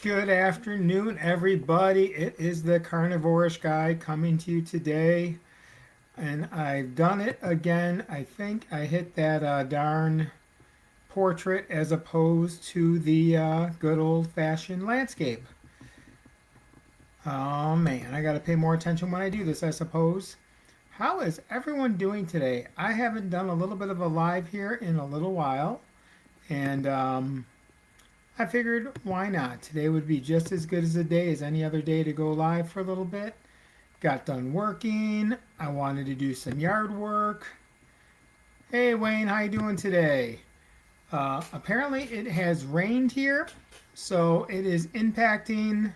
Good afternoon, everybody. It is the Carnivores guy coming to you today, and I've done it again. I think I hit that darn portrait as opposed to the good old-fashioned landscape. Oh man, I gotta pay more attention when I do this, I suppose. How is everyone doing today? I haven't done a little bit of a live here in a little while, and I figured why not? Today would be just as good as a day as any other day to go live for a little bit. Got done working. I wanted to do some yard work. Hey Wayne, how you doing today? Apparently it has rained here, so it is impacting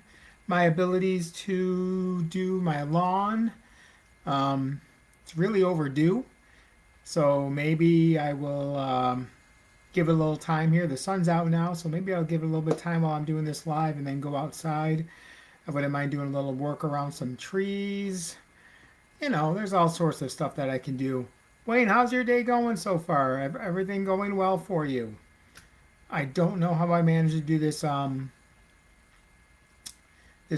my abilities to do my lawn. It's really overdue, so maybe I will give it a little time here. The sun's out now, so maybe I'll give it a little bit of time while I'm doing this live and then go outside. I wouldn't mind doing a little work around some trees. You know, there's all sorts of stuff that I can do. Wayne, how's your day going so far? Everything going well for you? I don't know how I managed to do this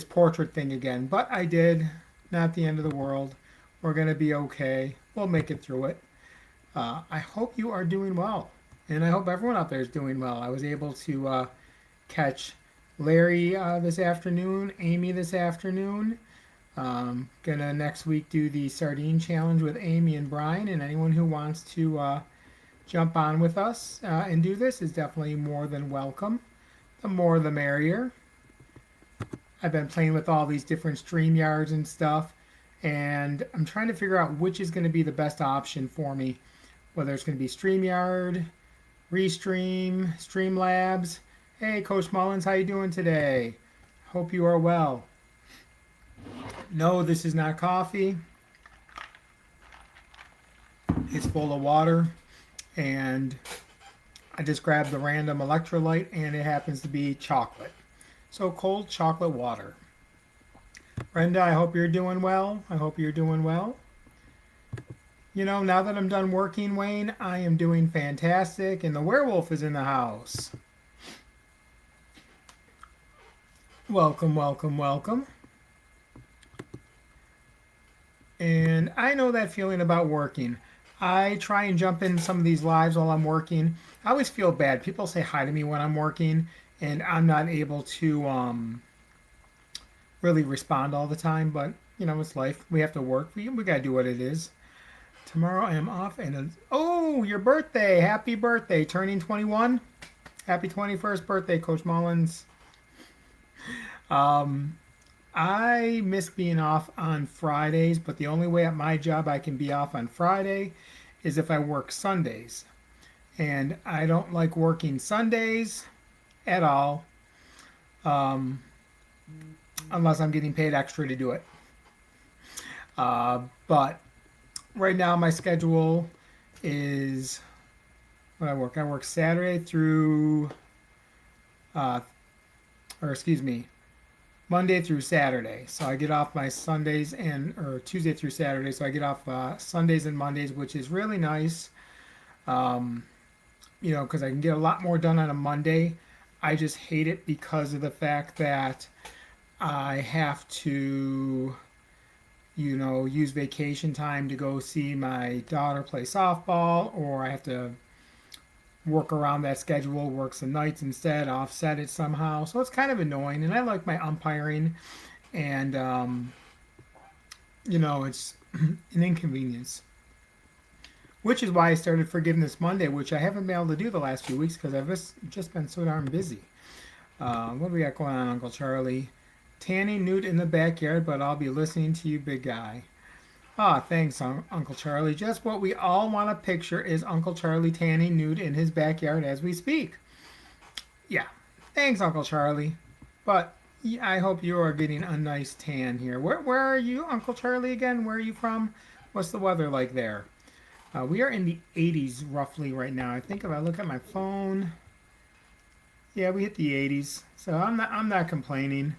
portrait thing again, but I did. Not the end of the world. We're gonna be okay. We'll make it through it. I hope you are doing well, and I hope everyone out there is doing well. I was able to catch Larry this afternoon, Amy this afternoon. Gonna next week do the sardine challenge with Amy and Brian, and anyone who wants to jump on with us and do this is definitely more than welcome. The more the merrier. I've been playing with all these different stream yards and stuff, and I'm trying to figure out which is going to be the best option for me. Whether it's going to be StreamYard, Restream, Streamlabs. Hey, Coach Mullins, how you doing today? Hope you are well. No, this is not coffee. It's full of water, and I just grabbed the random electrolyte, and it happens to be chocolate. So cold chocolate water. Brenda, I hope you're doing well. I hope you're doing well. You know, now that I'm done working, Wayne, I am doing fantastic, and the werewolf is in the house. Welcome, welcome, welcome. And I know that feeling about working. I try and jump in some of these lives while I'm working. I always feel bad. People say hi to me when I'm working, and I'm not able to really respond all the time. But you know, it's life. We have to work. We gotta do what it is. Tomorrow I am off, and oh, your birthday! Happy birthday! Turning 21. Happy 21st birthday, Coach Mullins. I miss being off on Fridays, but the only way at my job I can be off on Friday is if I work Sundays. And I don't like working Sundays at all, um, unless I'm getting paid extra to do it. But right now my schedule is what I work. I work Saturday through, uh, or excuse me, Monday through Saturday. So I get off my Sundays or Tuesday through Saturday. So I get off Sundays and Mondays, which is really nice. Um, you know, because I can get a lot more done on a Monday. I just hate it because of the fact that I have to, you know, use vacation time to go see my daughter play softball, or I have to work around that schedule, work some nights instead, offset it somehow. So it's kind of annoying, and I like my umpiring, and you know, it's an inconvenience. Which is why I started Forgiveness Monday, which I haven't been able to do the last few weeks because I've just been so darn busy. What do we got going on, Uncle Charlie? Tanning Newt in the backyard, but I'll be listening to you, big guy. Ah, thanks, Uncle Charlie. Just what we all want to picture is Uncle Charlie tanning Newt in his backyard as we speak. Yeah, thanks, Uncle Charlie. But yeah, I hope you are getting a nice tan here. Where are you, Uncle Charlie, again? Where are you from? What's the weather like there? We are in the 80s roughly right now. I think if I look at my phone, yeah, we hit the 80s. So I'm not complaining.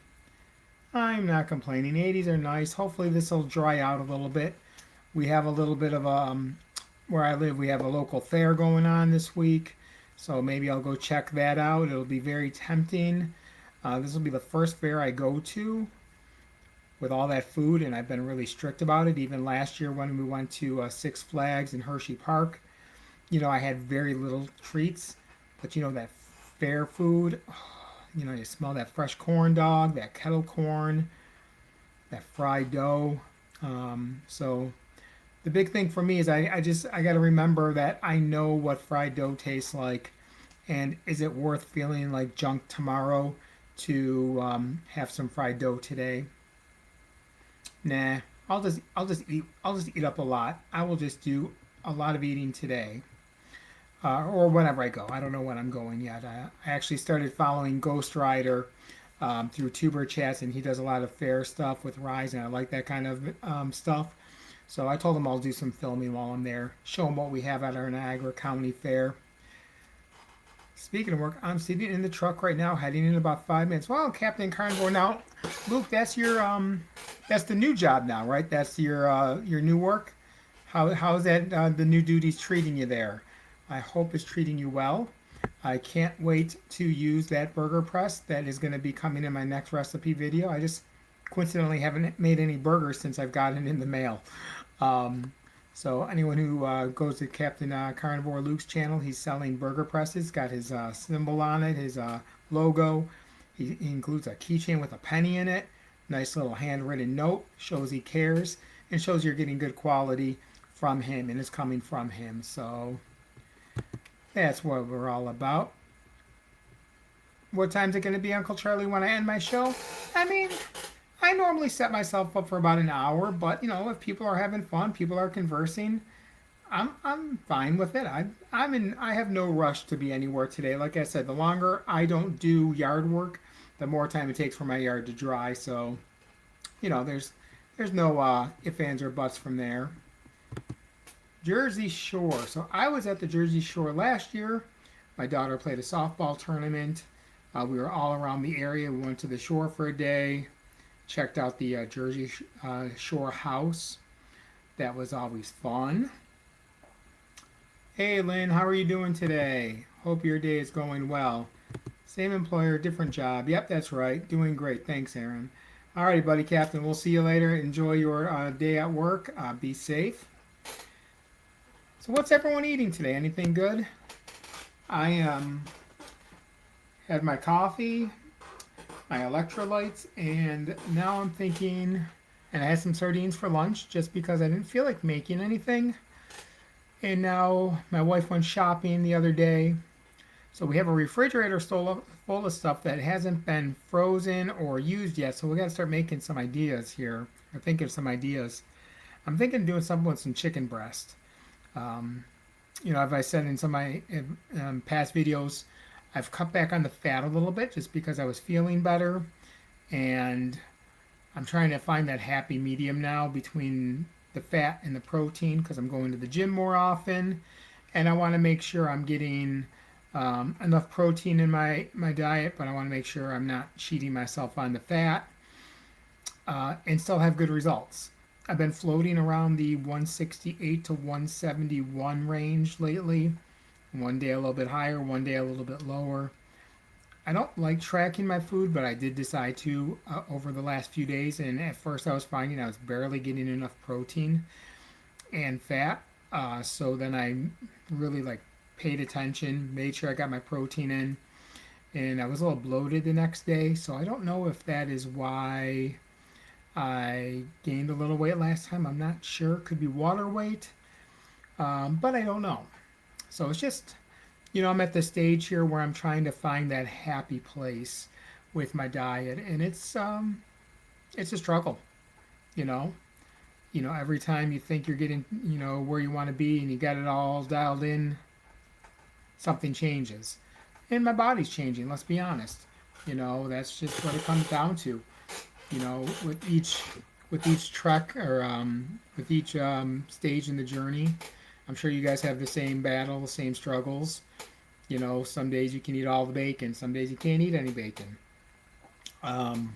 I'm not complaining. 80s are nice. Hopefully this will dry out a little bit. We have a little bit of where I live, we have a local fair going on this week. So maybe I'll go check that out. It'll be very tempting This will be the first fair I go to with all that food, and I've been really strict about it. Even last year when we went to Six Flags in Hershey Park, I had very little treats, but that fair food, you smell that fresh corn dog, that kettle corn, that fried dough. So the big thing for me is I got to remember that I know what fried dough tastes like, and is it worth feeling like junk tomorrow to have some fried dough today? Nah, I'll just eat up a lot. I will just do a lot of eating today, or whenever I go. I don't know when I'm going yet. I actually started following Ghost Rider through Tuber Chats, and he does a lot of fair stuff with Rise, and I like that kind of stuff. So I told him I'll do some filming while I'm there, show him what we have at our Niagara County Fair. Speaking of work, I'm sitting in the truck right now, heading in about 5 minutes. Well, Captain Carnivore. Now, Luke, that's the new job now, right? That's your new work. How's that the new duties treating you there? I hope it's treating you well. I can't wait to use that burger press that is going to be coming in my next recipe video. I just coincidentally haven't made any burgers since I've gotten it in the mail. Um, so anyone who goes to Captain Carnivore Luke's channel, he's selling burger presses. Got his symbol on it, his logo. He includes a keychain with a penny in it. Nice little handwritten note. Shows he cares and shows you're getting good quality from him and it's coming from him. So that's what we're all about. What time's it going to be, Uncle Charlie, when I end my show? I mean, I normally set myself up for about an hour, but if people are having fun, people are conversing, I'm fine with it. I have no rush to be anywhere today. Like I said, the longer I don't do yard work, the more time it takes for my yard to dry. So, there's no ifs, ands, or buts from there. Jersey Shore. So I was at the Jersey Shore last year. My daughter played a softball tournament. We were all around the area. We went to the shore for a day. Checked out the Jersey Shore house. That was always fun. Hey Lynn, how are you doing today? Hope your day is going well. Same employer, different job. Yep, that's right. Doing great. Thanks, Aaron. Alrighty, buddy Captain. We'll see you later. Enjoy your day at work. Be safe. So what's everyone eating today? Anything good? I had my coffee, my electrolytes, and now I'm thinking, and I had some sardines for lunch just because I didn't feel like making anything. And now my wife went shopping the other day. So we have a refrigerator full of stuff that hasn't been frozen or used yet. So we got to start making some ideas here, or thinking of some ideas. I'm thinking of doing something with some chicken breast. Um, as I said in some of my past videos, I've cut back on the fat a little bit just because I was feeling better. And I'm trying to find that happy medium now between the fat and the protein because I'm going to the gym more often. And I want to make sure I'm getting enough protein in my diet, but I want to make sure I'm not cheating myself on the fat and still have good results. I've been floating around the 168 to 171 range lately. One day a little bit higher, one day a little bit lower. I don't like tracking my food, but I did decide to over the last few days. And at first, I was finding I was barely getting enough protein and fat. So then I really paid attention, made sure I got my protein in, and I was a little bloated the next day. So I don't know if that is why I gained a little weight last time. I'm not sure. Could be water weight, but I don't know. So it's just, I'm at the stage here where I'm trying to find that happy place with my diet, and it's a struggle, you know. Every time you think you're getting, where you want to be and you got it all dialed in, something changes, and my body's changing. Let's be honest. That's just what it comes down to. With each trek or with each stage in the journey. I'm sure you guys have the same battle, the same struggles. Some days you can eat all the bacon, some days you can't eat any bacon. Um,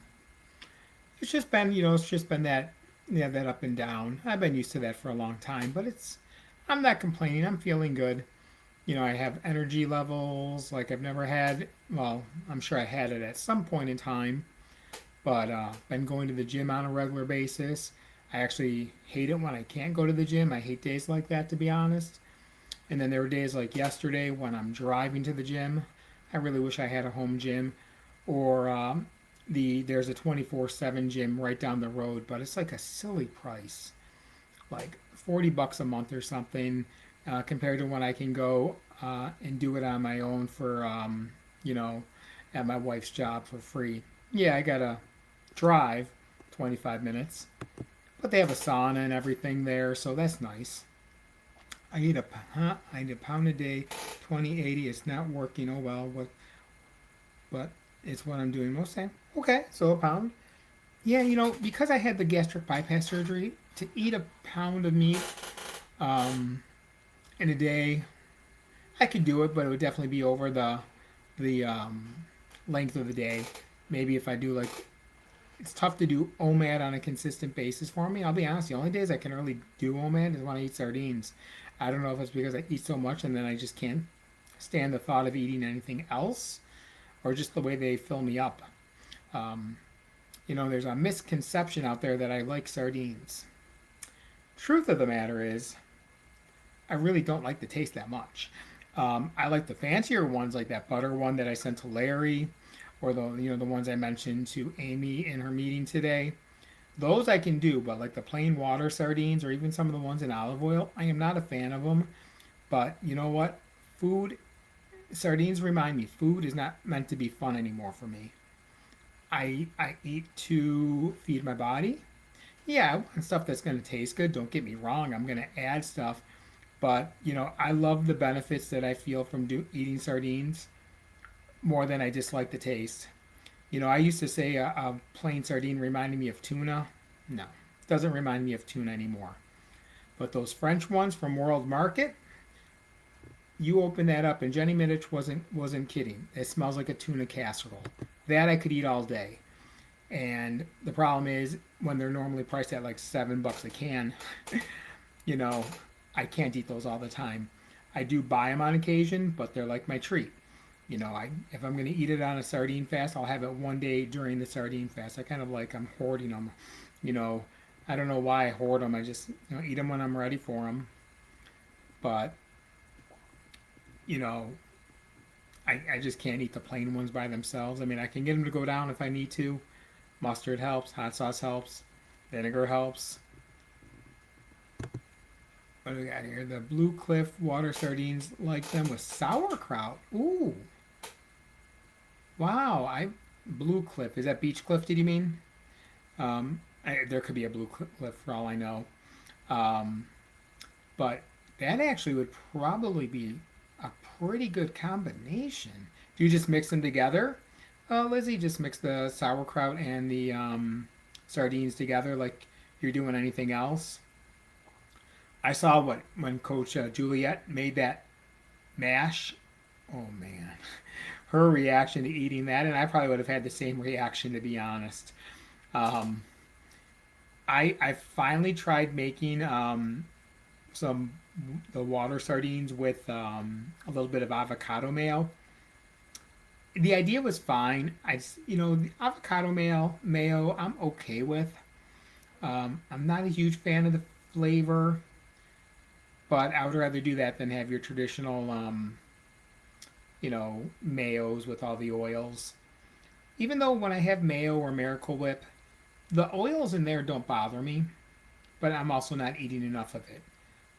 it's just been that, yeah, that up and down. I've been used to that for a long time, but I'm not complaining. I'm feeling good. I have energy levels like I've never had. Well, I'm sure I had it at some point in time, but been going to the gym on a regular basis. I actually hate it when I can't go to the gym. I hate days like that, to be honest. And then there were days like yesterday when I'm driving to the gym. I really wish I had a home gym, or there's a 24/7 gym right down the road, but it's like a silly price, like $40 a month or something, compared to when I can go and do it on my own for you know at my wife's job for free. Yeah, I gotta drive 25 minutes, but they have a sauna and everything there, so that's nice. I eat a pound a day, 20/80. It's not working. Oh well, but it's what I'm doing most of the time. Okay, so a pound. Yeah, because I had the gastric bypass surgery, to eat a pound of meat um, in a day, I could do it, but it would definitely be over the length of the day. Maybe if I do like, it's tough to do OMAD on a consistent basis for me. I'll be honest, the only days I can really do OMAD is when I eat sardines. I don't know if it's because I eat so much and then I just can't stand the thought of eating anything else, or just the way they fill me up. Um, there's a misconception out there that I like sardines. Truth of the matter is, I really don't like the taste that much. I like the fancier ones, like that butter one that I sent to Larry, or the ones I mentioned to Amy in her meeting today. Those I can do, but like the plain water sardines, or even some of the ones in olive oil, I am not a fan of them. But you know what? Food Sardines remind me, food is not meant to be fun anymore for me. I eat to feed my body. Yeah, I want stuff that's going to taste good. Don't get me wrong. I'm going to add stuff, but I love the benefits that I feel from eating sardines more than I dislike the taste. I used to say a plain sardine reminded me of tuna. No, it doesn't remind me of tuna anymore. But those French ones from World Market, you open that up, and Jenny Mittich wasn't kidding. It smells like a tuna casserole. That I could eat all day. And the problem is when they're normally priced at like $7 a can, you know, I can't eat those all the time. I do buy them on occasion, but they're like my treat. If I'm gonna eat it on a sardine fast, I'll have it one day during the sardine fast. I kind of like I'm hoarding them. You know, I don't know why I hoard them. I just eat them when I'm ready for them. But you know, I just can't eat the plain ones by themselves. I mean, I can get them to go down if I need to. Mustard helps, hot sauce helps, vinegar helps. What do we got here? The Blue Cliff water sardines, like them with sauerkraut. Ooh, wow! I Blue Cliff, is that Beach Cliff? Did you mean? There could be a Blue Cliff for all I know. Um, but that actually would probably be a pretty good combination. Do you just mix them together? Lizzie, just mix the sauerkraut and the sardines together like you're doing anything else. I saw what when Coach Juliet made that mash. Oh man, her reaction to eating that, and I probably would have had the same reaction to be honest. Um, I finally tried making some the water sardines with a little bit of avocado mayo. The idea was fine. The avocado mayo I'm okay with. I'm not a huge fan of the flavor, but I would rather do that than have your traditional mayos with all the oils. Even though when I have mayo or Miracle Whip, the oils in there don't bother me, but I'm also not eating enough of it.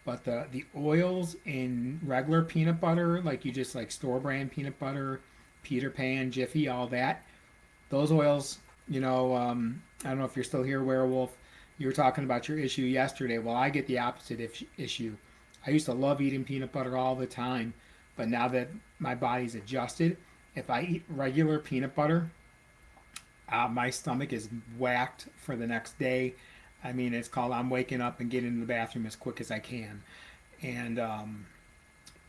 But the oils in regular peanut butter, like you just like store brand peanut butter, Peter Pan, Jiffy, all that, those oils, I don't know if you're still here, Werewolf. You were talking about your issue yesterday. Well, I get the opposite issue. I used to love eating peanut butter all the time, but now that my body's adjusted, if I eat regular peanut butter, my stomach is whacked for the next day. I mean, it's called I'm waking up and getting in the bathroom as quick as I can. And,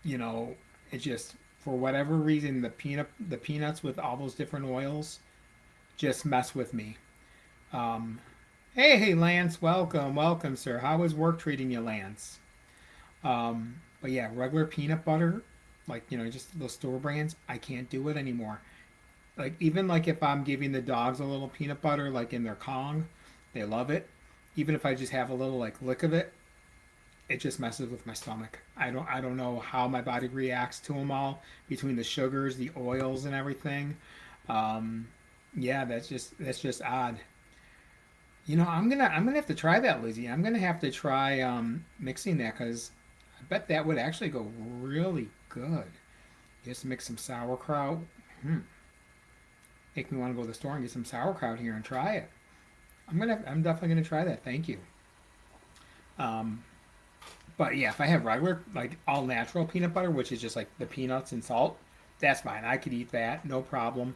you know, it just, for whatever reason, the peanuts with all those different oils just mess with me. Um, hey, Lance, welcome, sir. How is work treating you, Lance? But yeah, regular peanut butter. like just those store brands. I can't do it anymore. Like even like if I'm giving the dogs a little peanut butter, like in their Kong, they love it. Even if I just have a little like lick of it, it just messes with my stomach. I don't know how my body reacts to them all between the sugars, the oils, and everything. Um, yeah, that's just odd. I'm gonna have to try that, Lizzie. I'm gonna have to try mixing that because I bet that would actually go really good. Just mix some sauerkraut. Hmm. Make me want to go to the store and get some sauerkraut here and try it. I'm definitely gonna try that. Thank you. Um, but yeah, if I have regular like all natural peanut butter, which is just like the peanuts and salt, that's fine. I could eat that, no problem.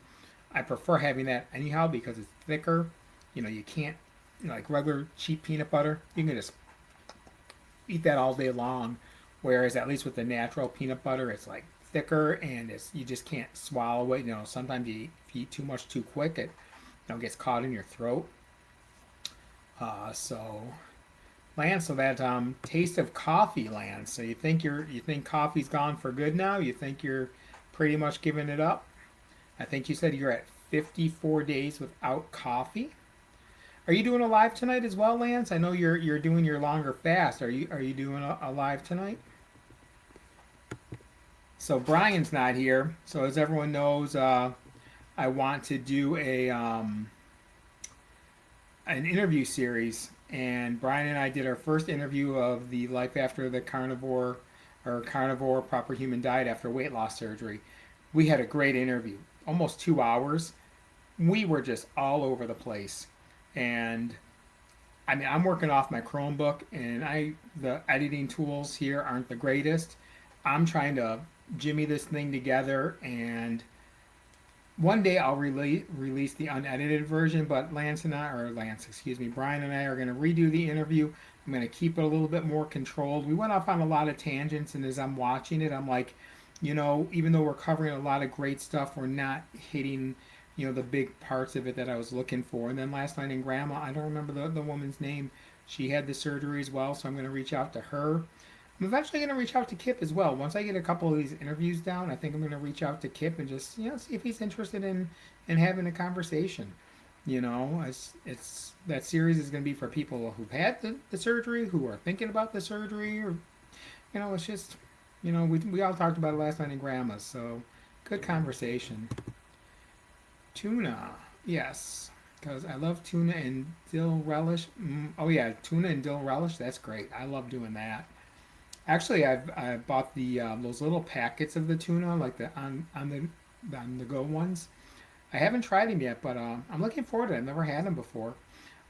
I prefer having that anyhow because it's thicker. You can't like regular cheap peanut butter. You can just eat that all day long. Whereas at least with the natural peanut butter, it's like thicker and you just can't swallow it. Sometimes if you eat too much too quick, it gets caught in your throat. So Lance, so that taste of coffee, Lance. So you think coffee's gone for good now? You think you're pretty much giving it up? I think you said you're at 54 days without coffee. Are you doing a live tonight as well, Lance? I know you're doing your longer fast. Are you doing a live tonight? So Brian's not here. So as everyone knows, I want to do an interview series, and Brian and I did our first interview of the life after the carnivore or carnivore proper human diet after weight loss surgery. We had a great interview, almost 2 hours. We were just all over the place, and I mean, I'm working off my Chromebook, and the editing tools here aren't the greatest. I'm trying to jimmy this thing together, and one day I'll release the unedited version. But excuse me, Brian and I are going to redo the interview. I'm going to keep it a little bit more controlled. We went off on a lot of tangents, and as I'm watching it, I'm like, even though we're covering a lot of great stuff, we're not hitting the big parts of it that I was looking for. And then last night in Grandma, I don't remember the woman's name. She had the surgery as well, so I'm going to reach out to her. I'm eventually going to reach out to Kip as well. Once I get a couple of these interviews down, I think I'm going to reach out to Kip and just see if he's interested in having a conversation. It's that series is going to be for people who've had the surgery, who are thinking about the surgery, or it's just we all talked about it last night in Grandma's, so good conversation. Tuna, yes, because I love tuna and dill relish. Oh yeah, tuna and dill relish. That's great. I love doing that. Actually, I bought the those little packets of the tuna, like the on the go ones. I haven't tried them yet, but I'm looking forward to it. I've never had them before.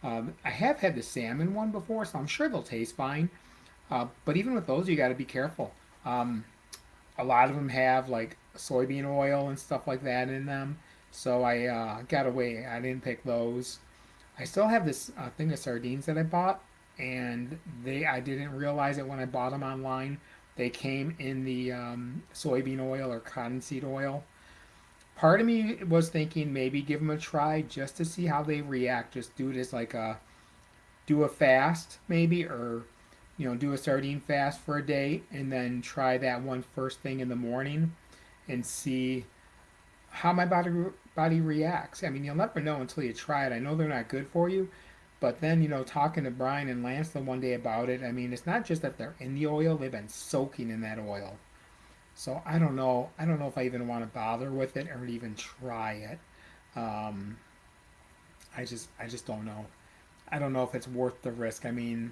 I have had the salmon one before, so I'm sure they'll taste fine. But even with those, you got to be careful. Um, a lot of them have like soybean oil and stuff like that in them, so I got away. I didn't pick those. I still have this thing of sardines that I bought, and I didn't realize it when I bought them online. They came in the soybean oil or cottonseed oil. Part of me was thinking maybe give them a try just to see how they react. Just do it as like do a fast maybe, or do a sardine fast for a day, and then try that one first thing in the morning, and see how my body reacts. I mean, you'll never know until you try it. I know they're not good for you, but then talking to Brian and Lance the one day about it, I mean, it's not just that they're in the oil; they've been soaking in that oil. So I don't know. I don't know if I even want to bother with it or even try it. Um, I just don't know. I don't know if it's worth the risk. I mean,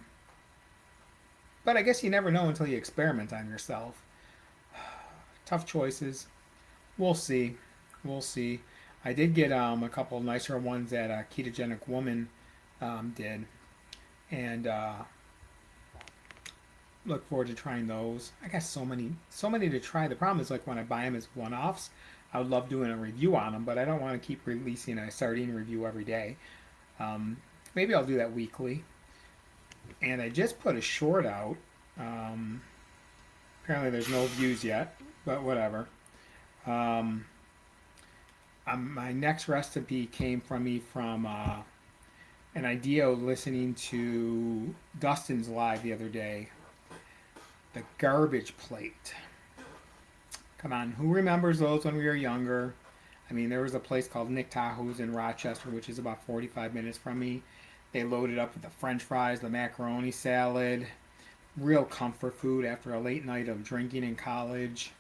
but I guess you never know until you experiment on yourself. Tough choices. We'll see. We'll see. I did get a couple nicer ones that a ketogenic woman did, and look forward to trying those. I got so many to try. The problem is like when I buy them as one-offs, I would love doing a review on them, but I don't want to keep releasing a sardine review every day. Um, Maybe I'll do that weekly. And I just put a short out. Um, Apparently there's no views yet, but whatever. Um, my next recipe came from an idea of listening to Dustin's live the other day. The garbage plate. Come on, who remembers those when we were younger? I mean, there was a place called Nick Tahoe's in Rochester, which is about 45 minutes from me. They loaded up with the French fries, the macaroni salad, real comfort food after a late night of drinking in college.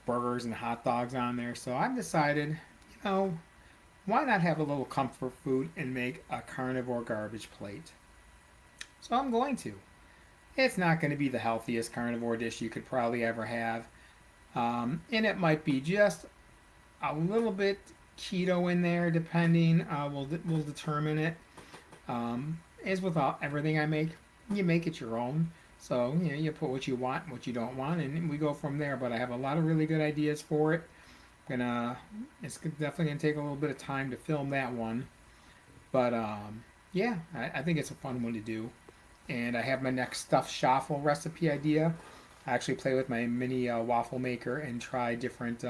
Burgers and hot dogs on there. So I've decided, why not have a little comfort food and make a carnivore garbage plate? So I'm going to. It's not going to be the healthiest carnivore dish you could probably ever have. And it might be just a little bit keto in there, depending. We'll determine it. As with everything I make, you make it your own. So you put what you want, what you don't want, and we go from there. But I have a lot of really good ideas for it. It's definitely gonna take a little bit of time to film that one. But yeah, I think it's a fun one to do. And I have my next stuffed schaffel recipe idea. I actually play with my mini waffle maker and try different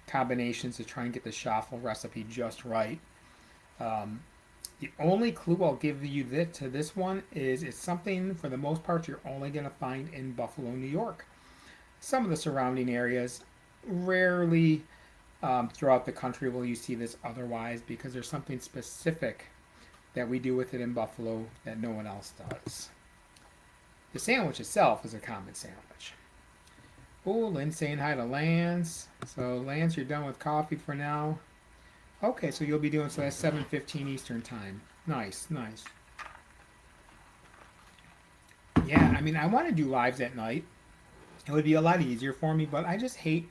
combinations to try and get the schaffel recipe just right. Um, the only clue I'll give you to this one is it's something for the most part you're only going to find in Buffalo, New York. Some of the surrounding areas, rarely throughout the country will you see this otherwise because there's something specific that we do with it in Buffalo that no one else does. The sandwich itself is a common sandwich. Oh, Lynn's saying hi to Lance. So Lance, you're done with coffee for now. Okay, so you'll be doing so that's 7:15 Eastern time. Nice, nice. Yeah, I mean, I want to do lives at night. It would be a lot easier for me, but I just hate,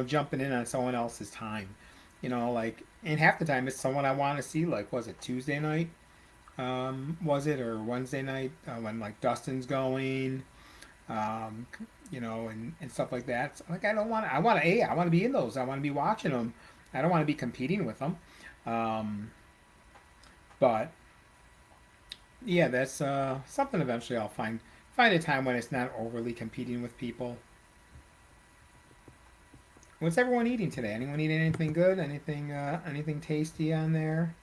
jumping in on someone else's time. Like, and half the time it's someone I want to see. Like, was it Tuesday night? Was it or Wednesday night when like Dustin's going? And stuff like that. So, like, I don't want. I want to. Hey, I want to be in those. I want to be watching them. I don't want to be competing with them. Um, but yeah, that's something. Eventually, I'll find a time when it's not overly competing with people. What's everyone eating today? Anyone eat anything good? Anything tasty on there?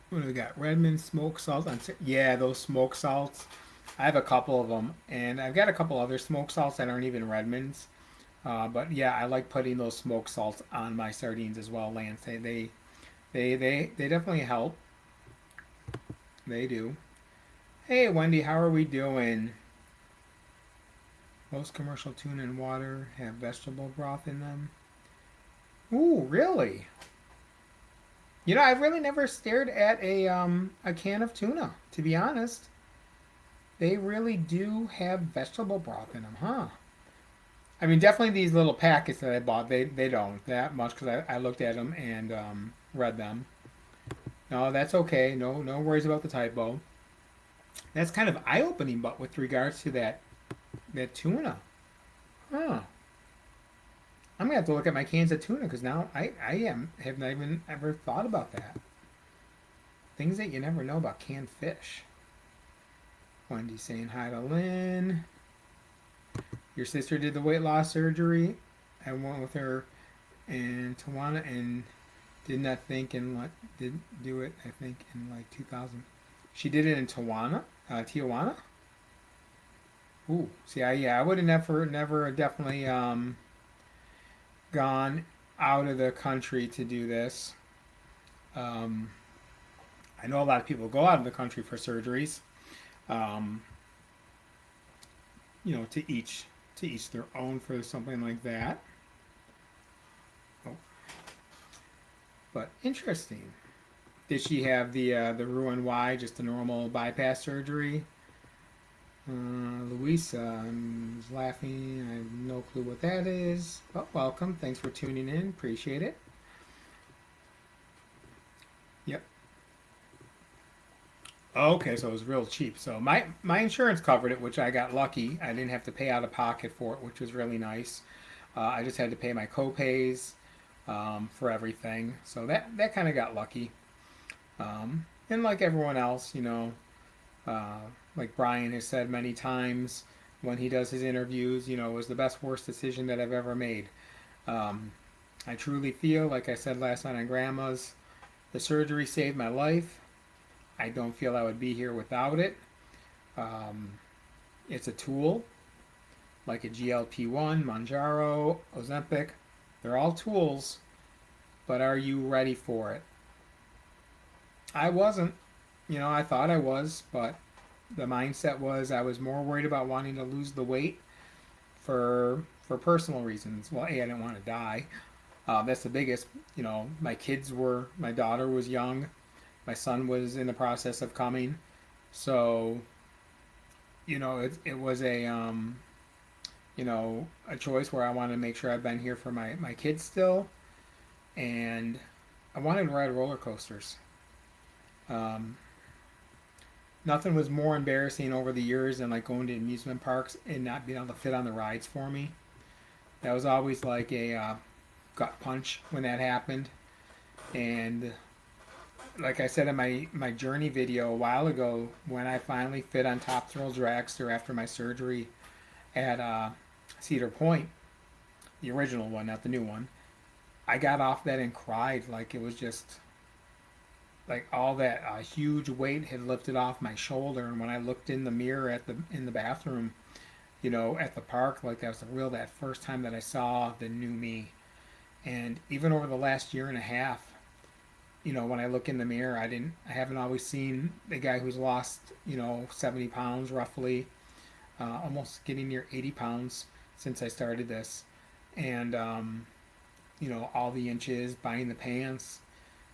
What do we got? Redmond smoked salt. Yeah, those smoked salts. I have a couple of them, and I've got a couple other smoked salts that aren't even Redmonds. But yeah, I like putting those smoked salts on my sardines as well, Lance. They definitely help. They do. Hey, Wendy, how are we doing? Most commercial tuna and water have vegetable broth in them. Ooh, really? I've really never stared at a can of tuna, to be honest. They really do have vegetable broth in them, huh? I mean, definitely these little packets that I bought, they don't that much because I looked at them and read them. No, that's okay. No worries about the typo. That's kind of eye opening, but with regards to that tuna, huh? I'm gonna have to look at my cans of tuna because now have not even ever thought about that. Things that you never know about canned fish. Wendy saying hi to Lynn. Your sister did the weight loss surgery. I went with her in Tawana and did not think in like did do it. I think in like 2000. She did it in Tijuana. Ooh, see, I would have never definitely gone out of the country to do this. Um, I know a lot of people go out of the country for surgeries. Um, to each their own for something like that. Oh, but interesting. Did she have the Roux-en-Y, just a normal bypass surgery? Louisa is laughing. I have no clue what that is. But welcome. Thanks for tuning in. Appreciate it. Yep. Okay, so it was real cheap. So my insurance covered it, which I got lucky. I didn't have to pay out of pocket for it, which was really nice. I just had to pay my co-pays for everything. So that kind of got lucky. And like everyone else, uh, like Brian has said many times when he does his interviews, it was the best worst decision that I've ever made. Um, I truly feel, like I said last night on Grandma's, the surgery saved my life. I don't feel I would be here without it. Um, It's a tool, like a GLP-1, Manjaro, Ozempic. They're all tools, but are you ready for it? I wasn't. I thought I was, but the mindset was I was more worried about wanting to lose the weight for personal reasons. Well, A, I didn't want to die. That's the biggest. My daughter was young, my son was in the process of coming, so it was a choice where I wanted to make sure I've been here for my kids still, and I wanted to ride roller coasters. Um, Nothing was more embarrassing over the years than like going to amusement parks and not being able to fit on the rides for me. That was always like a gut punch when that happened. And like I said in my journey video a while ago, when I finally fit on Top Thrill Dragster after my surgery at Cedar Point, the original one, not the new one, I got off that and cried. Like it was just like all that huge weight had lifted off my shoulder. And when I looked in the mirror in the bathroom, at the park, like that first time that I saw the new me. And even over the last year and a half, when I look in the mirror, I haven't always seen the guy who's lost, 70 pounds roughly, almost getting near 80 pounds since I started this. And, all the inches, buying the pants.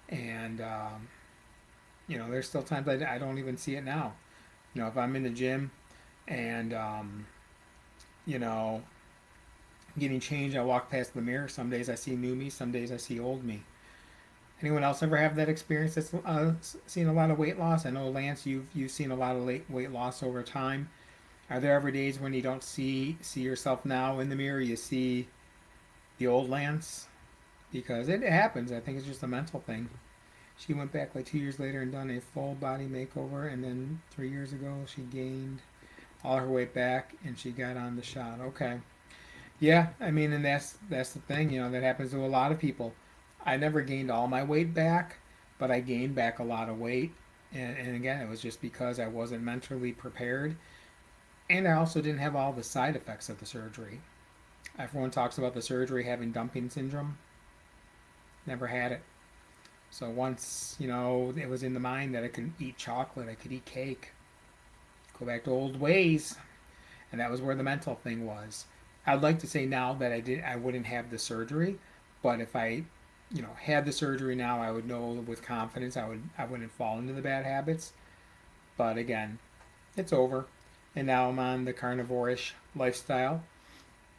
And, there's still times I don't even see it now. If I'm in the gym and, you know, getting changed, I walk past the mirror. Some days I see new me, some days I see old me. Anyone else ever have that experience that's seen a lot of weight loss? I know Lance, you've seen a lot of weight loss over time. Are there ever days when you don't see yourself now in the mirror? You see the old Lance because it happens. I think it's just a mental thing. She went back like 2 years later and done a full body makeover, and then 3 years ago she gained all her weight back and she got on the shot. Okay, yeah, I mean, and that's the thing, that happens to a lot of people. I never gained all my weight back, but I gained back a lot of weight, and again, it was just because I wasn't mentally prepared, and I also didn't have all the side effects of the surgery. Everyone talks about the surgery having dumping syndrome. Never had it. So once, it was in the mind that I could eat chocolate, I could eat cake, go back to old ways, and that was where the mental thing was. I'd like to say now that I wouldn't have the surgery, but if I, had the surgery now, I would know with confidence I wouldn't fall into the bad habits. But again, it's over, and now I'm on the carnivore-ish lifestyle,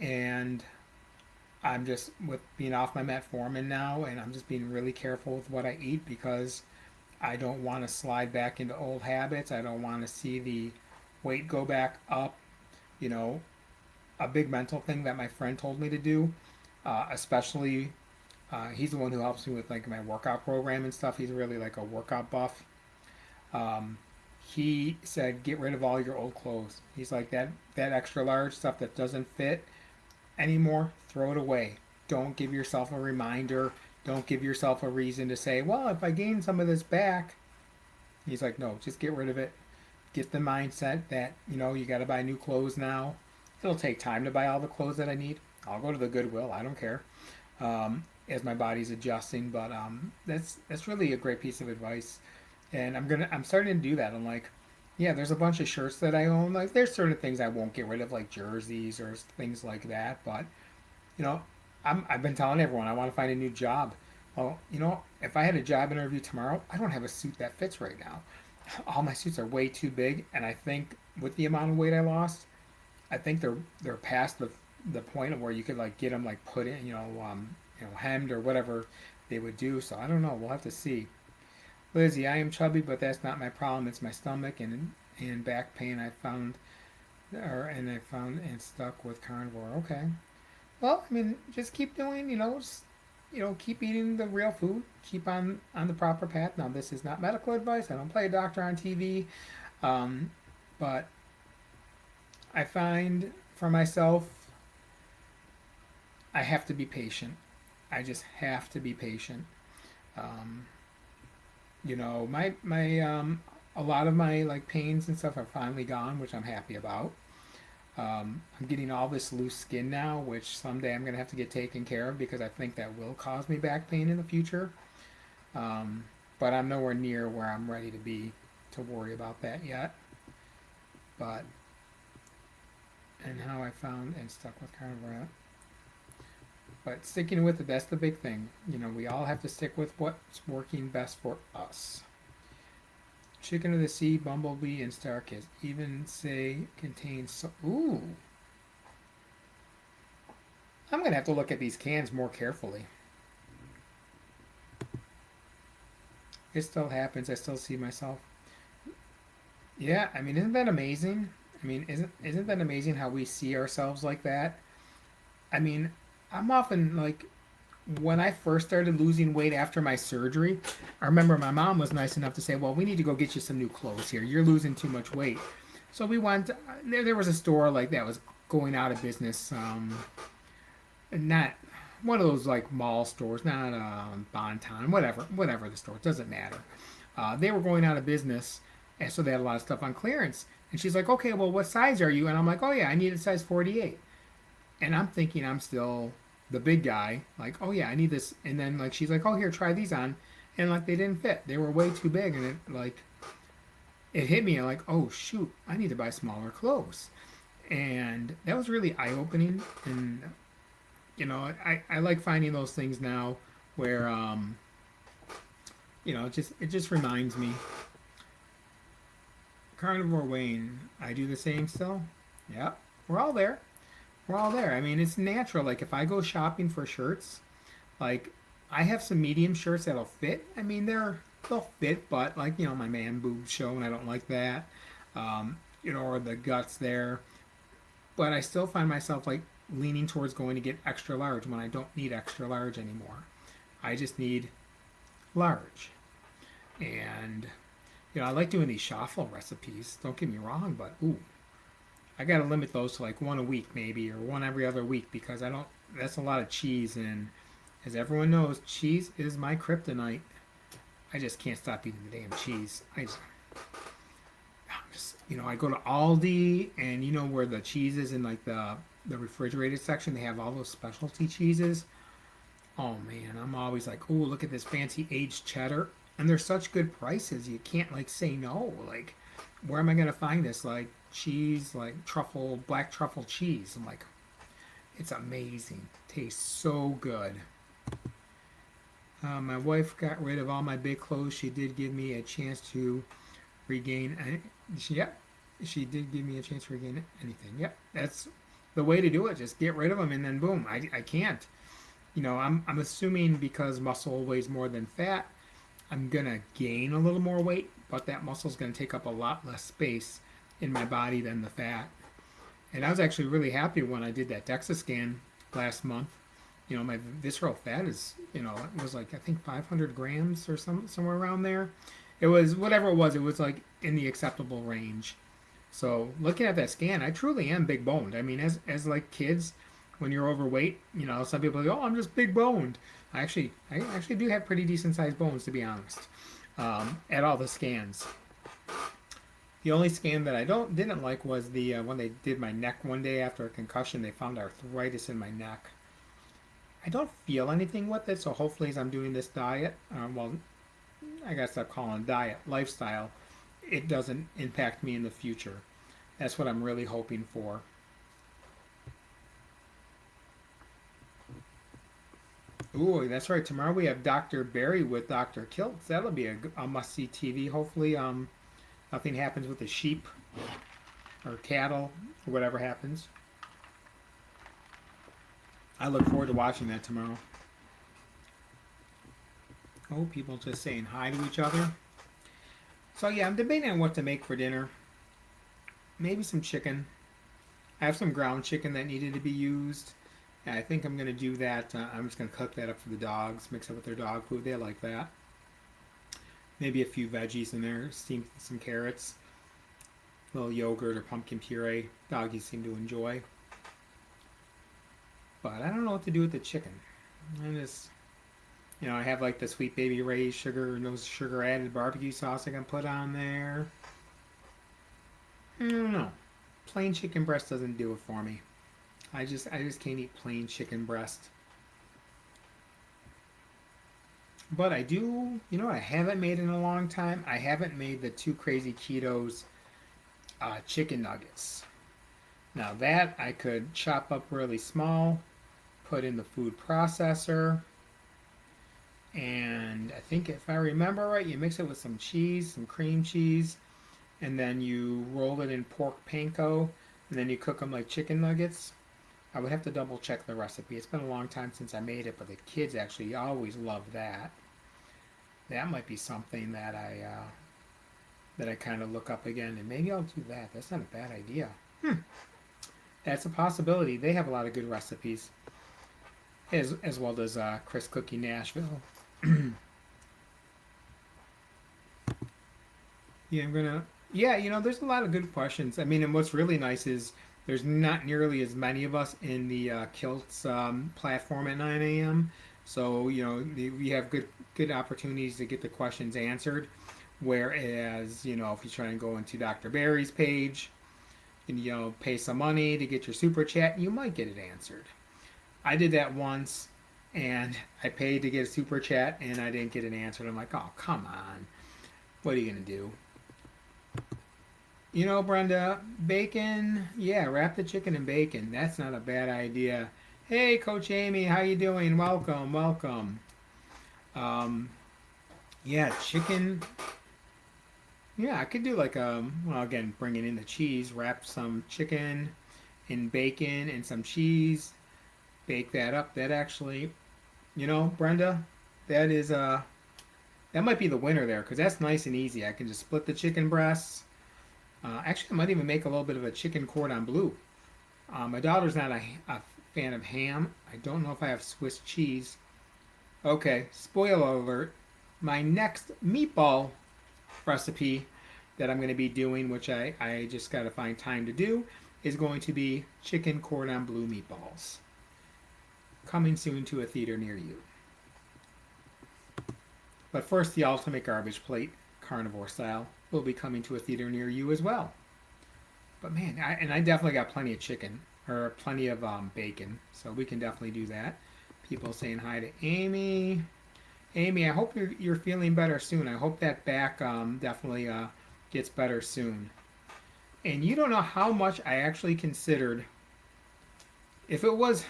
and I'm just with being off my metformin now, and I'm just being really careful with what I eat because I don't want to slide back into old habits. I don't want to see the weight go back up. You know, a big mental thing that my friend told me to do, especially he's the one who helps me with like my workout program and stuff. He's really like a workout buff. Um, he said, get rid of all your old clothes. He's like that extra large stuff that doesn't fit anymore, throw it away. Don't give yourself a reminder. Don't give yourself a reason to say, well, if I gain some of this back. He's like, no, just get rid of it. Get the mindset that, you got to buy new clothes now. It'll take time to buy all the clothes that I need. I'll go to the Goodwill. I don't care. As my body's adjusting, but that's really a great piece of advice. And I'm starting to do that. I'm like, yeah, there's a bunch of shirts that I own. Like, there's certain things I won't get rid of, like jerseys or things like that. But you know, I've been telling everyone I want to find a new job. Well, if I had a job interview tomorrow, I don't have a suit that fits right now. All my suits are way too big, and I think with the amount of weight I lost, I think they're past the point of where you could like get them like put in, hemmed or whatever they would do. So I don't know. We'll have to see. Lizzie, I am chubby, but that's not my problem. It's my stomach and back pain. I found and stuck with carnivore. Okay. Well, I mean, just keep doing, keep eating the real food. Keep on the proper path. Now, this is not medical advice. I don't play a doctor on TV, um, but I find for myself, I have to be patient. I just have to be patient. Um, my a lot of my like pains and stuff are finally gone, which I'm happy about. I'm getting all this loose skin now, which someday I'm going to have to get taken care of because I think that will cause me back pain in the future. Um, but I'm nowhere near where I'm ready to be to worry about that yet. But, and how I found and stuck with carnivore. But sticking with it, that's the big thing. You know, we all have to stick with what's working best for us. Chicken of the sea, bumblebee, and starkiss even say contains so. Ooh, I'm gonna have to look at these cans more carefully. It still happens. I still see myself. Yeah, I mean, isn't that amazing? I mean, isn't that amazing how we see ourselves like that? I mean, I'm often like when I first started losing weight after my surgery, I remember my mom was nice enough to say, "Well, we need to go get you some new clothes here. You're losing too much weight." So we went. There was a store like that was going out of business. Not one of those like mall stores, not Bonton, whatever the store. It doesn't matter. They were going out of business, and so they had a lot of stuff on clearance. And she's like, "Okay, well, what size are you?" And I'm like, "Oh yeah, I need a size 48." And I'm thinking I'm still the big guy. Like, "Oh yeah, I need this." And then like she's like, "Oh here, try these on," and like they didn't fit. They were way too big, and it hit me like, "Oh shoot, I need to buy smaller clothes." And that was really eye opening. And I like finding those things now where it just reminds me. Carnivore Wayne, I do the same still. Yeah, we're all there. We're all there. I mean, it's natural. Like if I go shopping for shirts, like I have some medium shirts that'll fit. I mean, they'll fit, but like my man boobs show, and I don't like that. Or the guts there. But I still find myself like leaning towards going to get extra large when I don't need extra large anymore. I just need large. And I like doing these shuffle recipes. Don't get me wrong, but ooh, I gotta limit those to like one a week maybe, or one every other week, because I don't. That's a lot of cheese, and as everyone knows, cheese is my kryptonite. I just can't stop eating the damn cheese. I go to Aldi, and where the cheese is in like the refrigerated section, they have all those specialty cheeses. Oh man, I'm always like, oh, look at this fancy aged cheddar, and they're such good prices. You can't like say no. Like, where am I gonna find this like cheese, like truffle, black truffle cheese? I'm like, it's amazing. Tastes so good. My wife got rid of all my big clothes. She did give me a chance to regain. Yep, she did give me a chance to regain anything. Yep, that's the way to do it. Just get rid of them, and then boom. I can't. I'm assuming because muscle weighs more than fat, I'm gonna gain a little more weight, but that muscle's gonna take up a lot less space in my body than the fat. And I was actually really happy when I did that DEXA scan last month. My visceral fat is, it was like I think 500 grams or somewhere around there. It was whatever it was. It was like in the acceptable range. So looking at that scan, I truly am big boned. I mean, as like kids, when you're overweight, some people go, "Oh, I'm just big boned." I actually do have pretty decent sized bones, to be honest. At all the scans, the only scan that I didn't like was the when they did my neck one day after a concussion. They found arthritis in my neck. I don't feel anything with it, so hopefully, as I'm doing this diet, I gotta stop calling it diet, lifestyle, it doesn't impact me in the future. That's what I'm really hoping for. Ooh, that's right. Tomorrow we have Dr. Barry with Dr. Kiltz. That'll be a must-see TV. Hopefully, nothing happens with the sheep or cattle or whatever happens. I look forward to watching that tomorrow. Oh, people just saying hi to each other. So yeah, I'm debating on what to make for dinner. Maybe some chicken. I have some ground chicken that needed to be used. And I think I'm going to do that. I'm just going to cook that up for the dogs, mix it with their dog food. They like that. Maybe a few veggies in there, steam some carrots, a little yogurt or pumpkin puree. Doggies seem to enjoy. But I don't know what to do with the chicken. I just, I have like the Sweet Baby Ray's sugar, no sugar added barbecue sauce I can put on there. I don't know. plain chicken breast doesn't do it for me. I just can't eat plain chicken breast. But I do, you know what I haven't made in a long time? I haven't made the Two Crazy Ketos chicken nuggets. Now that I could chop up really small, put in the food processor, and I think if I remember right, you mix it with some cheese, some cream cheese, and then you roll it in pork panko, and then you cook them like chicken nuggets. I would have to double check the recipe. It's been a long time since I made it, but the kids actually always love that. That might be something that I kind of look up again, and maybe I'll do that. That's not a bad idea. That's a possibility. They have a lot of good recipes, as well as Chris Cookie Nashville. Yeah, I'm gonna. Yeah, there's a lot of good questions. I mean, and what's really nice is there's not nearly as many of us in the Kilts platform at 9 a.m. So we have good opportunities to get the questions answered. Whereas if you try and go into Dr. Barry's page and pay some money to get your super chat, you might get it answered. I did that once, and I paid to get a super chat, and I didn't get it answered. I'm like, oh come on, what are you gonna do? Brenda, bacon. Yeah, wrap the chicken in bacon. That's not a bad idea. Hey, Coach Amy, how you doing? Welcome, welcome. Um, yeah, chicken. Yeah, I could do like well, again, bringing in the cheese, wrap some chicken in bacon and some cheese, bake that up. That actually, Brenda, that is that might be the winner there because that's nice and easy. I can just split the chicken breasts. Actually, I might even make a little bit of a chicken cordon bleu. My daughter's not a fan of ham. I don't know if I have Swiss cheese. Okay, spoiler alert. My next meatball recipe that I'm going to be doing, which I just got to find time to do, is going to be chicken cordon bleu meatballs. Coming soon to a theater near you. But first, the ultimate garbage plate, carnivore style, will be coming to a theater near you as well. But man, I definitely got plenty of chicken, or plenty of bacon, so we can definitely do that. People saying hi to Amy. Amy, I hope you're feeling better soon. I hope that back definitely gets better soon. And you don't know how much I actually considered. If it was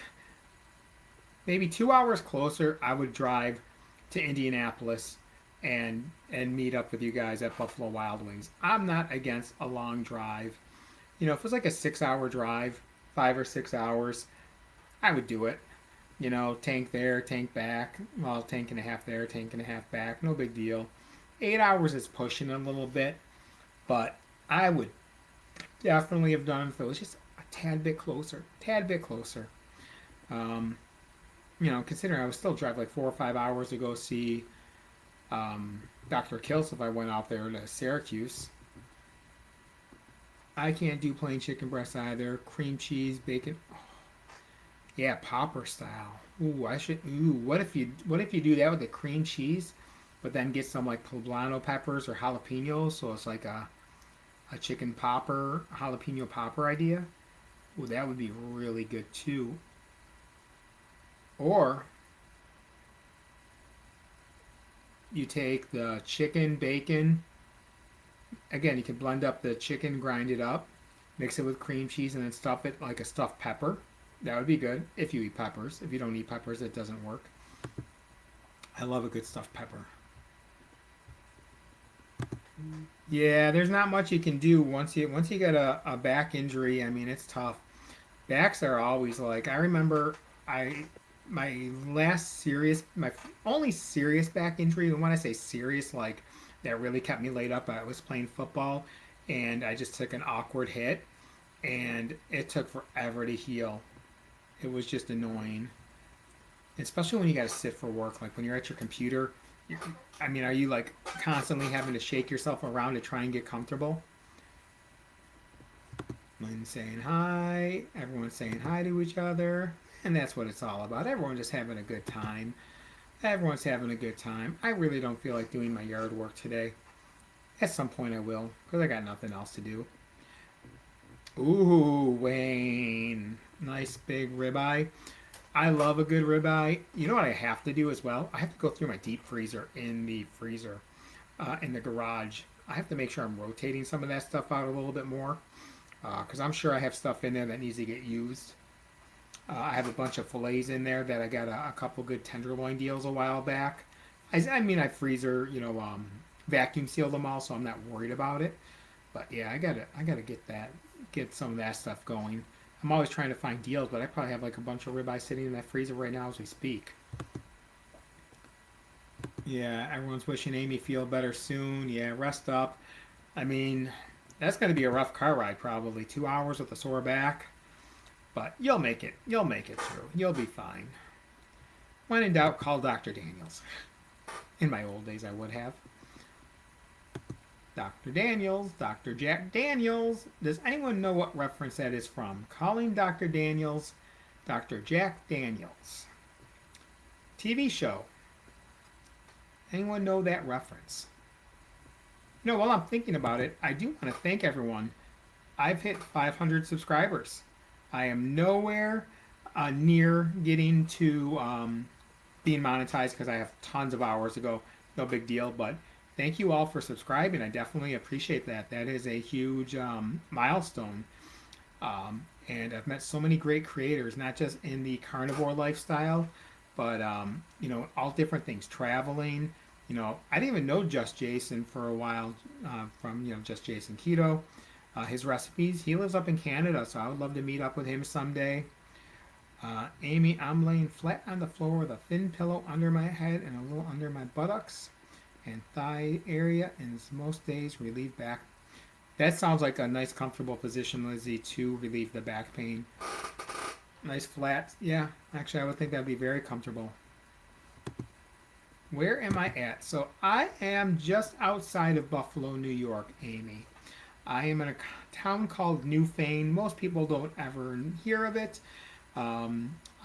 maybe 2 hours closer, I would drive to Indianapolis and meet up with you guys at Buffalo Wild Wings. I'm not against a long drive. If it was like a 6 hour drive, 5 or 6 hours, I would do it. Tank there, tank back. Well, tank and a half there, tank and a half back. No big deal. 8 hours is pushing a little bit, but I would definitely have done if it was just a tad bit closer. Tad bit closer. Considering I would still drive like 4 or 5 hours to go see Dr. Kills if I went out there to Syracuse. I can't do plain chicken breast either. Cream cheese, bacon. Oh, yeah, popper style. Ooh, I should. Ooh, what if you do that with the cream cheese, but then get some like poblano peppers or jalapenos, so it's like a chicken popper, jalapeno popper idea. Ooh, that would be really good too. Or you take the chicken, bacon. Again, you can blend up the chicken, grind it up, mix it with cream cheese, and then stuff it like a stuffed pepper. That would be good if you eat peppers. If you don't eat peppers, it doesn't work. I love a good stuffed pepper. Yeah, there's not much you can do once you get a back injury. I mean, it's tough. Backs are always like I remember I my only serious back injury, and when I say serious, like that really kept me laid up. I was playing football, and I just took an awkward hit, and it took forever to heal. It was just annoying, especially when you got to sit for work. Like when you're at your computer, I mean, are you like constantly having to shake yourself around to try and get comfortable? Lynn's saying hi. Everyone's saying hi to each other. And that's what it's all about. Everyone's just having a good time. Everyone's having a good time. I really don't feel like doing my yard work today. At some point I will, because I got nothing else to do. Ooh, Wayne. Nice big ribeye. I love a good ribeye. You know what I have to do as well? I have to go through my deep freezer in the in the garage. I have to make sure I'm rotating some of that stuff out a little bit more because I'm sure I have stuff in there that needs to get used. I have a bunch of fillets in there that I got a couple good tenderloin deals a while back. I mean, I freezer, vacuum seal them all, so I'm not worried about it. But yeah, I gotta get some of that stuff going. I'm always trying to find deals, but I probably have like a bunch of ribeye sitting in that freezer right now as we speak. Yeah, everyone's wishing Amy feel better soon. Yeah, rest up. I mean, that's gonna be a rough car ride probably. 2 hours with a sore back. But you'll make it. You'll make it through. You'll be fine. When in doubt, call Dr. Daniels. In my old days, I would have. Dr. Daniels, Dr. Jack Daniels. Does anyone know what reference that is from? Calling Dr. Daniels, Dr. Jack Daniels. TV show. Anyone know that reference? While I'm thinking about it, I do want to thank everyone. I've hit 500 subscribers. I am nowhere near getting to being monetized because I have tons of hours to go. No big deal, but thank you all for subscribing. I definitely appreciate that. That is a huge milestone. And I've met so many great creators, not just in the carnivore lifestyle, but all different things, traveling. I didn't even know Just Jason for a while from Just Jason Keto. His recipes. He lives up in Canada, so I would love to meet up with him someday. Amy, I'm laying flat on the floor with a thin pillow under my head and a little under my buttocks and thigh area, and most days relieve back. That sounds like a nice, comfortable position, Lizzie, to relieve the back pain. Nice flat. Yeah, actually, I would think that'd be very comfortable. Where am I at? So I am just outside of Buffalo, New York, Amy. I am in a town called Newfane. Most people don't ever hear of it. I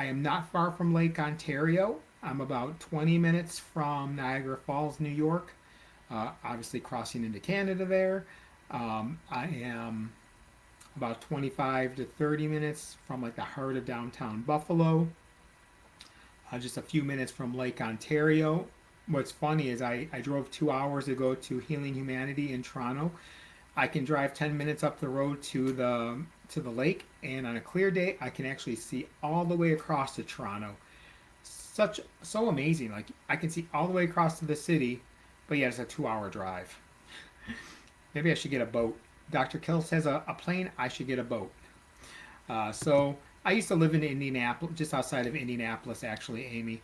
am not far from Lake Ontario. I'm about 20 minutes from Niagara Falls, New York. Obviously, crossing into Canada there. I am about 25 to 30 minutes from like the heart of downtown Buffalo. Just a few minutes from Lake Ontario. What's funny is I drove 2 hours to go to Healing Humanity in Toronto. I can drive 10 minutes up the road to the lake, and on a clear day, I can actually see all the way across to Toronto. So amazing. Like I can see all the way across to the city, but yeah, it's a 2 hour drive. Maybe I should get a boat. Dr. Kill says a plane. I should get a boat. So I used to live in Indianapolis, just outside of Indianapolis, actually, Amy.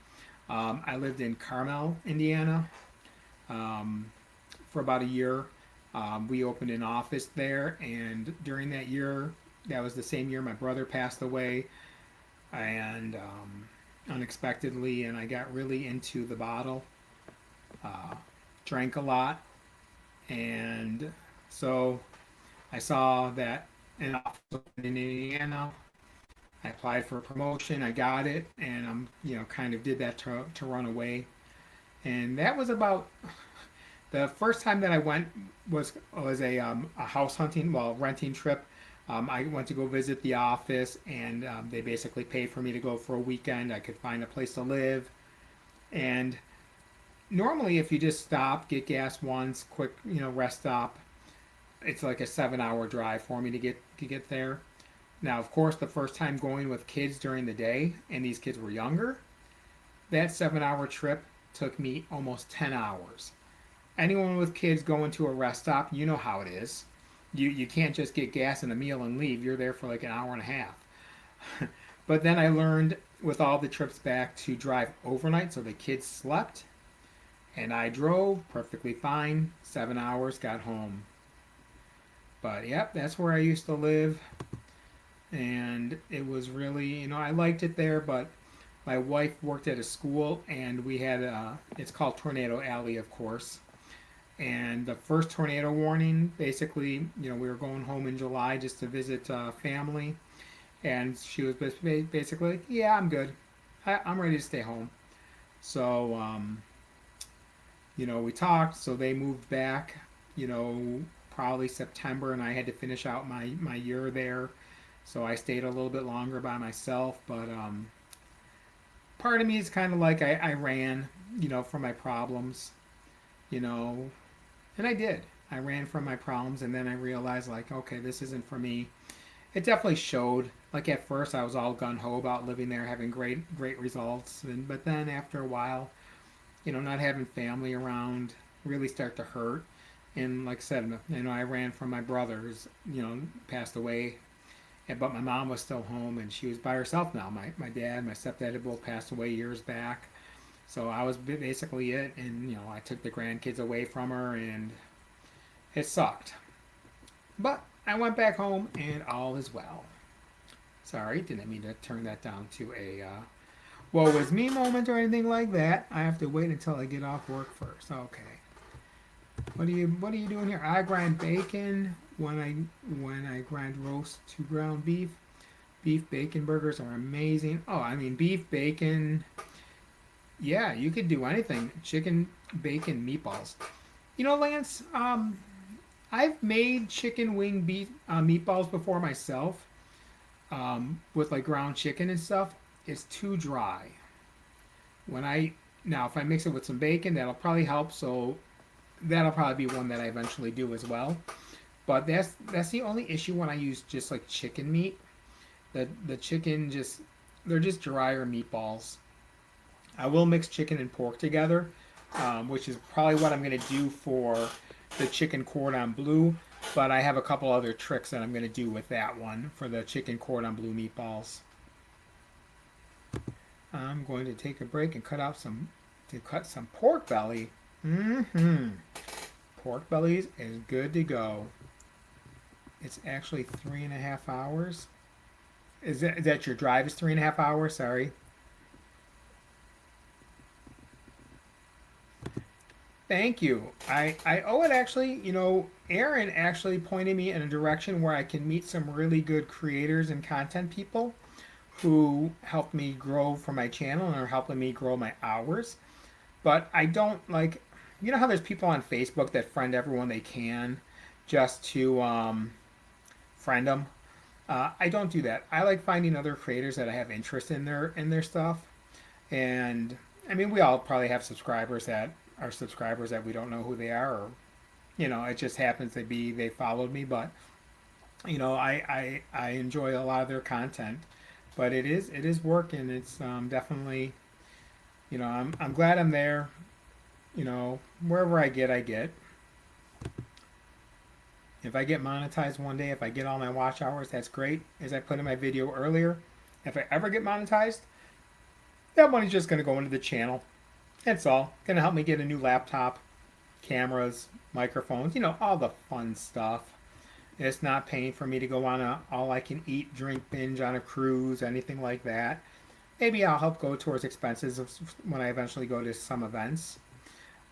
I lived in Carmel, Indiana, um, for about a year. We opened an office there, and during that year, that was the same year my brother passed away, and unexpectedly, and I got really into the bottle, uh, drank a lot, and so I saw that an office opened in Indiana. I applied for a promotion, I got it, and kind of did that to run away, and that was about the first time that I went was a house hunting, well, renting trip. I went to go visit the office, and they basically paid for me to go for a weekend. I could find a place to live, and normally, if you just stop, get gas once, quick, rest stop, it's like a 7 hour drive for me to get there. Now, of course, the first time going with kids during the day, and these kids were younger, that 7 hour trip took me almost 10 hours. Anyone with kids going to a rest stop, you know how it is. You can't just get gas and a meal and leave. You're there for like an hour and a half. But then I learned with all the trips back to drive overnight so the kids slept, and I drove perfectly fine. 7 hours, got home. But yep, that's where I used to live, and it was really, I liked it there, but my wife worked at a school, and we had it's called Tornado Alley, of course. And the first tornado warning, basically, we were going home in July just to visit family, and she was basically like, "Yeah, I'm good. I'm ready to stay home." So, we talked. So they moved back, probably September, and I had to finish out my year there. So I stayed a little bit longer by myself, but part of me is kind of like I ran, from my problems, you know, and I did. I ran from my problems, and then I realized, like, okay, this isn't for me. It definitely showed. Like at first, I was all gun ho about living there, having great results, and but then after a while, not having family around really start to hurt. And like I said, I ran from my brothers, passed away, but my mom was still home and she was by herself now. My dad, my stepdad had both passed away years back. So I was basically it. And, I took the grandkids away from her and it sucked. But I went back home and all is well. Sorry, didn't mean to turn that down to a woe is me moment or anything like that. I have to wait until I get off work first. Okay. What are you doing here? I grind bacon when I grind roast to ground beef. Beef bacon burgers are amazing. Oh, I mean beef bacon. Yeah, you could do anything. Chicken bacon meatballs. Lance, I've made chicken wing beef meatballs before myself, with like ground chicken and stuff. It's too dry. When I Now if I mix it with some bacon, that'll probably help. So that'll probably be one that I eventually do as well. But that's the only issue when I use just like chicken meat. The chicken they're just drier meatballs. I will mix chicken and pork together, which is probably what I'm going to do for the chicken cordon bleu. But I have a couple other tricks that I'm going to do with that one for the chicken cordon bleu meatballs. I'm going to take a break and cut some pork belly. Pork bellies is good to go. It's actually 3.5 hours. Is that your drive is 3.5 hours? Sorry. Thank you. I owe it actually, Aaron actually pointed me in a direction where I can meet some really good creators and content people who helped me grow for my channel and are helping me grow my hours. But I don't like, how there's people on Facebook that friend everyone they can just to friend them. I don't do that. I like finding other creators that I have interest in their stuff. And I mean, we all probably have subscribers that are subscribers that we don't know who they are, or it just happens to be they followed me. But I enjoy a lot of their content. But it is work, and it's definitely, I'm glad I'm there. Wherever I get. If I get monetized one day, if I get all my watch hours, that's great. As I put in my video earlier, if I ever get monetized, that money's just going to go into the channel. That's all. Going to help me get a new laptop, cameras, microphones, all the fun stuff. It's not paying for me to go on a all-I-can-eat, drink binge on a cruise, anything like that. Maybe I'll help go towards expenses when I eventually go to some events.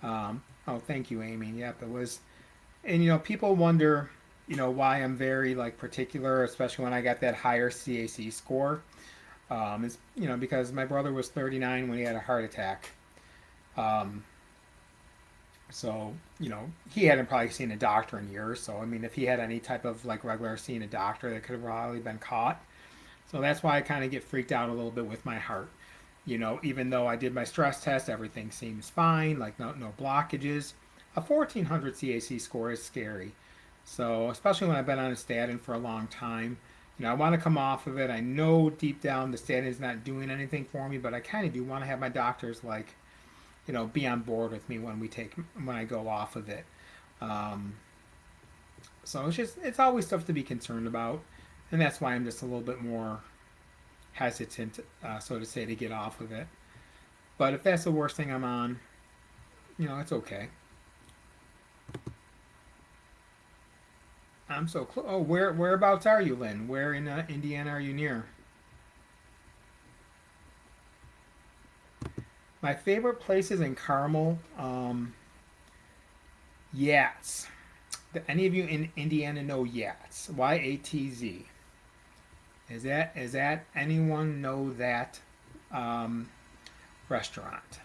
Oh, thank you, Amy. Yep, it was. And people wonder, why I'm very like particular, especially when I got that higher CAC score. It's because my brother was 39 when he had a heart attack. Um, so he hadn't probably seen a doctor in years. So I mean, if he had any type of like regular seeing a doctor, that could have probably been caught. So that's why I kind of get freaked out a little bit with my heart. Even though I did my stress test, everything seems fine, like no blockages. A 1400 CAC score is scary. So, especially when I've been on a statin for a long time, I want to come off of it. I know deep down the statin is not doing anything for me, but I kind of do want to have my doctors be on board with me when I go off of it. So it's always stuff to be concerned about, and that's why I'm just a little bit more hesitant, so to say, to get off of it. But if that's the worst thing I'm on, it's okay. I'm so close. Oh, whereabouts are you, Lynn? Where in Indiana are you near? My favorite places in Carmel, Yats. Do any of you in Indiana know Yats? YATZ. Is that anyone know that restaurant?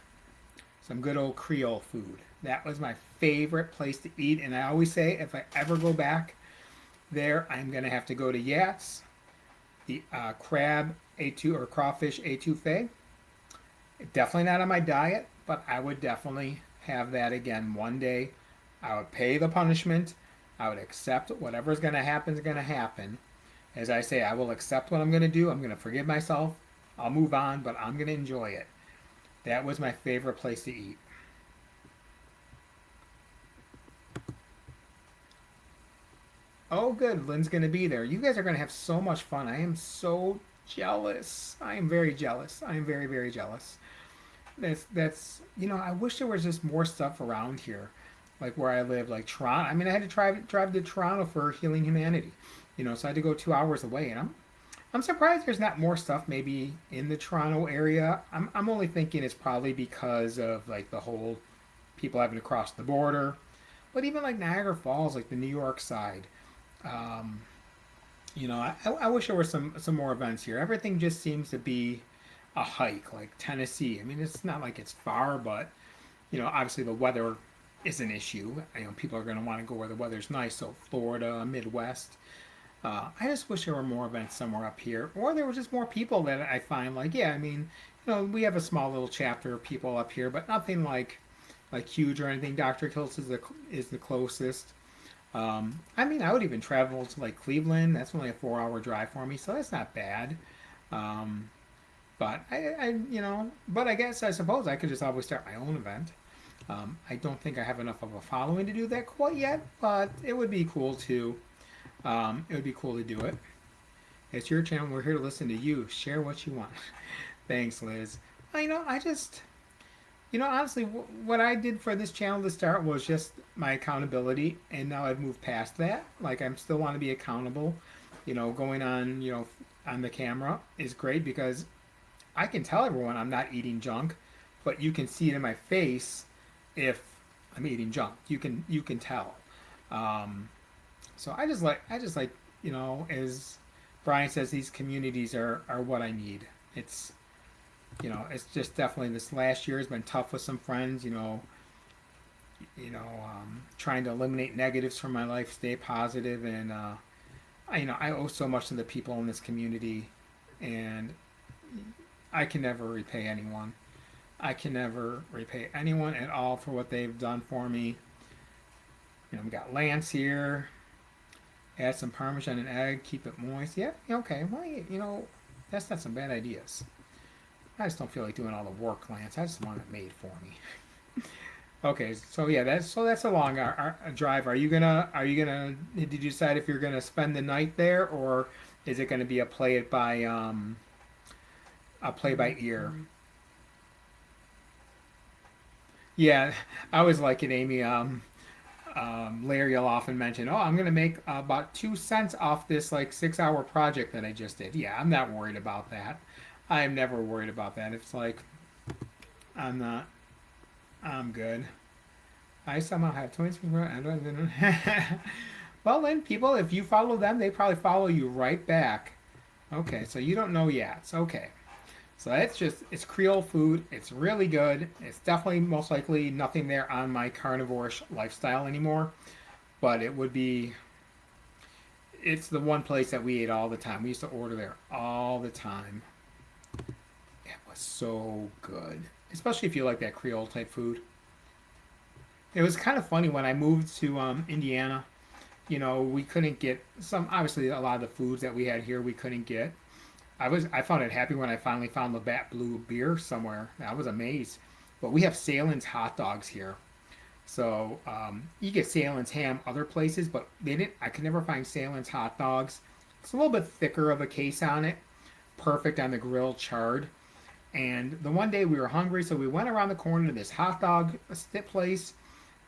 some good old Creole food. That was my favorite place to eat, and I always say if I ever go back there, I'm gonna have to go to Yats, the crab A2 or crawfish etouffee. Definitely not on my diet, but I would definitely have that again one day. I would pay the punishment. I would accept whatever's going to happen is going to happen. As I say, I will accept what I'm going to do. I'm going to forgive myself. I'll move on, but I'm going to enjoy it. That was my favorite place to eat. Oh, good. Lynn's going to be there. You guys are going to have so much fun. I am so jealous. I am very jealous. I am very, very jealous. I wish there was just more stuff around here, like where I live, like Toronto. I mean, I had to drive to Toronto for Healing Humanity, so I had to go 2 hours away, and I'm surprised there's not more stuff maybe in the Toronto area. I'm only thinking it's probably because of like the whole people having to cross the border, but even like Niagara Falls, like the New York side. Um, I wish there were some more events here. Everything just seems to be a hike, like Tennessee. I mean, it's not like it's far, but obviously the weather is an issue. People are going to want to go where the weather's nice. So Florida, Midwest. I just wish there were more events somewhere up here, or there were just more people that I find like, yeah. I mean, we have a small little chapter of people up here, but nothing like huge or anything. Dr. Kills is the closest. I mean, I would even travel to like Cleveland. That's only a 4-hour drive for me, so that's not bad. Um, but but I suppose I could just always start my own event. I don't think I have enough of a following to do that quite yet, but it would be cool to. It would be cool to do it. It's your channel. We're here to listen to you. Share what you want. Thanks, Liz. I just, honestly, what I did for this channel to start was just my accountability, and now I've moved past that. Like, I still want to be accountable. Going on, on the camera is great because I can tell everyone I'm not eating junk, but you can see it in my face if I'm eating junk. You can tell. Um, so I just like as Brian says, these communities are what I need. It's just definitely this last year has been tough with some friends. Trying to eliminate negatives from my life, stay positive, and I owe so much to the people in this community, and I can never repay anyone. I can never repay anyone at all for what they've done for me. We got Lance here. Add some Parmesan and egg. Keep it moist. Yeah, okay. Well, that's not some bad ideas. I just don't feel like doing all the work, Lance. I just want it made for me. Okay, so yeah, that's a long drive. Did you decide if you're gonna spend the night there, or is it gonna be a play by ear? Yeah, I was like it, Amy. Larry will often mention, "Oh, I'm gonna make about 2 cents off this like 6-hour project that I just did." Yeah, I'm not worried about that. I am never worried about that. It's like I'm not. I'm good. I somehow have 20. Well, then, people, if you follow them, they probably follow you right back. Okay, so you don't know yet. It's okay. So it's Creole food. It's really good. It's definitely most likely nothing there on my carnivore lifestyle anymore. But it's the one place that we ate all the time. We used to order there all the time. It was so good. Especially if you like that Creole type food. It was kind of funny when I moved to Indiana. We couldn't get obviously a lot of the foods that we had here we couldn't get. I found it happy when I finally found Labatt Blue beer somewhere. I was amazed. But we have Salem's hot dogs here. So you get Salem's ham other places, but they didn't. I could never find Salem's hot dogs. It's a little bit thicker of a case on it. Perfect on the grill, charred. And the one day we were hungry, so we went around the corner to this hot dog place.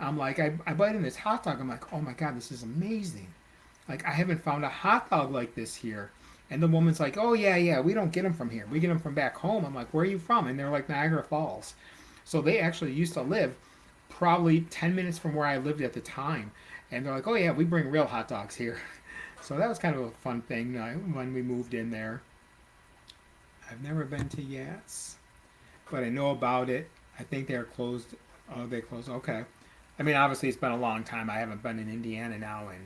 I'm like, I bite in this hot dog. I'm like, oh my God, this is amazing. Like, I haven't found a hot dog like this here. And the woman's like, oh, yeah, yeah, we don't get them from here. We get them from back home. I'm like, where are you from? And they're like, Niagara Falls. So they actually used to live probably 10 minutes from where I lived at the time. And they're like, oh, yeah, we bring real hot dogs here. So that was kind of a fun thing when we moved in there. I've never been to Yats, but I know about it. I think they're closed. Oh, they closed. Okay. I mean, obviously, it's been a long time. I haven't been in Indiana now in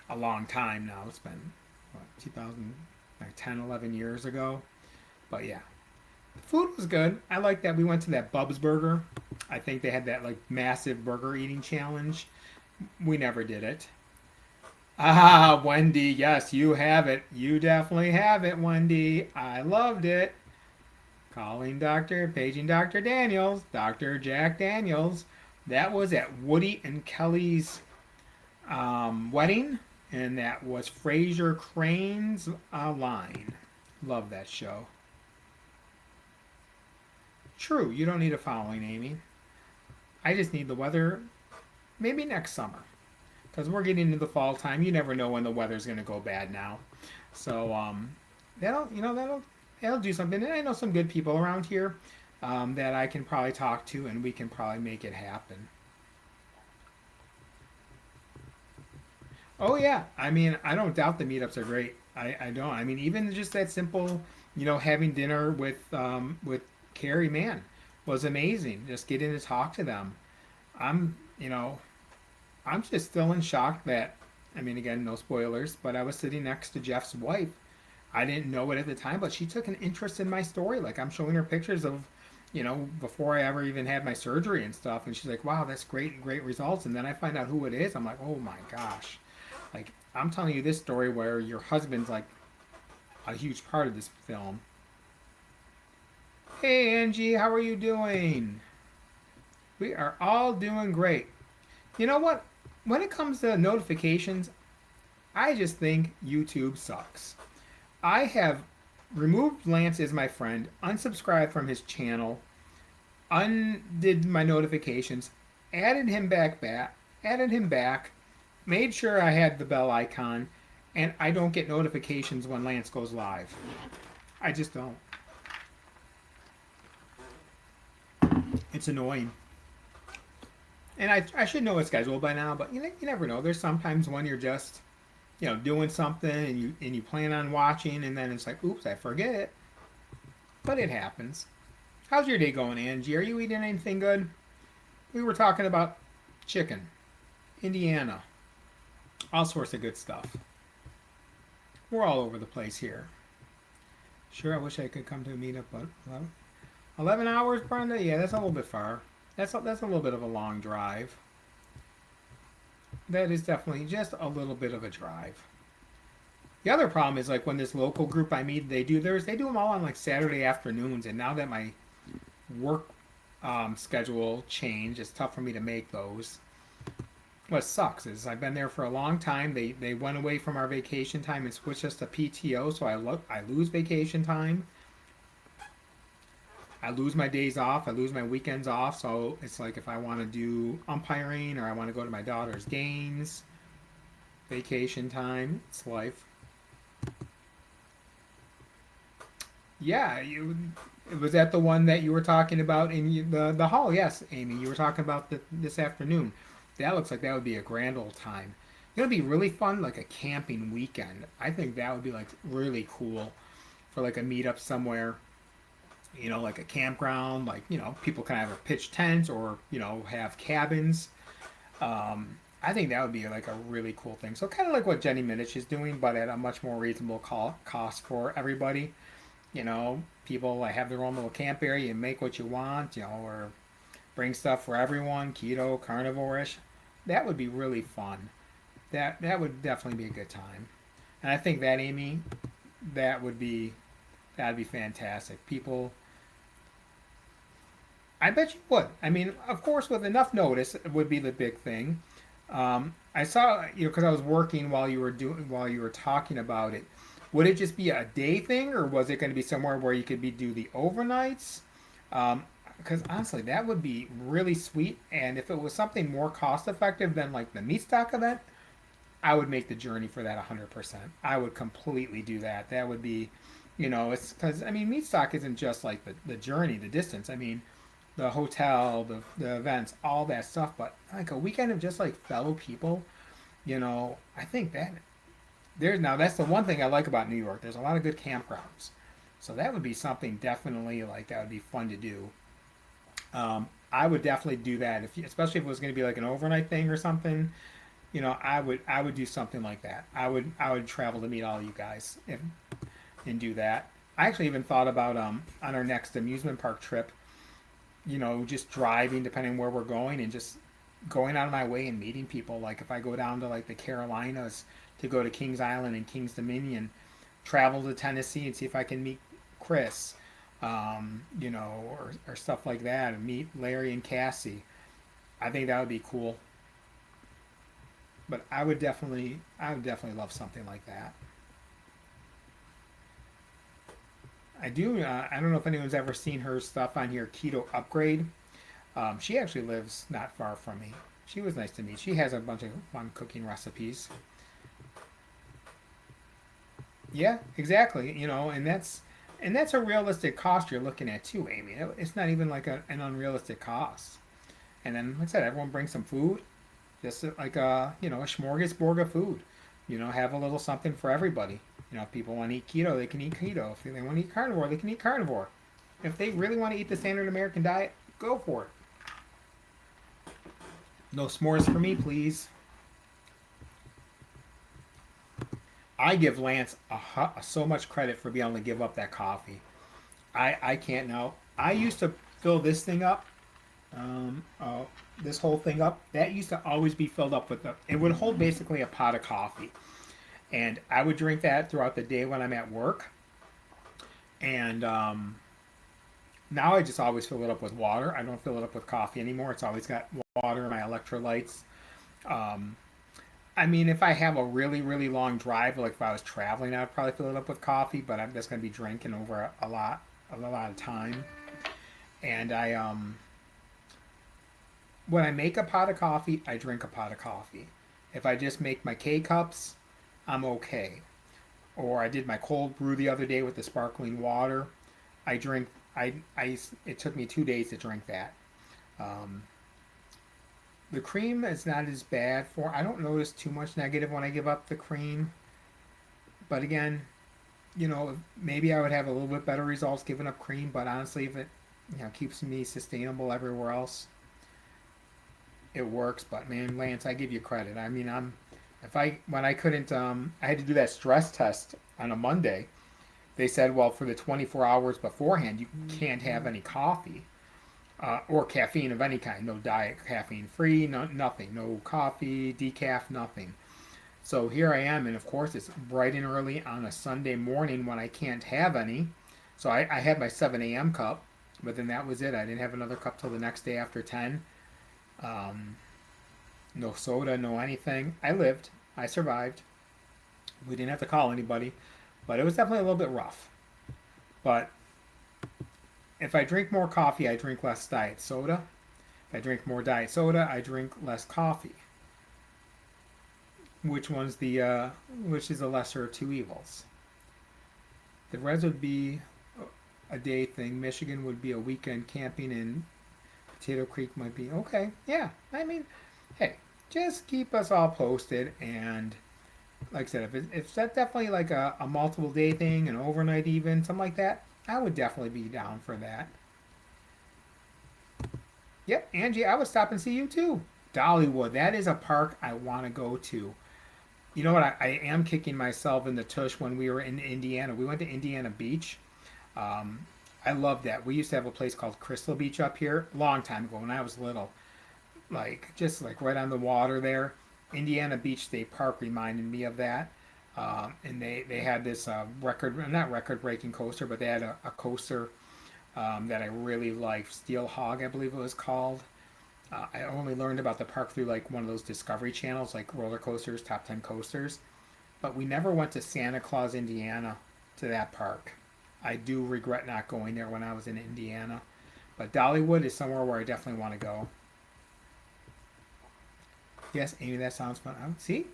a long time now. It's been, what, 2000, like 10, 11 years ago. But yeah, the food was good. I like that we went to that Bub's Burger. I think they had that like massive burger eating challenge. We never did it. Ah, Wendy, yes, you have it. You definitely have it, Wendy. I loved it. Paging Dr. Daniels, Dr. Jack Daniels. That was at Woody and Kelly's wedding, and that was Fraser Crane's line. Love that show. True, you don't need a following, Amy. I just need the weather maybe next summer. Because we're getting into the fall time. You never know when the weather's going to go bad now. So that'll do something. And I know some good people around here that I can probably talk to, and we can probably make it happen. Oh yeah, I mean, I don't doubt the meetups are great. I don't. I mean, even just that simple, having dinner with Carrie, man, was amazing. Just getting to talk to them. I'm you know I'm just still in shock that, I mean, again, no spoilers, but I was sitting next to Jeff's wife. I didn't know it at the time, but she took an interest in my story. Like, I'm showing her pictures of, before I ever even had my surgery and stuff. And she's like, wow, that's great, great results. And then I find out who it is. I'm like, oh my gosh. Like, I'm telling you this story where your husband's like a huge part of this film. Hey, Angie, how are you doing? We are all doing great. You know what? When it comes to notifications, I just think YouTube sucks. I have removed Lance as my friend, unsubscribed from his channel, undid my notifications, added him back, made sure I had the bell icon, and I don't get notifications when Lance goes live. I just don't. It's annoying. And I should know his schedule by now, but you never know. There's sometimes when you're just, doing something and you plan on watching, and then it's like, oops, I forget it. But it happens. How's your day going, Angie? Are you eating anything good? We were talking about chicken, Indiana, all sorts of good stuff. We're all over the place here. Sure, I wish I could come to a meetup, but 11 hours, Brenda? Yeah, that's a little bit far. That's a little bit of a long drive. That is definitely just a little bit of a drive. The other problem is like when this local group I meet, they do them all on like Saturday afternoons, and now that my work schedule changed, it's tough for me to make those. What sucks is I've been there for a long time. They went away from our vacation time and switched us to PTO, so I lose vacation time. I lose my days off. I lose my weekends off. So it's like if I want to do umpiring or I want to go to my daughter's games, vacation time, it's life. Yeah, was that the one that you were talking about in the hall? Yes, Amy, you were talking about this afternoon. That looks like that would be a grand old time. It would be really fun, like a camping weekend. I think that would be like really cool for like a meetup somewhere. Like a campground, like, people can either pitch tents or, have cabins. I think that would be like a really cool thing. So kind of like what Jenny Minich is doing, but at a much more reasonable cost for everybody. People like have their own little camp area. You make what you want, or bring stuff for everyone, keto, carnivore-ish. That would be really fun. That would definitely be a good time. And I think that, Amy, that'd be fantastic. People, I bet you would. I mean, of course, with enough notice, it would be the big thing. I saw, because I was working while you were talking about it. Would it just be a day thing, or was it going to be somewhere where you could do the overnights? Because honestly, that would be really sweet. And if it was something more cost effective than like the meat stock event, I would make the journey for that 100%. I would completely do that. That would be, it's because, I mean, meat stock isn't just like the journey, the distance. I mean, the hotel, the events, all that stuff. But like a weekend of just like fellow people, I think now that's the one thing I like about New York. There's a lot of good campgrounds. So that would be something definitely like that would be fun to do. I would definitely do that, if especially if it was going to be like an overnight thing or something. I would do something like that. I would travel to meet all you guys and do that. I actually even thought about on our next amusement park trip, just driving depending where we're going and just going out of my way and meeting people. Like if I go down to like the Carolinas to go to Kings Island and Kings Dominion, travel to Tennessee and see if I can meet Chris, or stuff like that, and meet Larry and Cassie. I think that would be cool. But I would definitely love something like that. I do. I don't know if anyone's ever seen her stuff on here, Keto Upgrade. She actually lives not far from me. She was nice to meet. She has a bunch of fun cooking recipes. Yeah, exactly. And that's a realistic cost you're looking at too, Amy. It's not even like an unrealistic cost. And then, like I said, everyone brings some food, just like a smorgasbord of food. Have a little something for everybody. If people want to eat keto, they can eat keto. If they want to eat carnivore, they can eat carnivore. If they really want to eat the standard American diet, go for it. No s'mores for me, please. I give Lance so much credit for being able to give up that coffee. I can't now. I used to fill this thing up, um, uh, this whole thing up. That used to always be filled up with it would hold basically a pot of coffee, and I would drink that throughout the day when I'm at work. And now I just always fill it up with water. I don't fill it up with coffee anymore. It's always got water and my electrolytes. Um, I mean, if I have a really, really long drive, like if I was traveling, I'd probably fill it up with coffee, but I'm just going to be drinking over a lot of time. And when I make a pot of coffee, I drink a pot of coffee. If I just make my K cups, I'm okay. Or I did my cold brew the other day with the sparkling water. I drink. It took me 2 days to drink that. Um, the cream is not as bad for. I don't notice too much negative when I give up the cream. But again, maybe I would have a little bit better results giving up cream. But honestly, if it keeps me sustainable everywhere else, it works. But man, Lance, I give you credit. I mean, if I when I couldn't, I had to do that stress test on a Monday. They said, well, for the 24 hours beforehand, you can't have any coffee or caffeine of any kind. No diet caffeine free, no nothing, no coffee, decaf, nothing. So here I am, and of course it's bright and early on a Sunday morning when I can't have any. So I had my 7 a.m. cup, but then that was it. I didn't have another cup till the next day after 10. Um, no soda, no anything. I lived. I survived. We didn't have to call anybody, but it was definitely a little bit rough. But if I drink more coffee, I drink less diet soda. If I drink more diet soda, I drink less coffee. Which is the lesser of two evils? The Reds would be a day thing. Michigan would be a weekend camping, and Potato Creek might be okay. Yeah, I mean, hey, just keep us all posted. And like I said, if that's definitely like a multiple day thing, an overnight even, something like that, I would definitely be down for that. Yep, Angie, I would stop and see you too. Dollywood, that is a park I want to go to. You know what? I am kicking myself in the tush when we were in Indiana. We went to Indiana Beach. Um, I love that. We used to have a place called Crystal Beach up here a long time ago when I was little. Like, just like right on the water there. Indiana Beach State Park reminded me of that. And they had this not record breaking coaster, but they had a coaster that I really liked. Steel Hog, I believe it was called. I only learned about the park through like one of those Discovery channels, like roller coasters, top 10 coasters. But we never went to Santa Claus, Indiana, to that park. I do regret not going there when I was in Indiana. But Dollywood is somewhere where I definitely want to go. Yes, Amy, that sounds fun. See,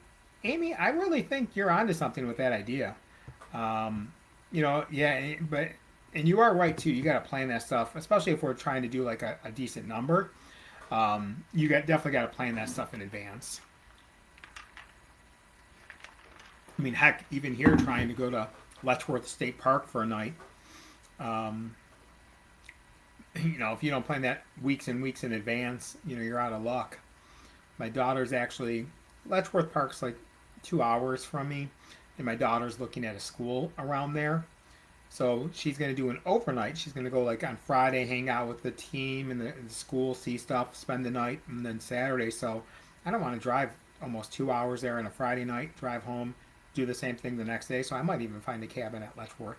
Amy, I really think you're onto something with that idea. Um, yeah, but and you are right too. You got to plan that stuff, especially if we're trying to do like a decent number. You definitely got to plan that stuff in advance. I mean, heck, even here trying to go to Letchworth State Park for a night, um, if you don't plan that weeks and weeks in advance, you're out of luck. My daughter's actually, Letchworth Park's like 2 hours from me, and my daughter's looking at a school around there. So she's going to do an overnight. She's going to go like on Friday, hang out with the team and the school, see stuff, spend the night, and then Saturday. So I don't want to drive almost 2 hours there on a Friday night, drive home, do the same thing the next day. So I might even find a cabin at Letchworth.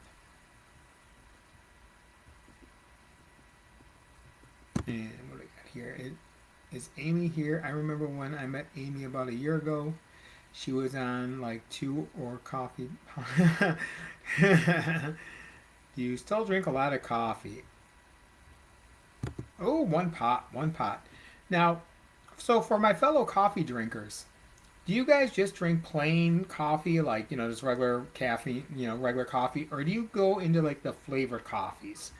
And what do we got here? Is Amy here? I remember when I met Amy about a year ago. She was on like two or coffee. You still drink a lot of coffee. Oh, one pot, one pot. Now, so for my fellow coffee drinkers, do you guys just drink plain coffee, like, just regular caffeine, regular coffee, or do you go into like the flavored coffees?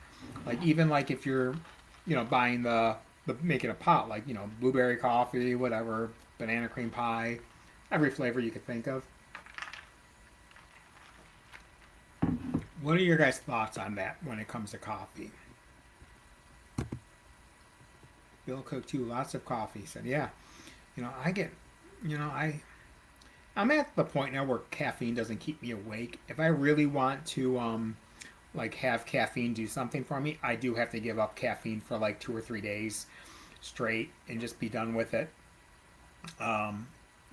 Like even like if you're, buying the making a pot, like, blueberry coffee, whatever, banana cream pie, every flavor you could think of. What are your guys' thoughts on that when it comes to coffee? Bill Cook too, lots of coffee. Said, yeah, I get, I'm at the point now where caffeine doesn't keep me awake. If I really want to, like have caffeine do something for me, I do have to give up caffeine for like 2 or 3 days straight and just be done with it. Um,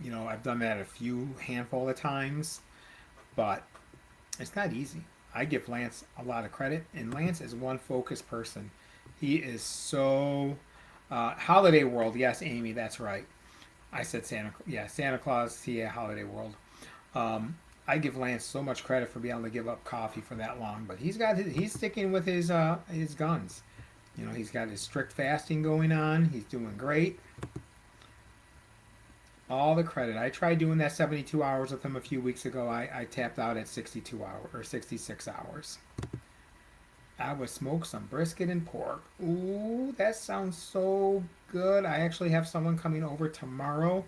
I've done that a few handful of times, but it's not easy. I give Lance a lot of credit, and Lance is one focused person. He is so Holiday World. Yes, Amy, that's right. I said Santa. Yeah, Santa Claus. Yeah, Holiday World. Um, I give Lance so much credit for being able to give up coffee for that long, but he's sticking with his guns. He's got his strict fasting going on. He's doing great. All the credit. I tried doing that 72 hours with him a few weeks ago. I tapped out at 62 hours or 66 hours. I would smoke some brisket and pork. Ooh, that sounds so good. I actually have someone coming over tomorrow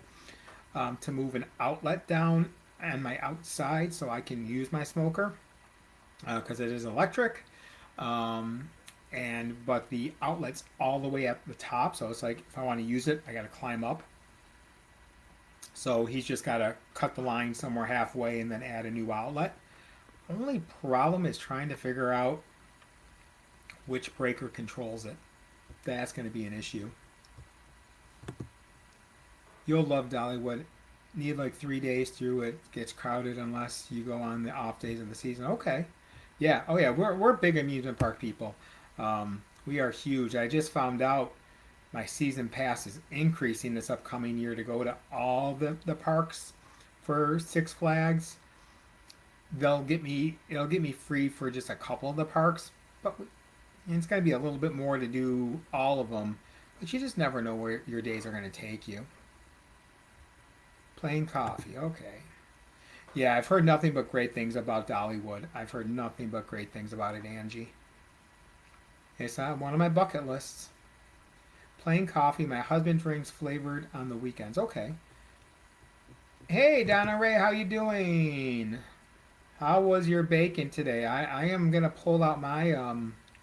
to move an outlet down on my outside so I can use my smoker because it is electric. Um, but the outlet's all the way at the top, so it's like if I want to use it, I got to climb up. So he's just got to cut the line somewhere halfway and then add a new outlet. Only problem is trying to figure out which breaker controls it. That's going to be an issue. You'll love Dollywood. Need like 3 days through it. Gets crowded unless you go on the off days of the season. Okay. Yeah. Oh yeah. We're big amusement park people. We are huge. I just found out my season pass is increasing this upcoming year to go to all the parks for Six Flags. It'll get me free for just a couple of the parks, but it's going to be a little bit more to do all of them. But you just never know where your days are going to take you. Plain coffee, okay. Yeah, I've heard nothing but great things about Dollywood. I've heard nothing but great things about it, Angie. It's on one of my bucket lists. Plain coffee. My husband drinks flavored on the weekends. Okay. Hey, Donna Ray, how you doing? How was your bacon today? I am gonna pull out my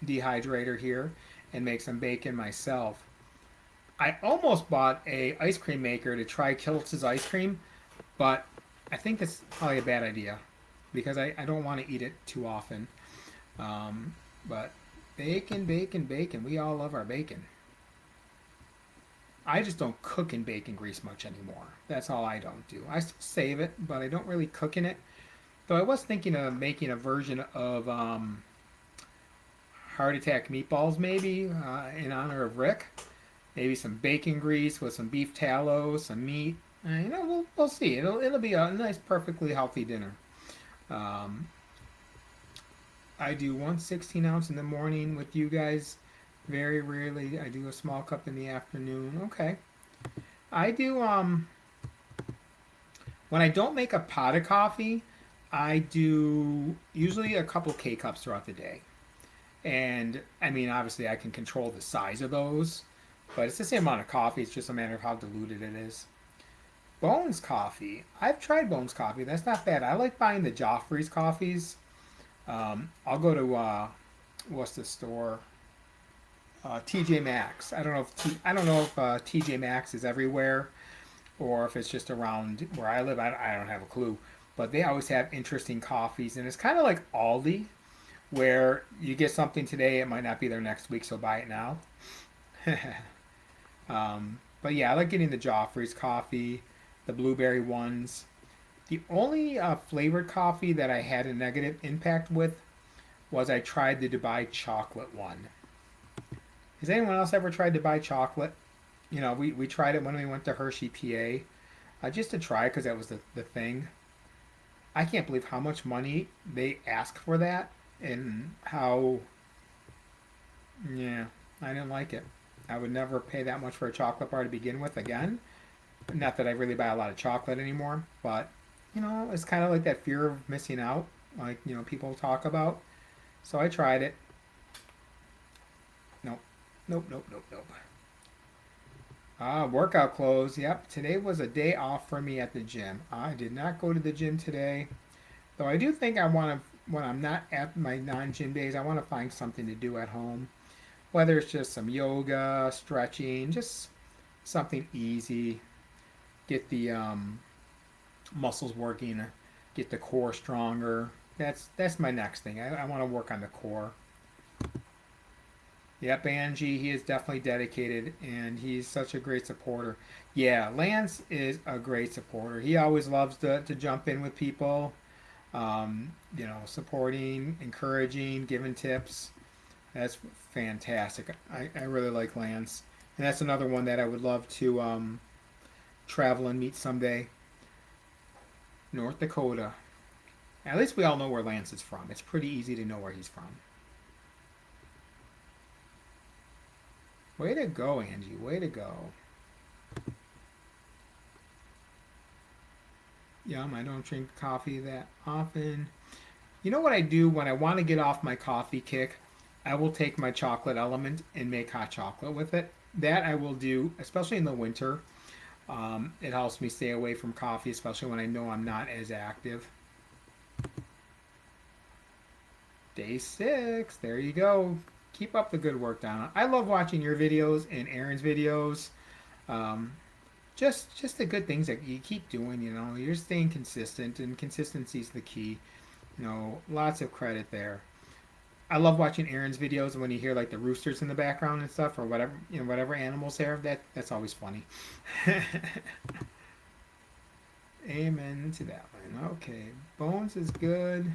dehydrator here and make some bacon myself. I almost bought a ice cream maker to try Kiltz's ice cream, but I think that's probably a bad idea because I don't want to eat it too often. But bacon, bacon, bacon. We all love our bacon. I just don't cook in bacon grease much anymore. That's all I don't do. I still save it, but I don't really cook in it. Though I was thinking of making a version of heart attack meatballs, maybe in honor of Rick. Maybe some bacon grease with some beef tallow, some meat. We'll see. It'll be a nice, perfectly healthy dinner. Um, I do 1/16 ounce in the morning with you guys. Very rarely. I do a small cup in the afternoon. Okay. I do when I don't make a pot of coffee, I do usually a couple K cups throughout the day. And I mean, obviously, I can control the size of those, but it's the same amount of coffee. It's just a matter of how diluted it is. Bones coffee. I've tried Bones coffee. That's not bad. I like buying the Joffrey's coffees. I'll go to what's the store? TJ Maxx. I don't know if TJ Maxx is everywhere or if it's just around where I live. I don't have a clue. But they always have interesting coffees, and it's kind of like Aldi, where you get something today, it might not be there next week, so buy it now. But yeah, I like getting the Joffrey's coffee, the blueberry ones. The only flavored coffee that I had a negative impact with was I tried the Dubai chocolate one. Has anyone else ever tried Dubai chocolate? You know, we tried it when we went to Hershey, PA, just to try because that was the thing. I can't believe how much money they ask for that and how, yeah, I didn't like it. I would never pay that much for a chocolate bar to begin with again. Not that I really buy a lot of chocolate anymore, but you know, it's kind of like that fear of missing out, like you know, people talk about. So I tried it. Nope, nope, nope, nope, nope. Workout clothes. Yep, today was a day off for me at the gym. I did not go to the gym today, though I do think I want to, when I'm not at my non-gym days, I want to find something to do at home. Whether it's just some yoga, stretching, just something easy. Get the muscles working, get the core stronger. That's my next thing. I want to work on the core. Yep, Angie, he is definitely dedicated, and he's such a great supporter. Yeah, Lance is a great supporter. He always loves to jump in with people, you know, supporting, encouraging, giving tips. That's fantastic. I really like Lance. And that's another one that I would love to travel and meet someday. North Dakota. At least we all know where Lance is from. It's pretty easy to know where he's from. Way to go, Angie. Way to go. Yum, I don't drink coffee that often. You know what I do when I want to get off my coffee kick? I will take my chocolate element and make hot chocolate with it. That I will do, especially in the winter. It helps me stay away from coffee, especially when I know I'm not as active. Day 6. There you go. Keep up the good work, Donna. I love watching your videos and Aaron's videos. Um, just the good things that you keep doing. You know, you're staying consistent, and consistency is the key. You know, lots of credit there. I love watching Aaron's videos when you hear like the roosters in the background and stuff, or whatever you know, whatever animals there. That's always funny. Amen to that one. Okay, Bones is good.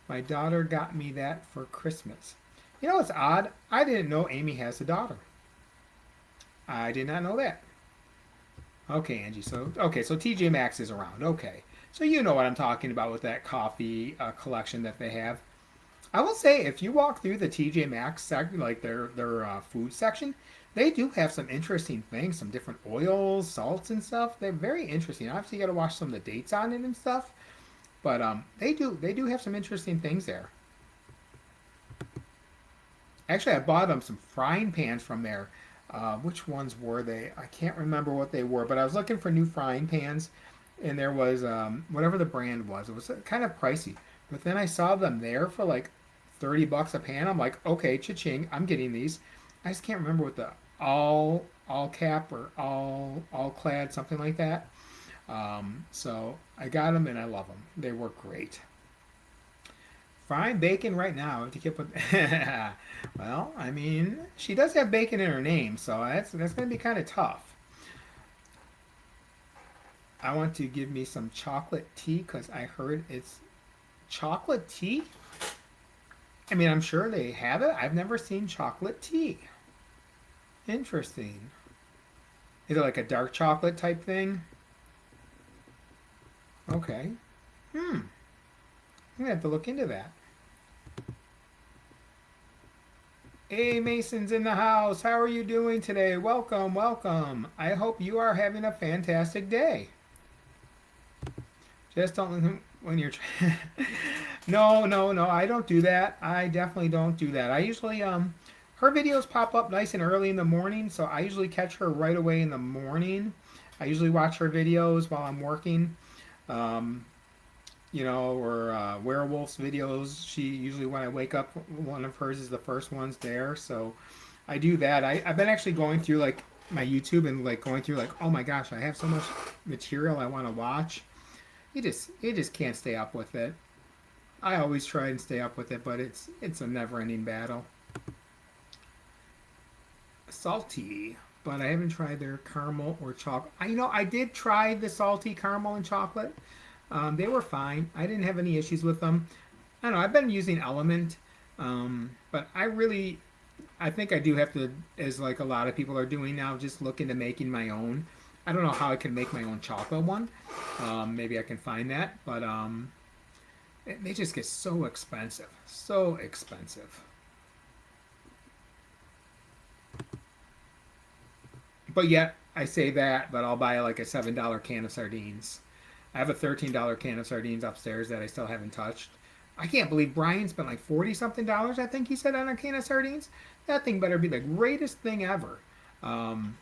My daughter got me that for Christmas. You know what's odd? I didn't know Amy has a daughter. I did not know that. Okay, Angie. So TJ Maxx is around. Okay, so you know what I'm talking about with that coffee collection that they have. I will say, if you walk through the TJ Maxx like their food section, they do have some interesting things, some different oils, salts, and stuff. They're very interesting. Obviously, you got to watch some of the dates on it and stuff. But they do have some interesting things there. Actually, I bought some frying pans from there. Which ones were they? I can't remember what they were, but I was looking for new frying pans, and there was whatever the brand was. It was kind of pricey, but then I saw them there for like $30 a pan. I'm like, okay, cha-ching, I'm getting these. I just can't remember what the all cap or all clad something like that. So I got them and I love them. They work great. Frying bacon right now to keep with. Well, I mean, she does have bacon in her name, so that's gonna be kind of tough. I want to give me some chocolate tea because I heard it's chocolate tea. I mean, I'm sure they have it. I've never seen chocolate tea. Interesting. Is it like a dark chocolate type thing? Okay. I'm gonna have to look into that. Hey, Mason's in the house. How are you doing today? Welcome, welcome. I hope you are having a fantastic day. Just don't when you're. No, no, no. I don't do that. I definitely don't do that. I usually her videos pop up nice and early in the morning, so I usually catch her right away in the morning. I usually watch her videos while I'm working. Um, or werewolves videos. She usually, when I wake up, one of hers is the first ones there. So I do that. I've been actually going through like my YouTube and like going through like, oh my gosh, I have so much material I want to watch. You just can't stay up with it. I always try and stay up with it, but it's a never ending battle. Salty, but I haven't tried their caramel or chocolate. I did try the salty caramel and chocolate. They were fine. I didn't have any issues with them. I don't know. I've been using Element, but I think I do have to, as like a lot of people are doing now, just look into making my own. I don't know how I can make my own chocolate one. Maybe I can find that, but they just get so expensive, so expensive. But yet I say that, but I'll buy like a $7 can of sardines. I have a $13 can of sardines upstairs that I still haven't touched. I can't believe Brian spent like 40 something dollars, I think he said, on a can of sardines. That thing better be the greatest thing ever. Um,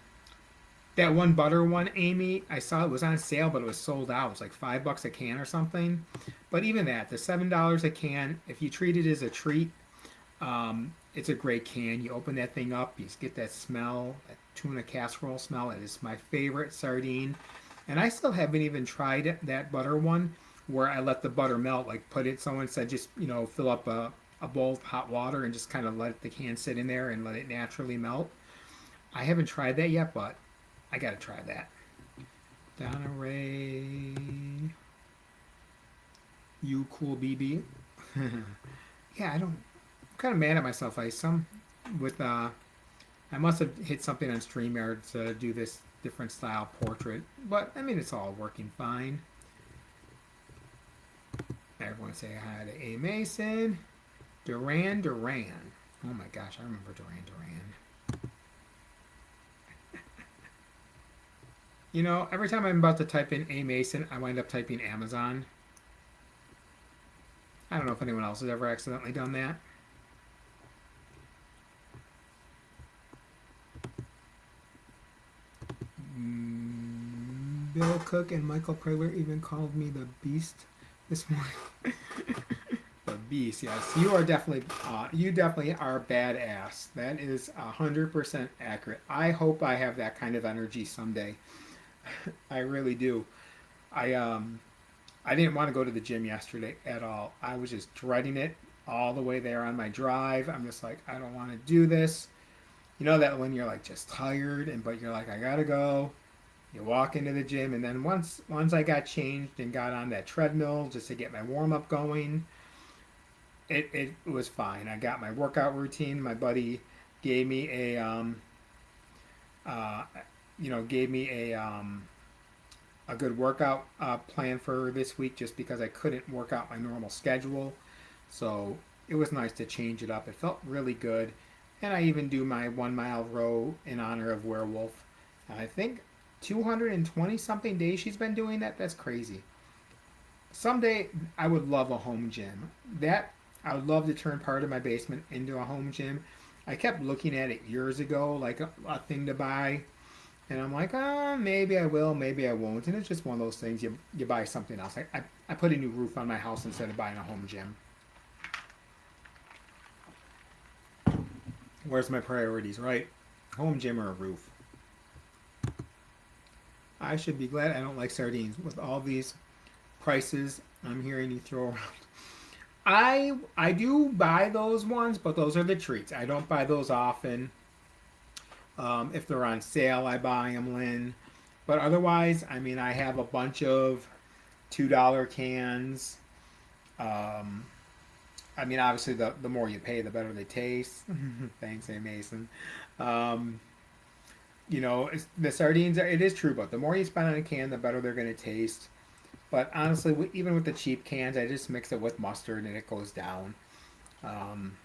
that one butter one, Amy, I saw it was on sale, but it was sold out. It was like $5 a can or something. But even that, the $7 a can, if you treat it as a treat, it's a great can. You open that thing up, you get that smell, that tuna casserole smell. It is my favorite sardine. And I still haven't even tried that butter one where I let the butter melt. Like put it, someone said just, fill up a bowl of hot water and just kind of let the can sit in there and let it naturally melt. I haven't tried that yet, but I got to try that. Donna Ray, you cool BB. Yeah, I'm kind of mad at myself. I must have hit something on StreamYard to do this different style portrait, but I mean it's all working fine. Everyone say hi to A Mason. Duran Duran. Oh my gosh, I remember Duran Duran. Every time I'm about to type in A Mason, I wind up typing Amazon. I don't know if anyone else has ever accidentally done that. Bill Cook and Michael Prager even called me the Beast this morning. The Beast, yes. You definitely are badass. That is 100% accurate. I hope I have that kind of energy someday. I really do. I didn't want to go to the gym yesterday at all. I was just dreading it all the way there on my drive. I'm just like, I don't want to do this. You know that when you're like just tired but you're like, I gotta go. You walk into the gym, and then once I got changed and got on that treadmill just to get my warm up going, it was fine. I got my workout routine. My buddy gave me uh, a good workout plan for this week just because I couldn't work out my normal schedule. So it was nice to change it up. It felt really good. And I even do my 1 mile row in honor of Werewolf. I think 220 something days she's been doing that. That's crazy. Someday I would love a home gym. I would love to turn part of my basement into a home gym. I kept looking at it years ago, like a thing to buy. And I'm like, maybe I will, maybe I won't. And it's just one of those things you buy something else. I put a new roof on my house instead of buying a home gym. Where's my priorities, right? Home gym or a roof? I should be glad I don't like sardines with all these prices I'm hearing you throw around. I do buy those ones, but those are the treats. I don't buy those often. If they're on sale, I buy them, Lynn. But otherwise, I mean, I have a bunch of $2 cans. I mean, obviously, the more you pay, the better they taste. Thanks, A. Mason. Um, the sardines, it is true, but the more you spend on a can, the better they're going to taste. But honestly, even with the cheap cans, I just mix it with mustard and it goes down. Um,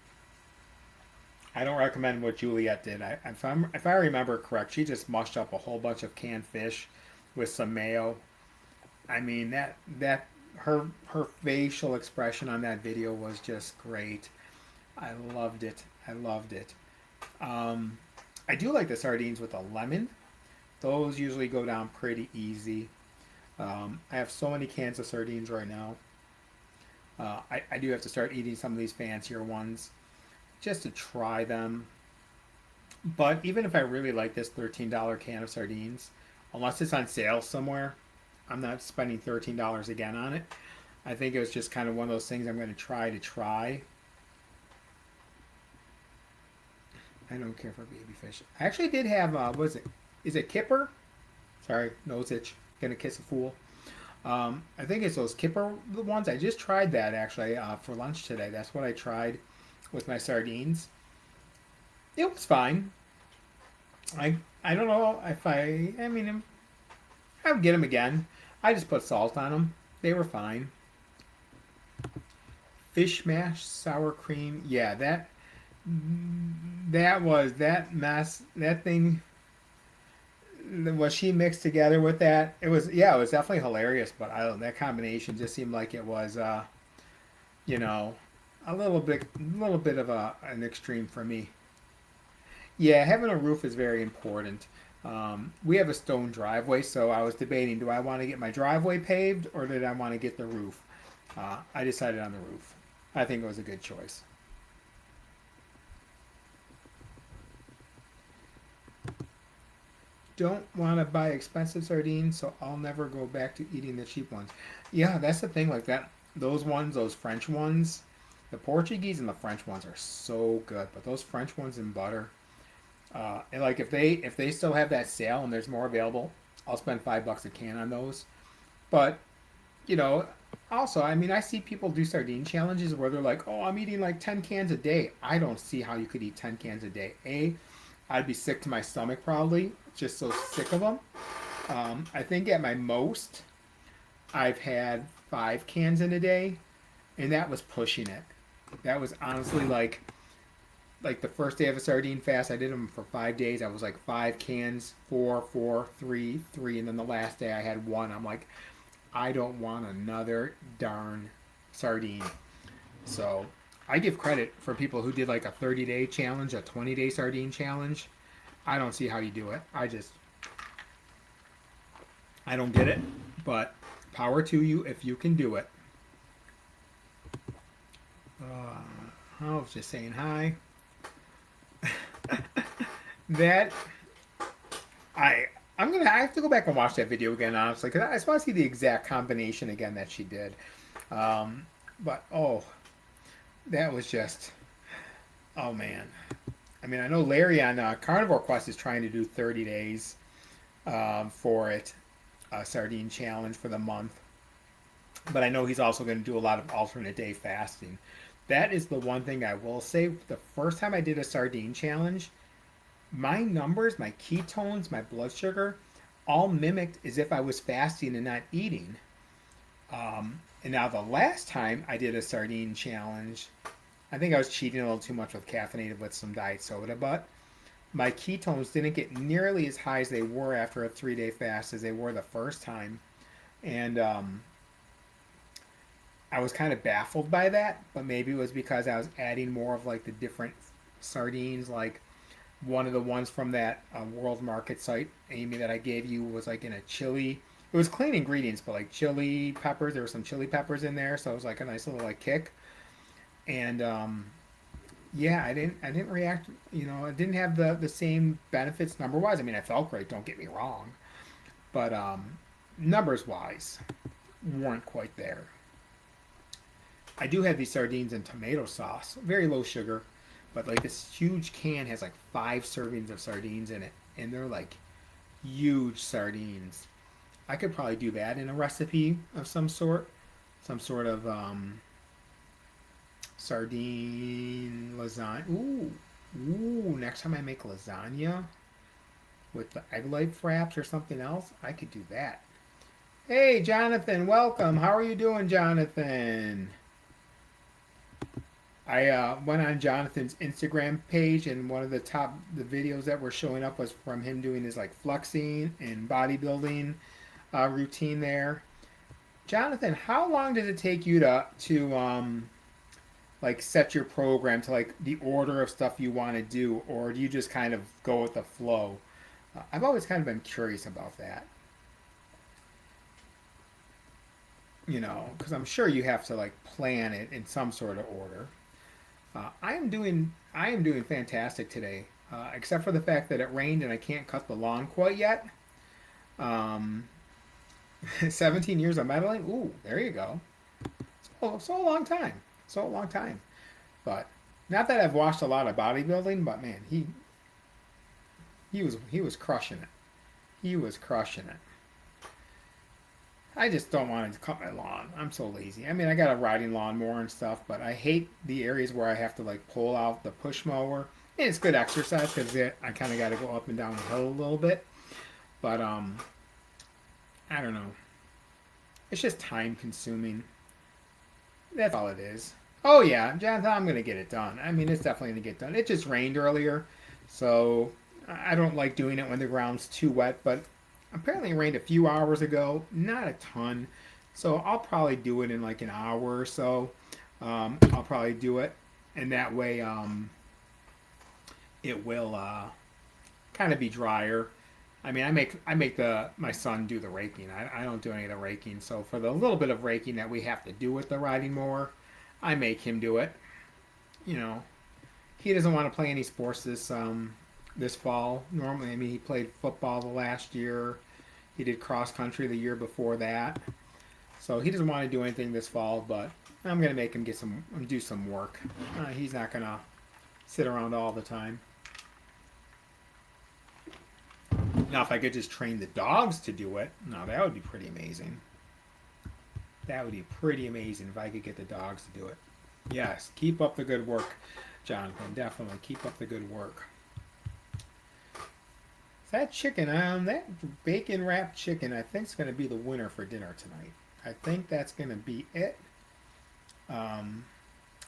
I don't recommend what Juliet did. If I remember correct, she just mushed up a whole bunch of canned fish with some mayo. I mean that her facial expression on that video was just great. I loved it. I loved it. Um, I do like the sardines with a lemon. Those usually go down pretty easy. I have so many cans of sardines right now. I do have to start eating some of these fancier ones just to try them. But even if I really like this $13 can of sardines, unless it's on sale somewhere, I'm not spending $13 again on it. I think it was just kind of one of those things I'm going to try. I don't care for baby fish. I actually did have, what is it? Is it kipper? Sorry, nose itch. Gonna kiss a fool. I think it's those kipper the ones. I just tried that actually for lunch today. That's what I tried with my sardines. It was fine. I don't know if I mean I would get them again. I just put salt on them. They were fine. Fish mash sour cream. Yeah, that was that mess. That thing what she mixed together with that. It was yeah, it was definitely hilarious. But I don't. That combination just seemed like it was you know a little bit of an extreme for me. Yeah, having a roof is very important. We have a stone driveway, so I was debating: do I want to get my driveway paved or did I want to get the roof? I decided on the roof. I think it was a good choice. Don't want to buy expensive sardines, so I'll never go back to eating the cheap ones. Yeah, that's the thing. Like that, those ones, those French ones, the Portuguese and the French ones are so good. But those French ones in butter, and like if they still have that sale and there's more available, I'll spend $5 a can on those. But you know, also, I mean, I see people do sardine challenges where they're like, "Oh, I'm eating like 10 cans a day." I don't see how you could eat 10 cans a day. I'd be sick to my stomach probably, just so sick of them. I think at my most, I've had 5 cans in a day, and that was pushing it. That was honestly like the first day of a sardine fast. I did them for 5 days. I was like 5 cans, four, four, three, three, and then the last day I had one. I'm like, I don't want another darn sardine. So I give credit for people who did like a 30-day challenge, a 20-day sardine challenge. I don't see how you do it. I don't get it. But power to you if you can do it. I was just saying hi. That I I have to go back and watch that video again honestly because I just want to see the exact combination again that she did. But oh, that was just oh man. I mean, I know Larry on Carnivore Quest is trying to do 30 days for it, a sardine challenge for the month. But I know he's also going to do a lot of alternate day fasting. That is the one thing I will say. The first time I did a sardine challenge, my numbers, my ketones, my blood sugar, all mimicked as if I was fasting and not eating. And now the last time I did a sardine challenge, I think I was cheating a little too much with caffeinated with some diet soda, but my ketones didn't get nearly as high as they were after a 3-day fast as they were the first time. And I was kind of baffled by that, but maybe it was because I was adding more of like the different sardines, like one of the ones from that World Market site, Amy, that I gave you was like in a chili. It was clean ingredients, but like chili peppers. There were some chili peppers in there, so it was like a nice little like kick. And yeah, I didn't react. You know, I didn't have the same benefits number wise. I mean, I felt great. Don't get me wrong, but numbers wise, weren't quite there. I do have these sardines in tomato sauce, very low sugar, but like this huge can has like 5 servings of sardines in it, and they're like huge sardines. I could probably do that in a recipe of some sort of sardine lasagna. Ooh, next time I make lasagna with the egg light fraps or something else, I could do that. Hey, Jonathan, welcome. How are you doing, Jonathan? I went on Jonathan's Instagram page, and one of the videos that were showing up was from him doing his like flexing and bodybuilding routine there. Jonathan, how long does it take you to like set your program to like the order of stuff you want to do, or do you just kind of go with the flow? I've always kind of been curious about that. because I'm sure you have to like plan it in some sort of order. I am doing fantastic today, except for the fact that it rained and I can't cut the lawn quite yet. Um, 17 years of meddling. Ooh, there you go. So a long time. So a long time. But not that I've watched a lot of bodybuilding, but man, he was crushing it. He was crushing it. I just don't want to cut my lawn. I'm so lazy. I mean, I got a riding lawnmower and stuff, but I hate the areas where I have to like pull out the push mower. And it's good exercise because I kind of got to go up and down the hill a little bit. But I don't know. It's just time consuming. That's all it is. Oh yeah, Jonathan, I'm gonna get it done. I mean, it's definitely gonna get done. It just rained earlier, so I don't like doing it when the ground's too wet. But apparently, it rained a few hours ago, not a ton. So I'll probably do it in like an hour or so. I'll probably do it, and that way, it will kind of be drier. I mean, I make the my son do the raking. I don't do any of the raking. So for the little bit of raking that we have to do with the riding mower, I make him do it. You know, he doesn't want to play any sports this fall. Normally, I mean, he played football the last year. He did cross country the year before that. So he doesn't want to do anything this fall. But I'm gonna make him do some work. He's not gonna sit around all the time. Now, if I could just train the dogs to do it, now that would be pretty amazing. That would be pretty amazing if I could get the dogs to do it. Yes, keep up the good work, Jonathan. Definitely keep up the good work. That chicken, that bacon wrapped chicken, I think is going to be the winner for dinner tonight. I think that's going to be it. Um,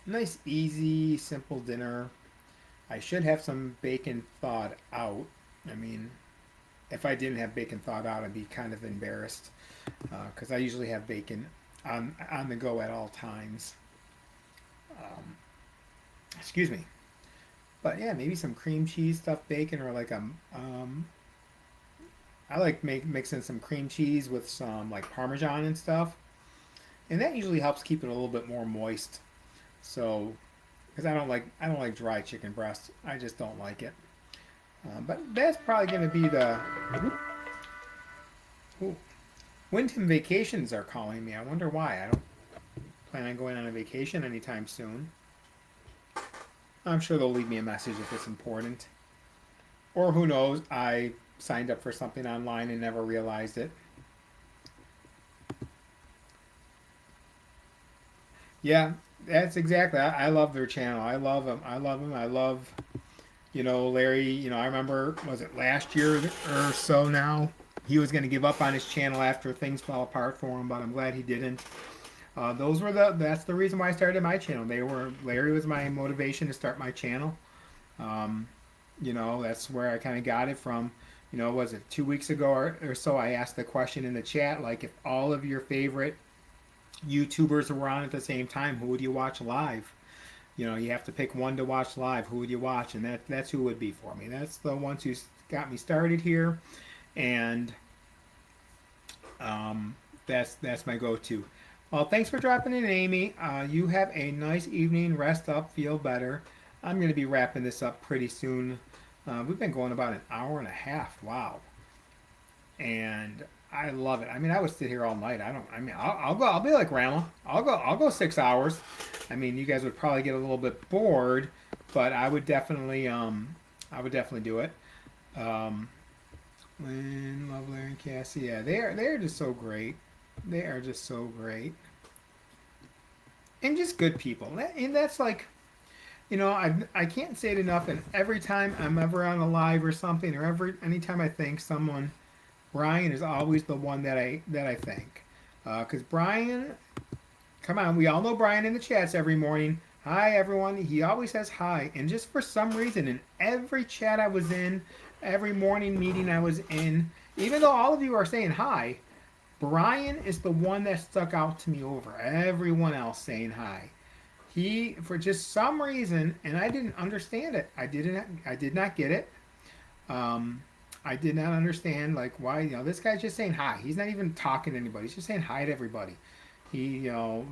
Nice, easy, simple dinner. I should have some bacon thawed out. I mean, if I didn't have bacon thawed out, I'd be kind of embarrassed because I usually have bacon on the go at all times. Um, Excuse me. But yeah, maybe some cream cheese stuffed bacon or like I like mixing some cream cheese with some like Parmesan and stuff, and that usually helps keep it a little bit more moist. So, because I don't like dry chicken breast, I just don't like it. But that's probably going to be the. Ooh, Wyndham Vacations are calling me. I wonder why. I don't plan on going on a vacation anytime soon. I'm sure they'll leave me a message if it's important. Or who knows, I signed up for something online and never realized it. Yeah, that's exactly. I love their channel. I love them. I love them. I love, Larry. I remember, was it last year or so now? He was going to give up on his channel after things fell apart for him, but I'm glad he didn't. That's the reason why I started my channel. Larry was my motivation to start my channel. Um, that's where I kind of got it from. Was it 2 weeks ago or so? I asked the question in the chat, like, if all of your favorite YouTubers were on at the same time, who would you watch live? You have to pick one to watch live. Who would you watch? And that's who it would be for me. That's the ones who got me started here, and that's my go-to. Well, thanks for dropping in, Amy. You have a nice evening. Rest up. Feel better. I'm going to be wrapping this up pretty soon. We've been going about an hour and a half. Wow. And I love it. I mean, I would sit here all night. I don't. I mean, I'll go. I'll be like Grandma. I'll go 6 hours. I mean, you guys would probably get a little bit bored, but I would definitely do it. Um, Lynn, Love, Larry, and Cassie. Yeah, they're just so great. They are just so great, and just good people. And that's like, I can't say it enough. And every time I'm ever on a live or something, or anytime I thank someone, Brian is always the one that I thank. Because Brian, come on, we all know Brian in the chats every morning. Hi everyone. He always says hi, and just for some reason, in every chat I was in, every morning meeting I was in, even though all of you are saying hi, Brian is the one that stuck out to me over everyone else saying hi. He, for just some reason, and I didn't understand it. I did not get it. I did not understand, like, why, this guy's just saying hi. He's not even talking to anybody. He's just saying hi to everybody. He, no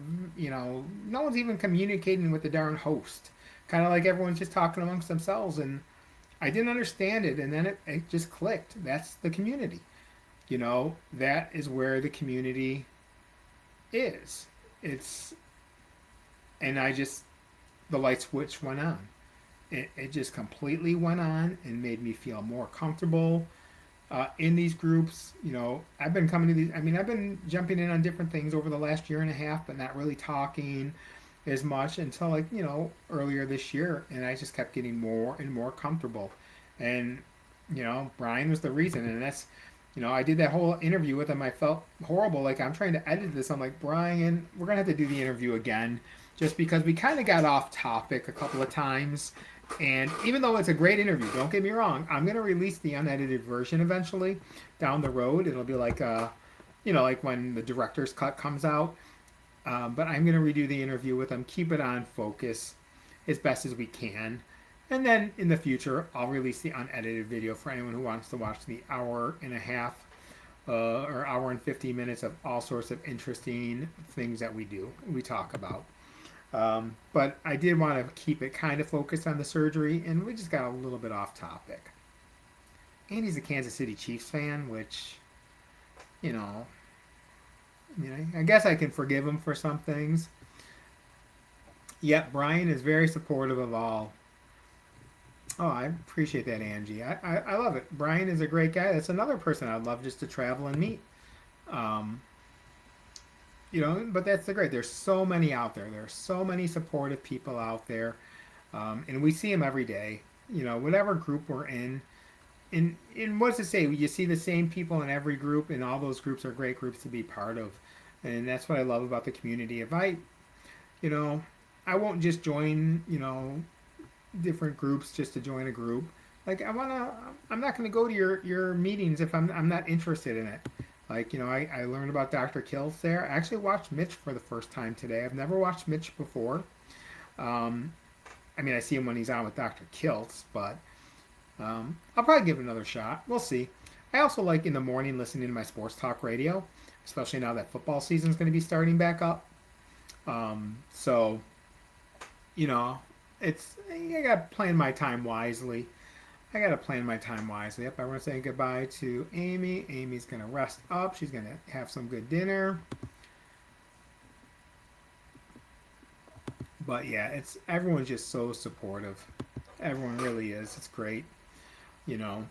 one's even communicating with the darn host. Kind of like everyone's just talking amongst themselves. And I didn't understand it. And then it just clicked. That's the community. That is where the community is. It's, and the light switch went on. It just completely went on and made me feel more comfortable in these groups. I've been coming to these. I mean, I've been jumping in on different things over the last year and a half, but not really talking as much until like earlier this year, and I just kept getting more and more comfortable. And Brian was the reason, and that's I did that whole interview with him. I felt horrible. Like I'm trying to edit this. I'm like, Brian, we're gonna have to do the interview again, just because we kind of got off topic a couple of times. And even though it's a great interview, don't get me wrong, I'm gonna release the unedited version eventually down the road. It'll be like like when the director's cut comes out. But I'm gonna redo the interview with him, keep it on focus as best as we can. And then in the future, I'll release the unedited video for anyone who wants to watch the hour and a half or hour and 50 minutes of all sorts of interesting things that we talk about. But I did want to keep it kind of focused on the surgery, and we just got a little bit off topic. Andy's a Kansas City Chiefs fan, which, you know, I guess I can forgive him for some things. Yet Brian is very supportive of all. Oh, I appreciate that, Angie. I love it. Brian is a great guy. That's another person I'd love just to travel and meet. Um, but that's the great. There's so many out there. There's so many supportive people out there, and we see them every day. Whatever group we're in, and what's to say? You see the same people in every group, and all those groups are great groups to be part of, and that's what I love about the community. If you know, I won't just join, different groups just to join a group. Like I'm not gonna go to your meetings if I'm not interested in it. Like, I learned about Dr. Kills there. I actually watched Mitch for the first time today. I've never watched Mitch before. Um, I mean, I see him when he's on with Dr. Kills, but I'll probably give it another shot. We'll see. I also like in the morning listening to my sports talk radio, especially now that football season's going to be starting back up. So, you know, I got to plan my time wisely. Yep, I want to say goodbye to Amy. Amy's going to rest up. She's going to have some good dinner. But yeah, everyone's just so supportive. Everyone really is. It's great, you know.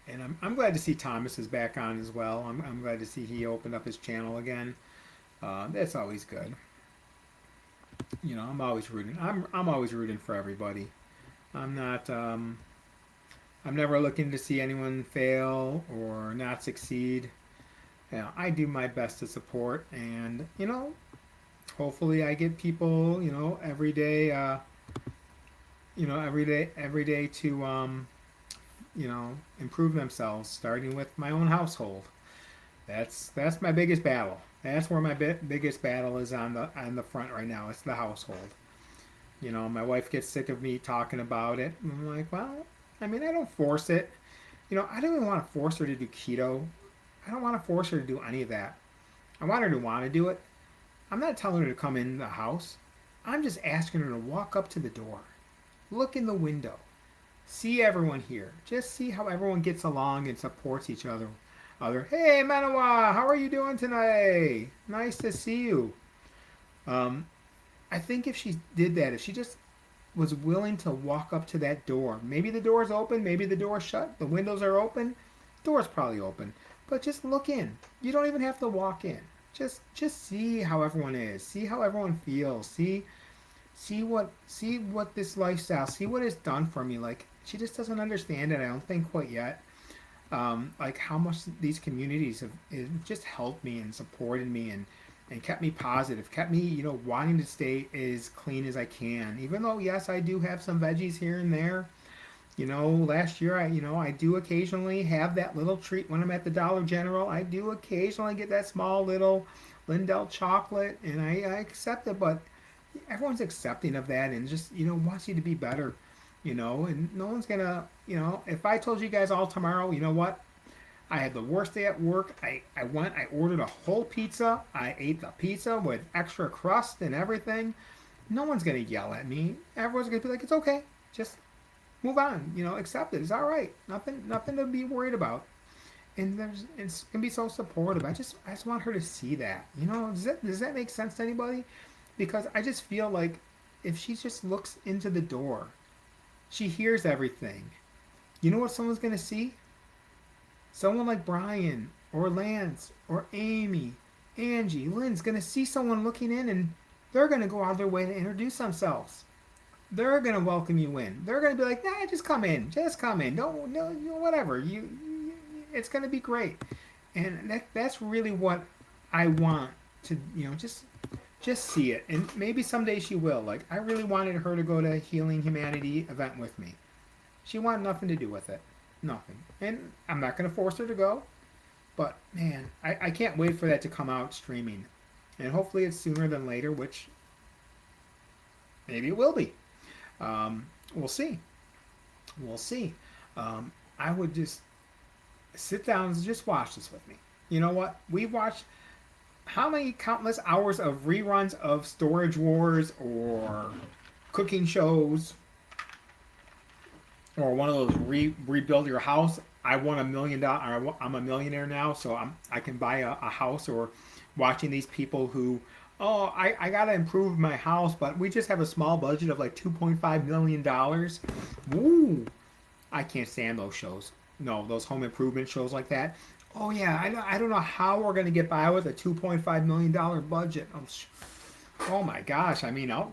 And I'm glad to see Thomas is back on as well. I'm glad to see he opened up his channel again. That's always good. I'm always rooting. I'm always rooting for everybody. I'm not. I'm never looking to see anyone fail or not succeed. I do my best to support, and hopefully I get people, every day. Every day to improve themselves, starting with my own household. That's my biggest battle. That's where my biggest battle is on the front right now. It's the household. My wife gets sick of me talking about it. And I'm like, well, I mean, I don't force it. I don't even want to force her to do keto. I don't want to force her to do any of that. I want her to want to do it. I'm not telling her to come in the house. I'm just asking her to walk up to the door, look in the window, see everyone here. Just see how everyone gets along and supports each other. Hey, Manawa, how are you doing tonight? Nice to see you. I think if she did that, if she just was willing to walk up to that door, maybe the door's open, maybe the door's shut, the windows are open, door's probably open, but just look in. You don't even have to walk in. Just see how everyone is. See how everyone feels. See what this lifestyle. See what it's done for me. Like, she just doesn't understand it. I don't think quite yet. Like how much these communities have just helped me and supported me and kept me positive, kept me wanting to stay as clean as I can. Even though yes, I do have some veggies here and there. Last year I do occasionally have that little treat when I'm at the Dollar General. I do occasionally get that small little Lindell chocolate, and I accept it. But everyone's accepting of that and just wants you to be better. And no one's gonna if I told you guys all tomorrow, you know what, I had the worst day at work. I ordered a whole pizza. I ate the pizza with extra crust and everything. No one's gonna yell at me. Everyone's gonna be like, it's okay. Just move on. Accept it. It's all right. Nothing to be worried about. And it's gonna be so supportive. I just want her to see that. Does that make sense to anybody? Because I just feel like if she just looks into the door, she hears everything. You know what someone's gonna see? Someone like Brian or Lance or Amy, Angie, Lynn's gonna see someone looking in, and they're gonna go out of their way to introduce themselves. They're gonna welcome you in. They're gonna be like, "Nah, just come in. Just come in. Don't no, whatever. It's gonna be great." And that's really what I want to just see it. And maybe someday she will. Like, I really wanted her to go to Healing Humanity event with me. She wanted nothing to do with it. Nothing. And I'm not going to force her to go. But, man, I can't wait for that to come out streaming. And hopefully it's sooner than later, which maybe it will be. We'll see. We'll see. I would just sit down and just watch this with me. You know what? We've watched how many countless hours of reruns of Storage Wars or cooking shows or one of those rebuild your house. I won $1 million. I'm a millionaire now, so I can buy a house. Or watching these people who, oh, I gotta improve my house, but we just have a small budget of like $2.5 million. Woo! I can't stand those shows. No, those home improvement shows like that. Oh yeah, I don't know how we're gonna get by with a $2.5 million budget. Oh my gosh, I mean, I'll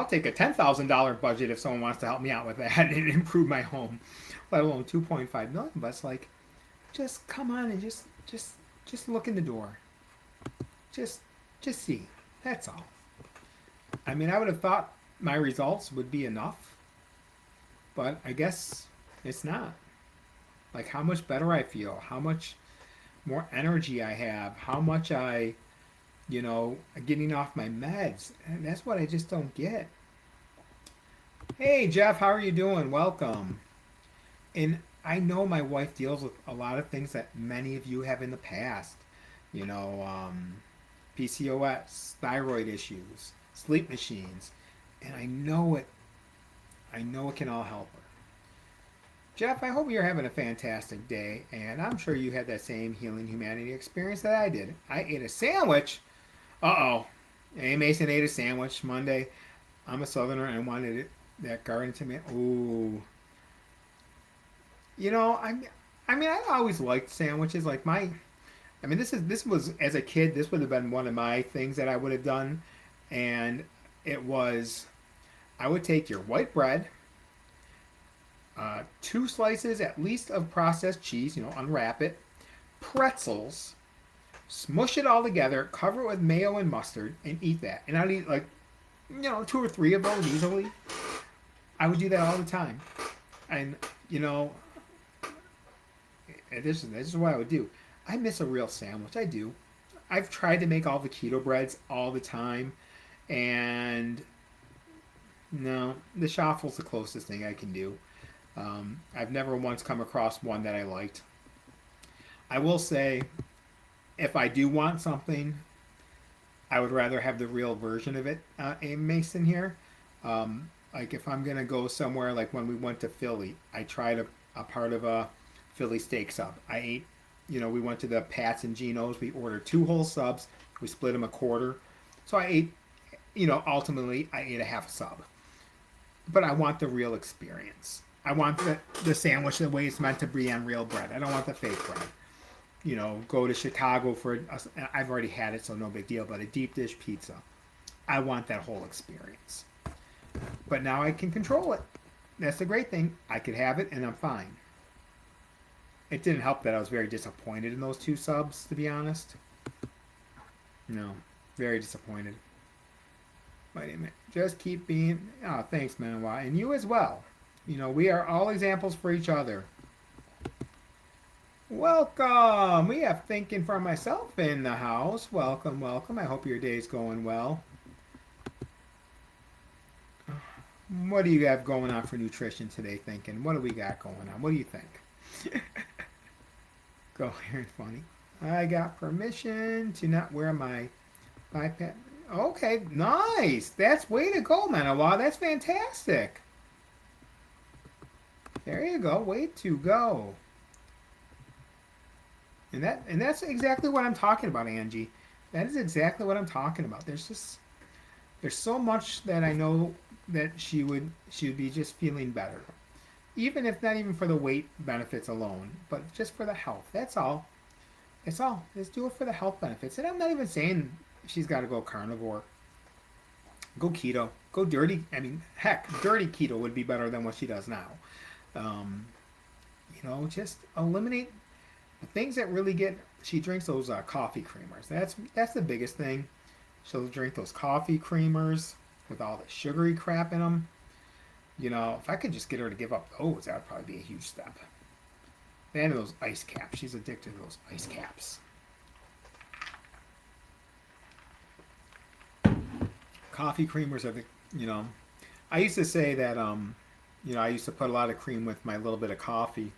take a $10,000 budget if someone wants to help me out with that and improve my home, let alone 2.5 million. But it's like, just come on and just look in the door, just see. That's all. I mean, I would have thought my results would be enough, but I guess it's not. Like how much better I feel, how much more energy I have, how much getting off my meds. And that's what I just don't get. Hey, Jeff, how are you doing? Welcome. And I know my wife deals with a lot of things that many of you have in the past. You know, PCOS, thyroid issues, sleep machines. And I know it. I know it can all help her. Jeff, I hope you're having a fantastic day, and I'm sure you had that same Healing Humanity experience that I did. I ate a sandwich. Uh-oh. A. Mason ate a sandwich Monday. I'm a southerner and wanted that garden tomato. Ooh. I always liked sandwiches. This was, as a kid, this would have been one of my things that I would have done. And it was, I would take your white bread, 2 slices at least of processed cheese, unwrap it, pretzels, smush it all together, cover it with mayo and mustard, and eat that. And I'd eat 2 or 3 of those easily. I would do that all the time. And, this is what I would do. I miss a real sandwich. I do. I've tried to make all the keto breads all the time. And, no, the shuffle's the closest thing I can do. I've never once come across one that I liked. I will say, if I do want something, I would rather have the real version of it, Mason here. Like if I'm going to go somewhere, like when we went to Philly, I tried a part of a Philly steak sub. I ate, we went to the Pat's and Geno's. We ordered 2 whole subs. We split them a quarter. So I ate, ultimately I ate a half a sub. But I want the real experience. I want the sandwich the way it's meant to be on real bread. I don't want the fake bread. Go to Chicago for, I've already had it, so no big deal, but a deep dish pizza. I want that whole experience. But now I can control it. That's the great thing. I could have it and I'm fine. It didn't help that I was very disappointed in those 2 subs, to be honest. No, very disappointed. Wait a minute. Just keep being, oh, thanks, Manawa. And you as well. We are all examples for each other. Welcome! We have Thinking for Myself in the house. Welcome, welcome. I hope your day's going well. What do you have going on for nutrition today, Thinking? What do we got going on? What do you think? Go here and funny. I got permission to not wear my iPad. Okay, nice. That's way to go, Manawa. That's fantastic. There you go. Way to go. And that's exactly what I'm talking about, Angie. That is exactly what I'm talking about. There's so much that I know that she would be just feeling better. Even if not even for the weight benefits alone, but just for the health. That's all. That's all. Just do it for the health benefits. And I'm not even saying she's got to go carnivore. Go keto. Go dirty. I mean, heck, dirty keto would be better than what she does now. Um, just eliminate the things that really get. She drinks those coffee creamers. That's the biggest thing. She'll drink those coffee creamers with all the sugary crap in them. If I could just get her to give up those, that would probably be a huge step. And those ice caps. She's addicted to those ice caps. Coffee creamers are I used to say that, I used to put a lot of cream with my little bit of coffee.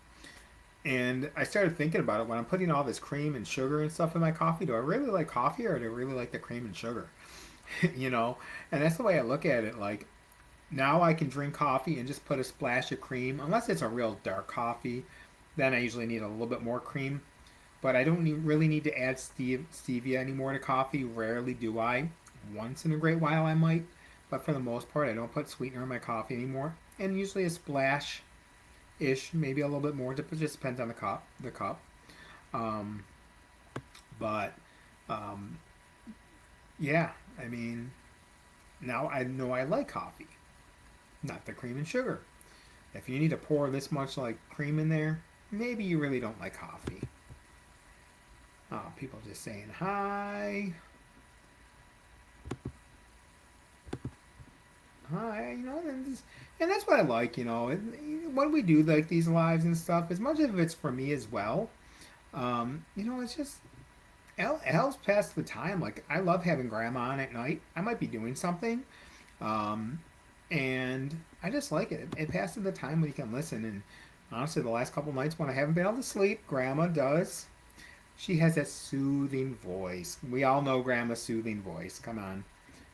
And I started thinking about it when I'm putting all this cream and sugar and stuff in my coffee. Do I really like coffee or do I really like the cream and sugar? you know? And that's the way I look at it. Like, now I can drink coffee and just put a splash of cream. Unless it's a real dark coffee, then I usually need a little bit more cream. But I don't really need to add stevia anymore to coffee. Rarely do I. Once in a great while I might. But for the most part, I don't put sweetener in my coffee anymore. And usually a splash ish, maybe a little bit more. It just depends on the cup. Um, but yeah, I mean, now I know I like coffee, not the cream and sugar. If you need to pour this much like cream in there, maybe you really don't like coffee. People just saying hi. Hi, and that's what I like, when we do like these lives and stuff, as much of it's for me as well. It's just it helps pass the time. Like I love having grandma on at night. I might be doing something, um, and I just like it. It passes the time when you can listen. And honestly, the last couple nights when I haven't been able to sleep, grandma does. She has that soothing voice. We all know grandma's soothing voice. Come on.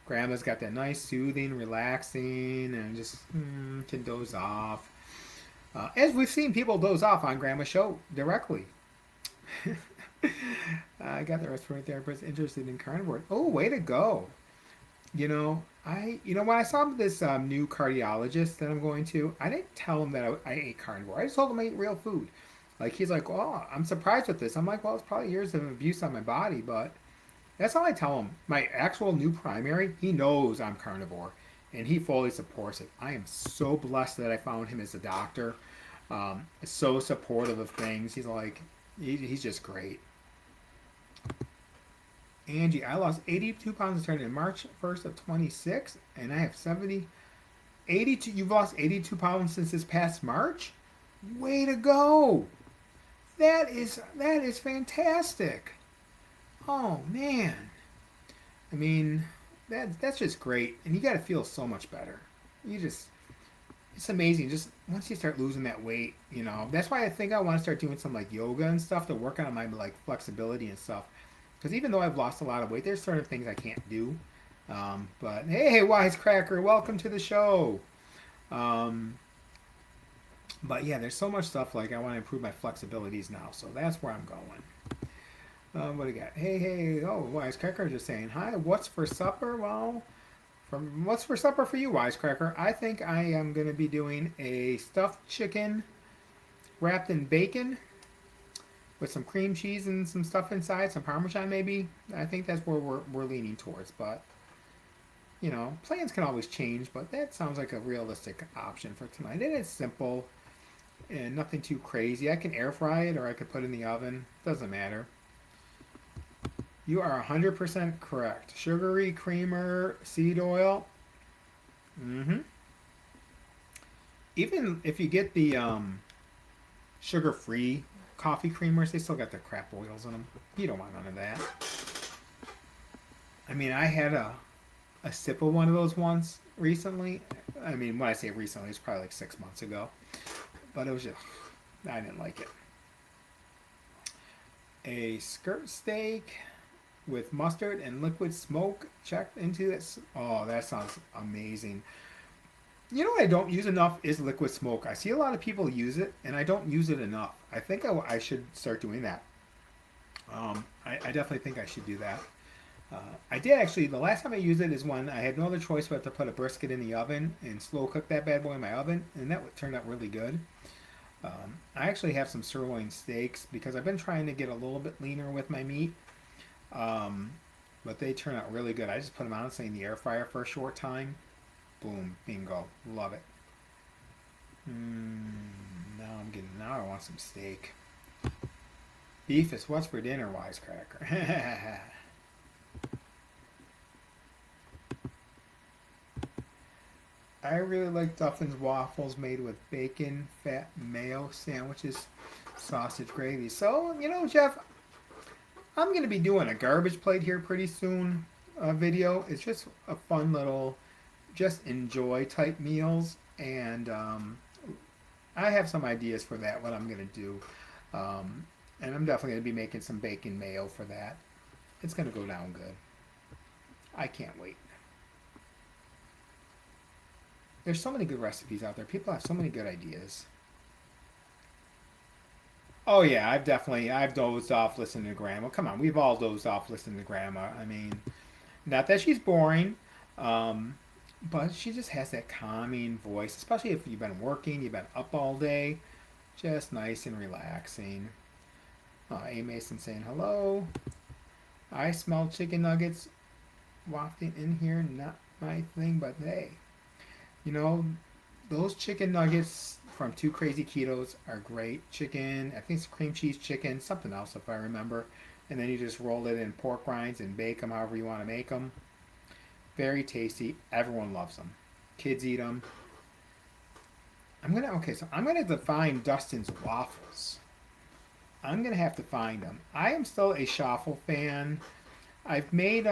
Grandma's got that nice, soothing, relaxing, and just can doze off. As we've seen people doze off on Grandma's show directly. I got the respiratory therapist interested in carnivore. Oh, way to go! When I saw this new cardiologist that I'm going to, I didn't tell him that I ate carnivore. I just told him I ate real food. Like he's like, "Oh, I'm surprised with this." I'm like, "Well, it's probably years of abuse on my body, but." That's all I tell him. My actual new primary, he knows I'm carnivore, and he fully supports it. I am so blessed that I found him as a doctor. So supportive of things. He's like, he's just great. Angie, I lost 82 pounds starting in March 1st of 26, and I have 82. You've lost 82 pounds since this past March? Way to go! That is fantastic. Oh man, I mean that's just great, and you got to feel so much better. It's amazing. Just once you start losing that weight, that's why I think I want to start doing some like yoga and stuff to work on my like flexibility and stuff. Because even though I've lost a lot of weight, there's certain things I can't do. But hey, Wisecracker, welcome to the show. Um, but yeah, there's so much stuff like I want to improve my flexibilities now, so that's where I'm going. What do you got? Hey, oh, Wisecracker just saying hi. What's for supper? Well, what's for supper for you, Wisecracker? I think I am going to be doing a stuffed chicken wrapped in bacon with some cream cheese and some stuff inside, some Parmesan maybe. I think that's where we're leaning towards. But, plans can always change, but that sounds like a realistic option for tonight. And it's simple and nothing too crazy. I can air fry it or I could put it in the oven. Doesn't matter. You are 100% correct. Sugary creamer, seed oil. Mm-hmm. Even if you get the sugar-free coffee creamers, they still got the crap oils in them. You don't want none of that. I mean, I had a sip of one of those once recently. I mean, when I say recently, it's probably like 6 months ago. But it was just, I didn't like it. A skirt steak with mustard and liquid smoke checked into this. Oh, that sounds amazing. You know what I don't use enough is liquid smoke. I see a lot of people use it, and I don't use it enough. I think I should start doing that. I definitely think I should do that. I did actually. The last time I used it is when I had no other choice but to put a brisket in the oven and slow cook that bad boy in my oven, and that turned out really good. I actually have some sirloin steaks because I've been trying to get a little bit leaner with my meat, um, but they turn out really good. I just put them on, say, in the air fryer for a short time. Boom, bingo, love it. Now I want some steak. Beef is what's for dinner, wisecracker. I really like Duffin's waffles made with bacon, fat mayo sandwiches, sausage gravy. So, Jeff, I'm going to be doing a garbage plate here pretty soon video. It's just a fun little, just enjoy type meals. And I have some ideas for that, what I'm going to do. And I'm definitely going to be making some bacon mayo for that. It's going to go down good. I can't wait. There's so many good recipes out there. People have so many good ideas. Oh yeah, I've dozed off listening to Grandma. Come on, we've all dozed off listening to Grandma. I mean, not that she's boring, um, but she just has that calming voice, especially if you've been working, you've been up all day. Just nice and relaxing. A Mason saying hello. I smell chicken nuggets wafting in here. Not my thing, but hey, you know, those chicken nuggets from Two Crazy Ketos are great. Chicken, I think it's cream cheese chicken, something else if I remember. And then you just roll it in pork rinds and bake them however you want to make them. Very tasty. Everyone loves them. Kids eat them. So I'm gonna have to find Dustin's waffles. I'm gonna have to find them. I am still a Schaffel fan. I've made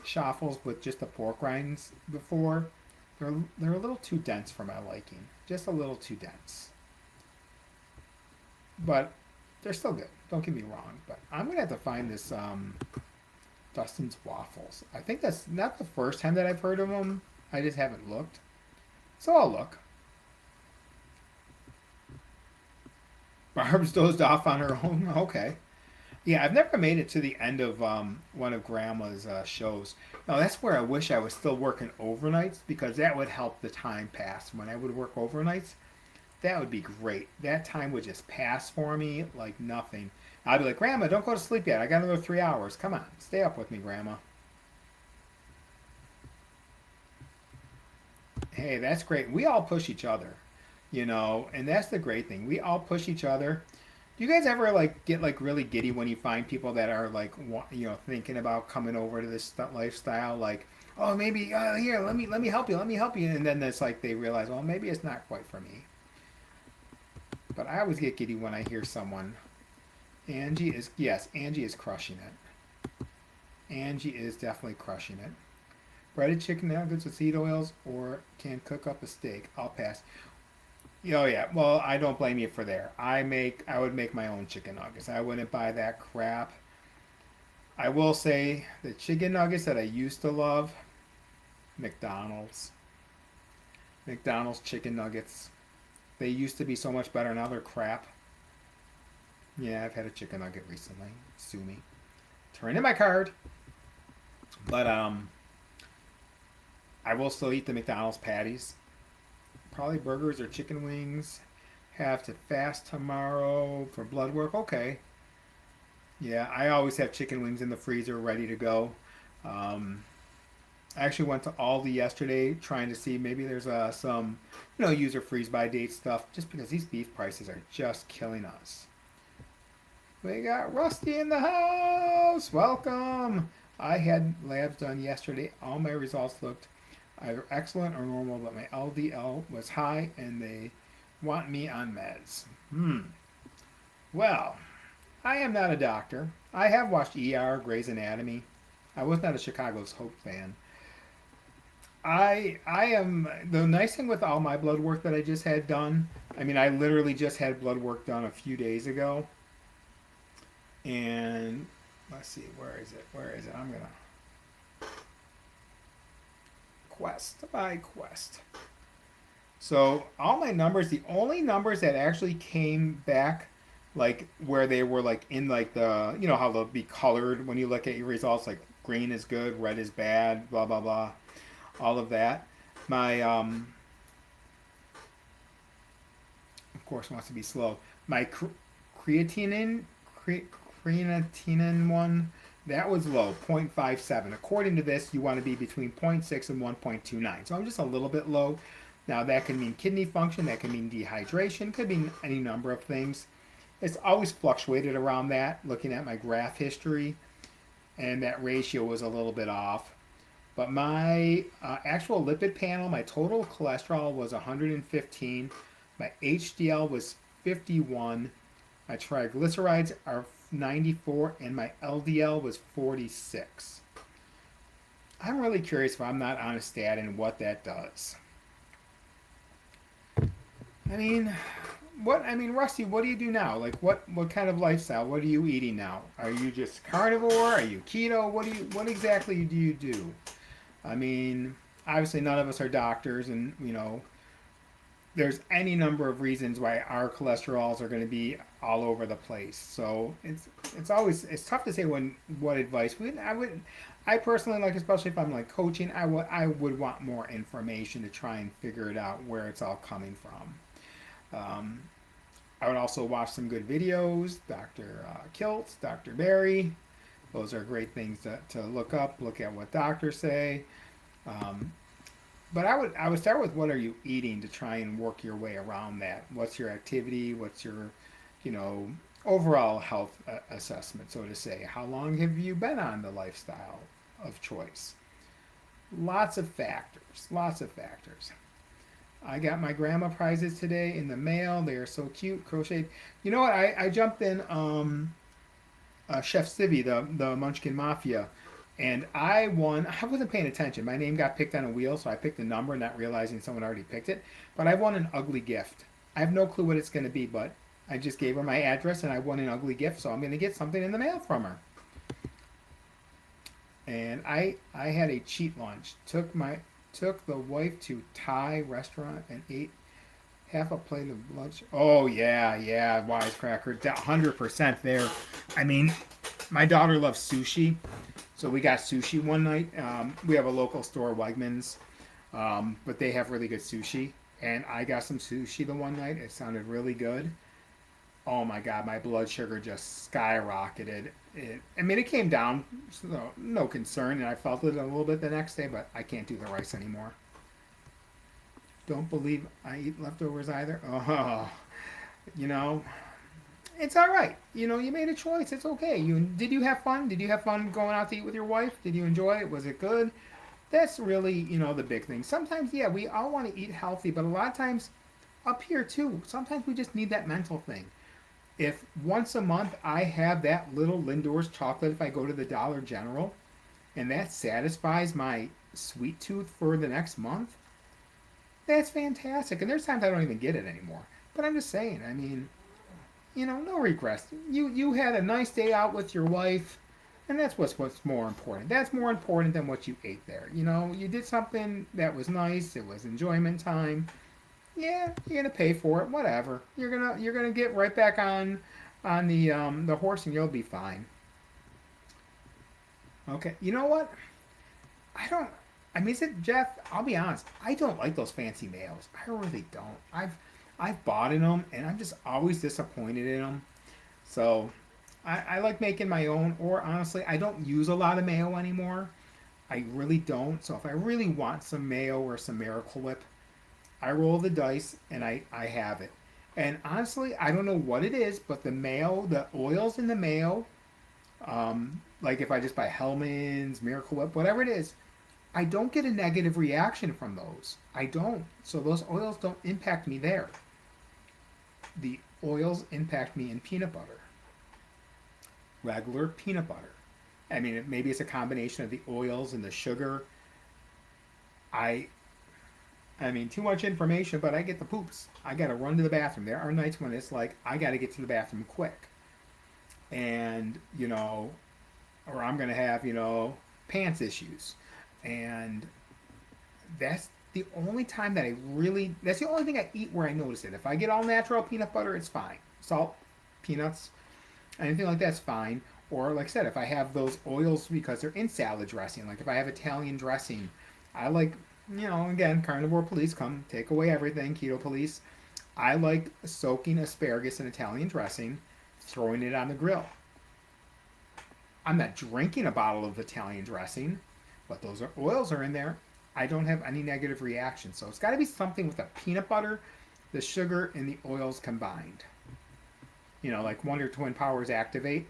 Schaffles with just the pork rinds before. They're a little too dense for my liking. Just a little too dense. But they're still good. Don't get me wrong. But I'm gonna have to find this Dustin's waffles. I think that's not the first time that I've heard of them. I just haven't looked. So I'll look. Barb's dozed off on her own. Okay. Yeah, I've never made it to the end of one of Grandma's shows. Now that's where I wish I was still working overnights because that would help the time pass. When I would work overnights, that would be great. That time would just pass for me like nothing. I'd be like, Grandma, don't go to sleep yet. I got another 3 hours. Come on, stay up with me, Grandma. Hey, that's great. We all push each other, and that's the great thing. We all push each other. Do you guys ever like get like really giddy when you find people that are like thinking about coming over to this lifestyle? Like, oh, maybe here, let me help you, and then it's like they realize, well, maybe it's not quite for me. But I always get giddy when I hear someone. Angie is crushing it. Angie is definitely crushing it. Breaded chicken nuggets with seed oils, or can cook up a steak. I'll pass. Oh yeah, well I don't blame you for there. I would make my own chicken nuggets. I wouldn't buy that crap. I will say the chicken nuggets that I used to love, McDonald's. McDonald's chicken nuggets. They used to be so much better. Now they're crap. Yeah, I've had a chicken nugget recently. Sue me. Turn in my card. But I will still eat the McDonald's patties. Probably burgers or chicken wings. Have to fast tomorrow for blood work. Okay. Yeah, I always have chicken wings in the freezer ready to go. Um, I actually went to Aldi yesterday trying to see maybe there's some, user freeze by date stuff just because these beef prices are just killing us. We got Rusty in the house. Welcome. I had labs done yesterday. All my results looked either excellent or normal, but my LDL was high and they want me on meds. Well, I am not a doctor. I have watched ER, Grey's Anatomy. I was not a Chicago's Hope fan. I am the nice thing with all my blood work that I just had done. I mean, I literally just had blood work done a few days ago. And let's see, where is it? Where is it? I'm gonna Quest by Quest. So all my numbers, the only numbers that actually came back, like where they were like in like the, you know how they'll be colored when you look at your results, like green is good, red is bad, blah blah blah, all of that. My of course wants to be slow. My creatinine, cre- creatinine one, that was low, 0.57. According to this, you want to be between zero point 0.6 and 1.29. So I'm just a little bit low. Now that can mean kidney function, that can mean dehydration, could mean any number of things. It's always fluctuated around that, looking at my graph history, and that ratio was a little bit off. But my actual lipid panel, my total cholesterol was 115. My HDL was 51. My triglycerides are 94, and my LDL was 46. I'm really curious if I'm not on a statin, what that does. I mean, Rusty, what do you do now? Like, what kind of lifestyle? What are you eating now? Are you just carnivore? Are you keto? What exactly do you do? I mean, obviously none of us are doctors, and there's any number of reasons why our cholesterols are going to be all over the place. So it's tough to say what advice I personally, like, especially if I'm like coaching, I would want more information to try and figure it out where it's all coming from. Um, I would also watch some good videos, Dr. Kiltz, Dr. Barry. Those are great things to look up, look at what doctors say. Um, but I would start with what are you eating to try and work your way around that. What's your activity? What's your, you know, overall health assessment, so to say. How long have you been on the lifestyle of choice? Lots of factors. Lots of factors. I got my grandma prizes today in the mail. They are so cute, crocheted. You know what? I jumped in Chef Civvy, the Munchkin Mafia, and I won. I wasn't paying attention. My name got picked on a wheel, so I picked a number, not realizing someone already picked it. But I won an ugly gift. I have no clue what it's going to be, but I just gave her my address, and I won an ugly gift, so I'm going to get something in the mail from her. And I had a cheat lunch. Took the wife to Thai restaurant and ate half a plate of lunch. Oh yeah, yeah, wisecracker, 100% there. I mean, my daughter loves sushi, so we got sushi one night. We have a local store, Wegmans, but they have really good sushi. And I got some sushi the one night. It sounded really good. Oh my god, my blood sugar just skyrocketed. It came down, so no concern, and I felt it a little bit the next day, but I can't do the rice anymore. Don't believe I eat leftovers either. Oh, you know, it's all right. You made a choice. It's okay. Did you have fun? Did you have fun going out to eat with your wife? Did you enjoy it? Was it good? That's really, the big thing. Sometimes, yeah, we all want to eat healthy, but a lot of times up here too, sometimes we just need that mental thing. If once a month I have that little Lindor's chocolate if I go to the Dollar General, and that satisfies my sweet tooth for the next month, that's fantastic. And there's times I don't even get it anymore. But I'm just saying, no regrets. You had a nice day out with your wife, and that's what's more important. That's more important than what you ate there. You did something that was nice. It was enjoyment time. Yeah, you're gonna pay for it. Whatever. You're gonna get right back on the horse, and you'll be fine. Okay. You know what? I don't. Is it Jeff? I'll be honest. I don't like those fancy mails. I really don't. I've bought in them, and I'm just always disappointed in them. So I like making my own. Or honestly, I don't use a lot of mayo anymore. I really don't. So if I really want some mayo or some Miracle Whip, I roll the dice and I have it. And honestly, I don't know what it is, but the oils in the mayo, like if I just buy Hellman's, Miracle Whip, whatever it is, I don't get a negative reaction from those. I don't. So those oils don't impact me there. The oils impact me in peanut butter, regular peanut butter. Maybe it's a combination of the oils and the sugar. I, too much information, but I get the poops. I gotta run to the bathroom. There are nights when it's like I gotta get to the bathroom quick. and or I'm going to have pants issues, and that's the only time that I really, that's the only thing I eat where I notice it. If I get all natural peanut butter, it's fine. Salt, peanuts, anything like that's fine. Or like I said, if I have those oils because they're in salad dressing, like if I have Italian dressing, I like, again, carnivore police come take away everything, keto police. I like soaking asparagus in Italian dressing, throwing it on the grill. I'm not drinking a bottle of Italian dressing, but those oils are in there. I don't have any negative reaction. So it's got to be something with the peanut butter, the sugar, and the oils combined. Like Wonder Twin Powers Activate.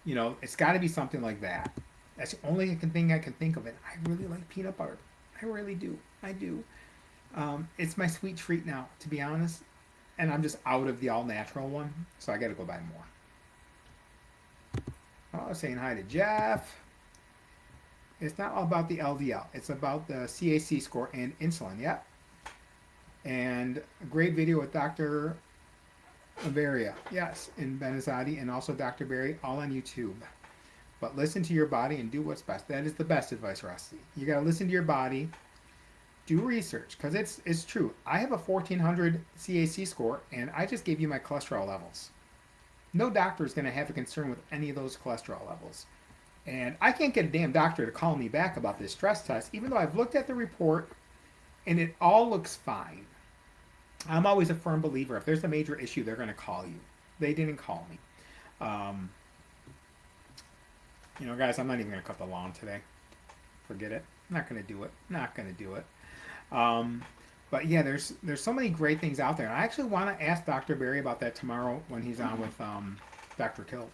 It's got to be something like that. That's the only thing I can think of. It. I really like peanut butter. I really do. I do. It's my sweet treat now, to be honest. And I'm just out of the all natural one, so I got to go buy more. Oh, saying hi to Jeff. It's not all about the LDL. It's about the CAC score and insulin. Yep. And a great video with Dr. Averia. Yes, and Benazati, and also Dr. Berry, all on YouTube. But listen to your body and do what's best. That is the best advice, Rusty. You got to listen to your body. Do research, because it's true. I have a 1400 CAC score, and I just gave you my cholesterol levels. No doctor is going to have a concern with any of those cholesterol levels. And I can't get a damn doctor to call me back about this stress test, even though I've looked at the report and it all looks fine. I'm always a firm believer. If there's a major issue, they're going to call you. They didn't call me. Guys, I'm not even going to cut the lawn today. Forget it. I'm not going to do it. Not going to do it. But yeah, there's so many great things out there. And I actually want to ask Dr. Berry about that tomorrow when he's on with Dr. Kills.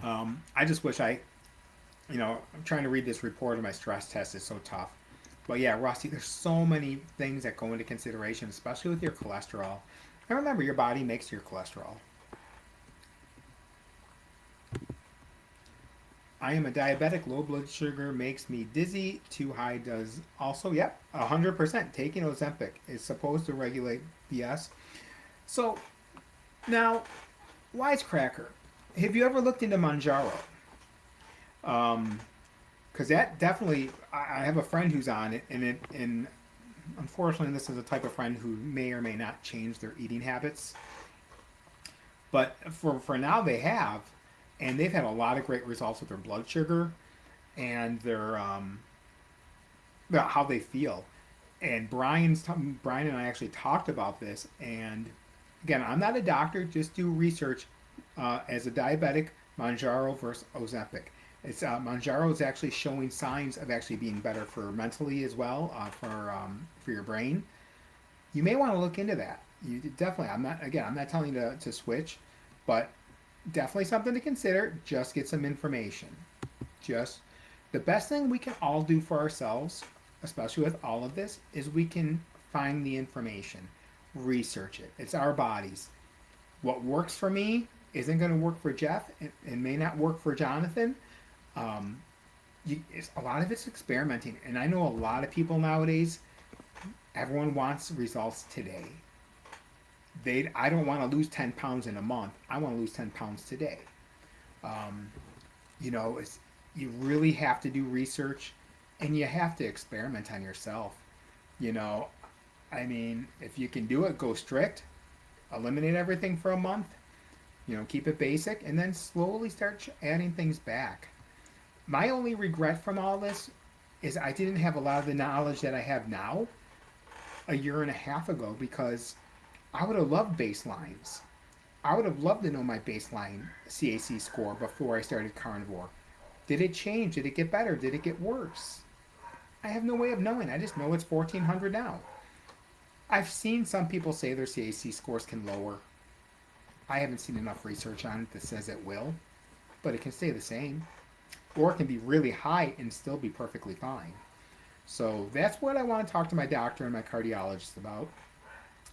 I just wish I'm trying to read this report of my stress test. It's so tough. But yeah, Rusty, there's so many things that go into consideration, especially with your cholesterol. And remember, your body makes your cholesterol. I am a diabetic. Low blood sugar makes me dizzy. Too high does also. Yep, 100%. Taking Ozempic is supposed to regulate BS. So, now, wisecracker. Have you ever looked into Manjaro? Because that definitely, I have a friend who's on it, and unfortunately, this is a type of friend who may or may not change their eating habits. But for now, they have, and they've had a lot of great results with their blood sugar and their how they feel. And Brian and I actually talked about this. And again, I'm not a doctor. Just do research as a diabetic, Manjaro versus Ozempic. It's Manjaro is actually showing signs of actually being better for mentally as well, for your brain. You may want to look into that. You definitely. I'm not telling you to switch, but definitely something to consider. Just get some information. Just the best thing we can all do for ourselves, especially with all of this, is we can find the information, research it. It's our bodies. What works for me isn't going to work for Jeff, and may not work for Jonathan. A lot of it's experimenting, and I know a lot of people nowadays. Everyone wants results today. I don't want to lose 10 pounds in a month. I want to lose 10 pounds today. You really have to do research, and you have to experiment on yourself. If you can do it, go strict, eliminate everything for a month. Keep it basic, and then slowly start adding things back. My only regret from all this is I didn't have a lot of the knowledge that I have now a year and a half ago, because I would have loved baselines. I would have loved to know my baseline CAC score before I started carnivore. Did it change? Did it get better? Did it get worse? I have no way of knowing. I just know it's 1400 now. I've seen some people say their CAC scores can lower. I haven't seen enough research on it that says it will, but it can stay the same. Or it can be really high and still be perfectly fine. So that's what I want to talk to my doctor and my cardiologist about.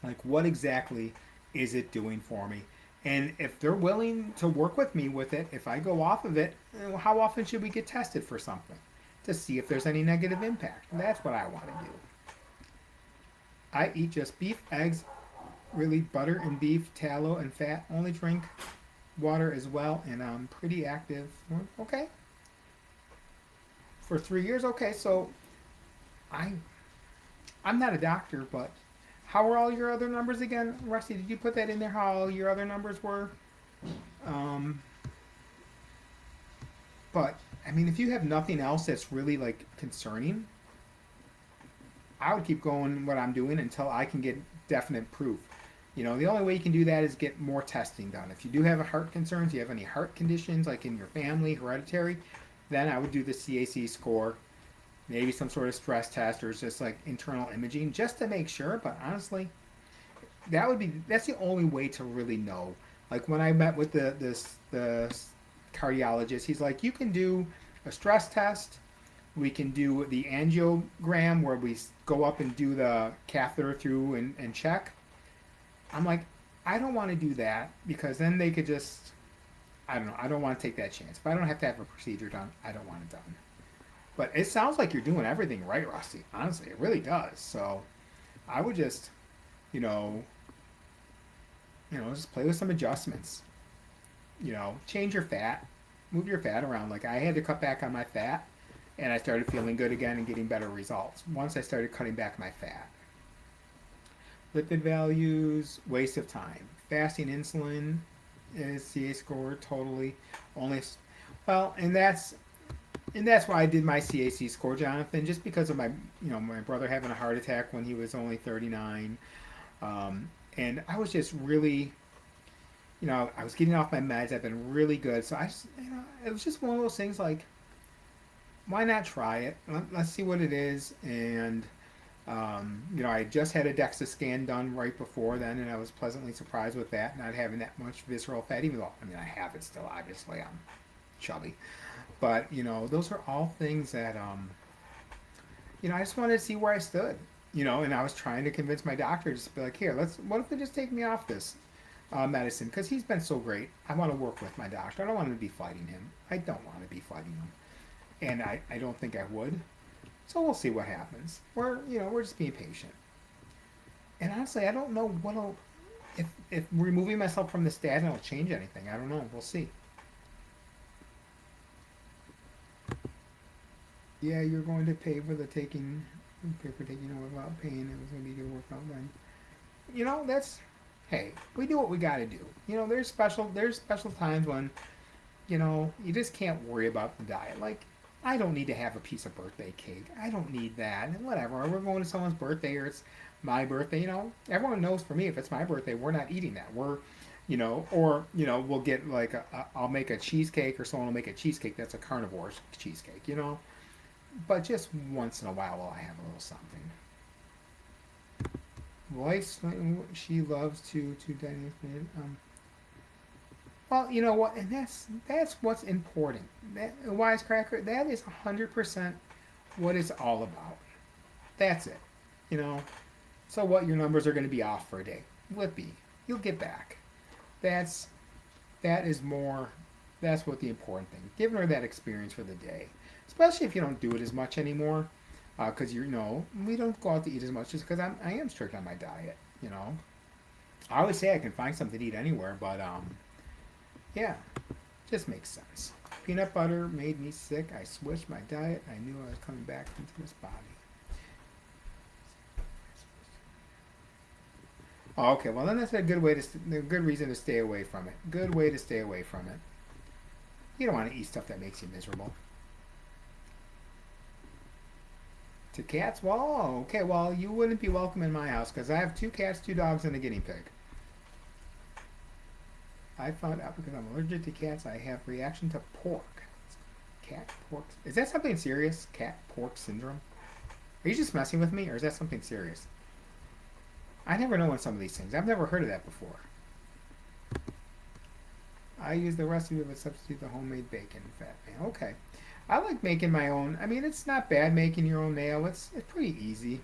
Like, what exactly is it doing for me? And if they're willing to work with me with it, if I go off of it, how often should we get tested for something to see if there's any negative impact? That's what I want to do. I eat just beef, eggs, really butter and beef, tallow and fat. Only drink water as well, and I'm pretty active. Okay, for 3 years. Okay, so I I'm not a doctor, but how were all your other numbers again, Rusty? Did you put that in there? How all your other numbers were? Um, but I mean, if you have nothing else that's really like concerning, I would keep going what I'm doing until I can get definite proof. You know, the only way you can do that is get more testing done. If you do have a heart concerns, you have any heart conditions like in your family, hereditary, then I would do the CAC score, maybe some sort of stress test or just like internal imaging just to make sure. But honestly, that's the only way to really know. Like when I met with the cardiologist, he's like, you can do a stress test. We can do the angiogram where we go up and do the catheter through and check. I'm like, I don't want to do that because then they could just, I don't know, I don't want to take that chance. If I don't have to have a procedure done, I don't want it done. But it sounds like you're doing everything right, Rusty. Honestly, it really does. So I would just, you know, just play with some adjustments. Change your fat, move your fat around. Like I had to cut back on my fat, and I started feeling good again and getting better results once I started cutting back my fat. Lipid values, waste of time. Fasting insulin is CA score totally only. Well, and that's why I did my CAC score, Jonathan, just because of my brother having a heart attack when he was only 39, and I was just really, I was getting off my meds. I've been really good, so it was just one of those things like, why not try it? Let's see what it is, and I just had a DEXA scan done right before then, and I was pleasantly surprised with that, not having that much visceral fat, even though, I have it still, obviously, I'm chubby. But, those are all things that, I just wanted to see where I stood, and I was trying to convince my doctor just to be like, here, what if they just take me off this medicine? Because he's been so great. I want to work with my doctor. I don't want to be fighting him. I don't want to be fighting him. And I don't think I would. So we'll see what happens. We're just being patient. And honestly, I don't know if removing myself from the statin will change anything. I don't know. We'll see. Yeah, you're going to pay for taking it without paying. It was going to be a good workout then. That's, hey, we do what we got to do. There's special times when, you just can't worry about the diet. Like, I don't need to have a piece of birthday cake. I don't need that. And whatever. We're going to someone's birthday or it's my birthday. Everyone knows for me if it's my birthday, we're not eating that. We'll get like I'll make a cheesecake or someone will make a cheesecake that's a carnivore cheesecake. But just once in a while, I have a little something. Wife, she loves to dance. Well, you know what, and that's what's important. That wisecracker, that is 100% what it's all about. That's it. You know. So what? Your numbers are going to be off for a day. Lippy, you'll get back. That's that is more. That's what the important thing. Giving her that experience for the day, especially if you don't do it as much anymore, because we don't go out to eat as much just because I am strict on my diet. I always say I can find something to eat anywhere, but yeah, just makes sense. Peanut butter made me sick. I switched my diet. I knew I was coming back into this body. Oh, okay, well then that's a good reason to stay away from it. Good way to stay away from it. You don't want to eat stuff that makes you miserable. To cats? Well, okay, well you wouldn't be welcome in my house because I have 2 cats, 2 dogs, and a guinea pig. I found out because I'm allergic to cats, I have reaction to pork. Cat pork. Is that something serious? Cat pork syndrome? Are you just messing with me, or is that something serious? I never know on some of these things. I've never heard of that before. I use the recipe to substitute the homemade bacon fat mayo. Okay. I like making my own. I mean, it's not bad making your own mayo. It's pretty easy.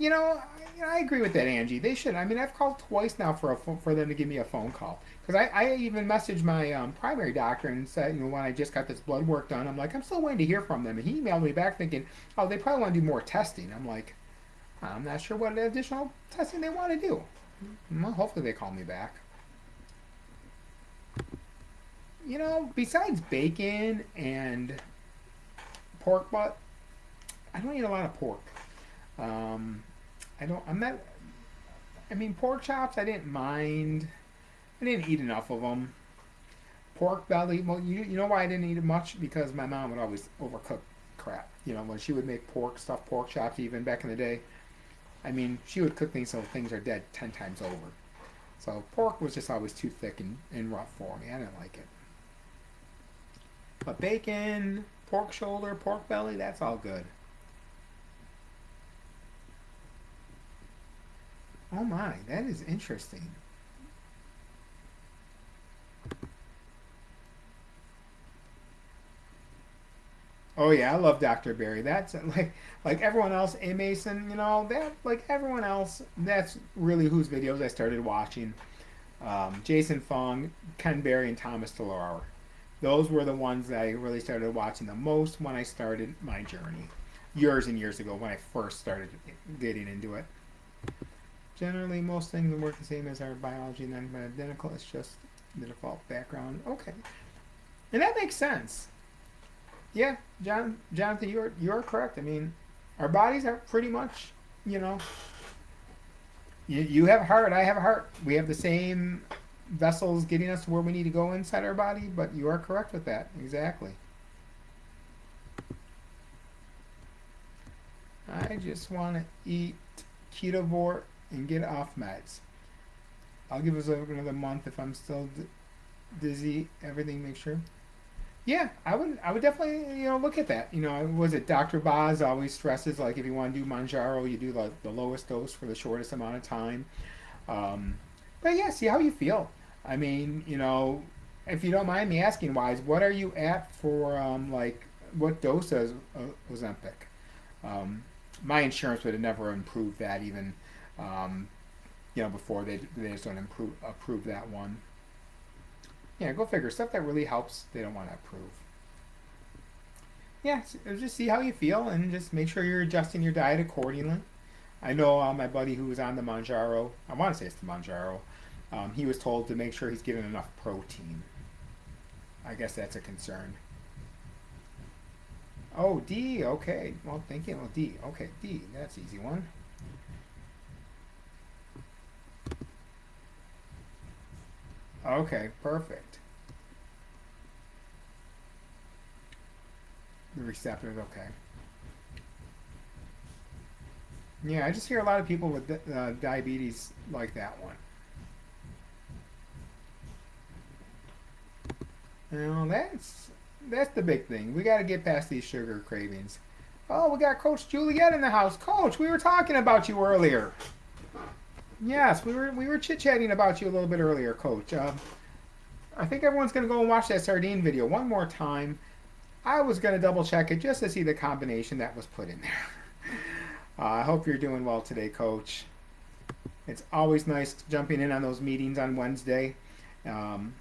I agree with that, Angie. They should. I mean, I've called twice now for them to give me a phone call. Because I even messaged my primary doctor and said, when I just got this blood work done, I'm like, I'm still waiting to hear from them. And he emailed me back thinking, oh, they probably want to do more testing. I'm like, I'm not sure what additional testing they want to do. Well, hopefully they call me back. Besides bacon and pork butt, I don't eat a lot of pork. Um, I don't. I'm not. I mean, pork chops. I didn't mind. I didn't eat enough of them. Pork belly. Well, you know why I didn't eat it much? Because my mom would always overcook crap. When she would make stuffed pork chops, even back in the day. I mean, she would cook things so things are dead 10 times over. So pork was just always too thick and rough for me. I didn't like it. But bacon, pork shoulder, pork belly, that's all good. Oh my, that is interesting. Oh yeah, I love Dr. Barry. That's like everyone else, A Mason, that like everyone else, that's really whose videos I started watching. Jason Fung, Ken Berry, and Thomas DeLauer. Those were the ones that I really started watching the most when I started my journey. Years and years ago when I first started getting into it. Generally, most things work the same as our biology and then identical. It's just the default background. Okay. And that makes sense. Yeah, Jonathan, you're correct. I mean, our bodies are pretty much, you know, you have a heart, I have a heart. We have the same vessels getting us to where we need to go inside our body, but you are correct with that. Exactly. I just want to eat ketovore and get off meds. I'll give us another month if I'm still dizzy. Everything, make sure. Yeah, I would definitely look at that. Was it Dr. Boz always stresses like if you want to do Manjaro, you do the lowest dose for the shortest amount of time. Um, but yeah, see how you feel. I mean, if you don't mind me asking, wise, what are you at for like what dose is Ozempic? My insurance would have never improved that even um, before they just don't approve that one. Yeah, go figure. Stuff that really helps, they don't want to approve. Yeah, just see how you feel and just make sure you're adjusting your diet accordingly. I know my buddy who was on the Manjaro, I want to say it's the Manjaro, he was told to make sure he's getting enough protein. I guess that's a concern. Oh, D, okay. Well, thank you. Oh, D, okay, D, that's an easy one. Okay, perfect. The receptors, okay. Yeah, I just hear a lot of people with diabetes like that one. That's the big thing. We got to get past these sugar cravings. Oh, we got Coach Juliet in the house. Coach, we were talking about you earlier. Yes, we were chit chatting about you a little bit earlier, Coach. I think everyone's gonna go and watch that sardine video one more time. I was gonna double check it just to see the combination that was put in there. I hope you're doing well today, Coach. It's always nice jumping in on those meetings on Wednesday. Um,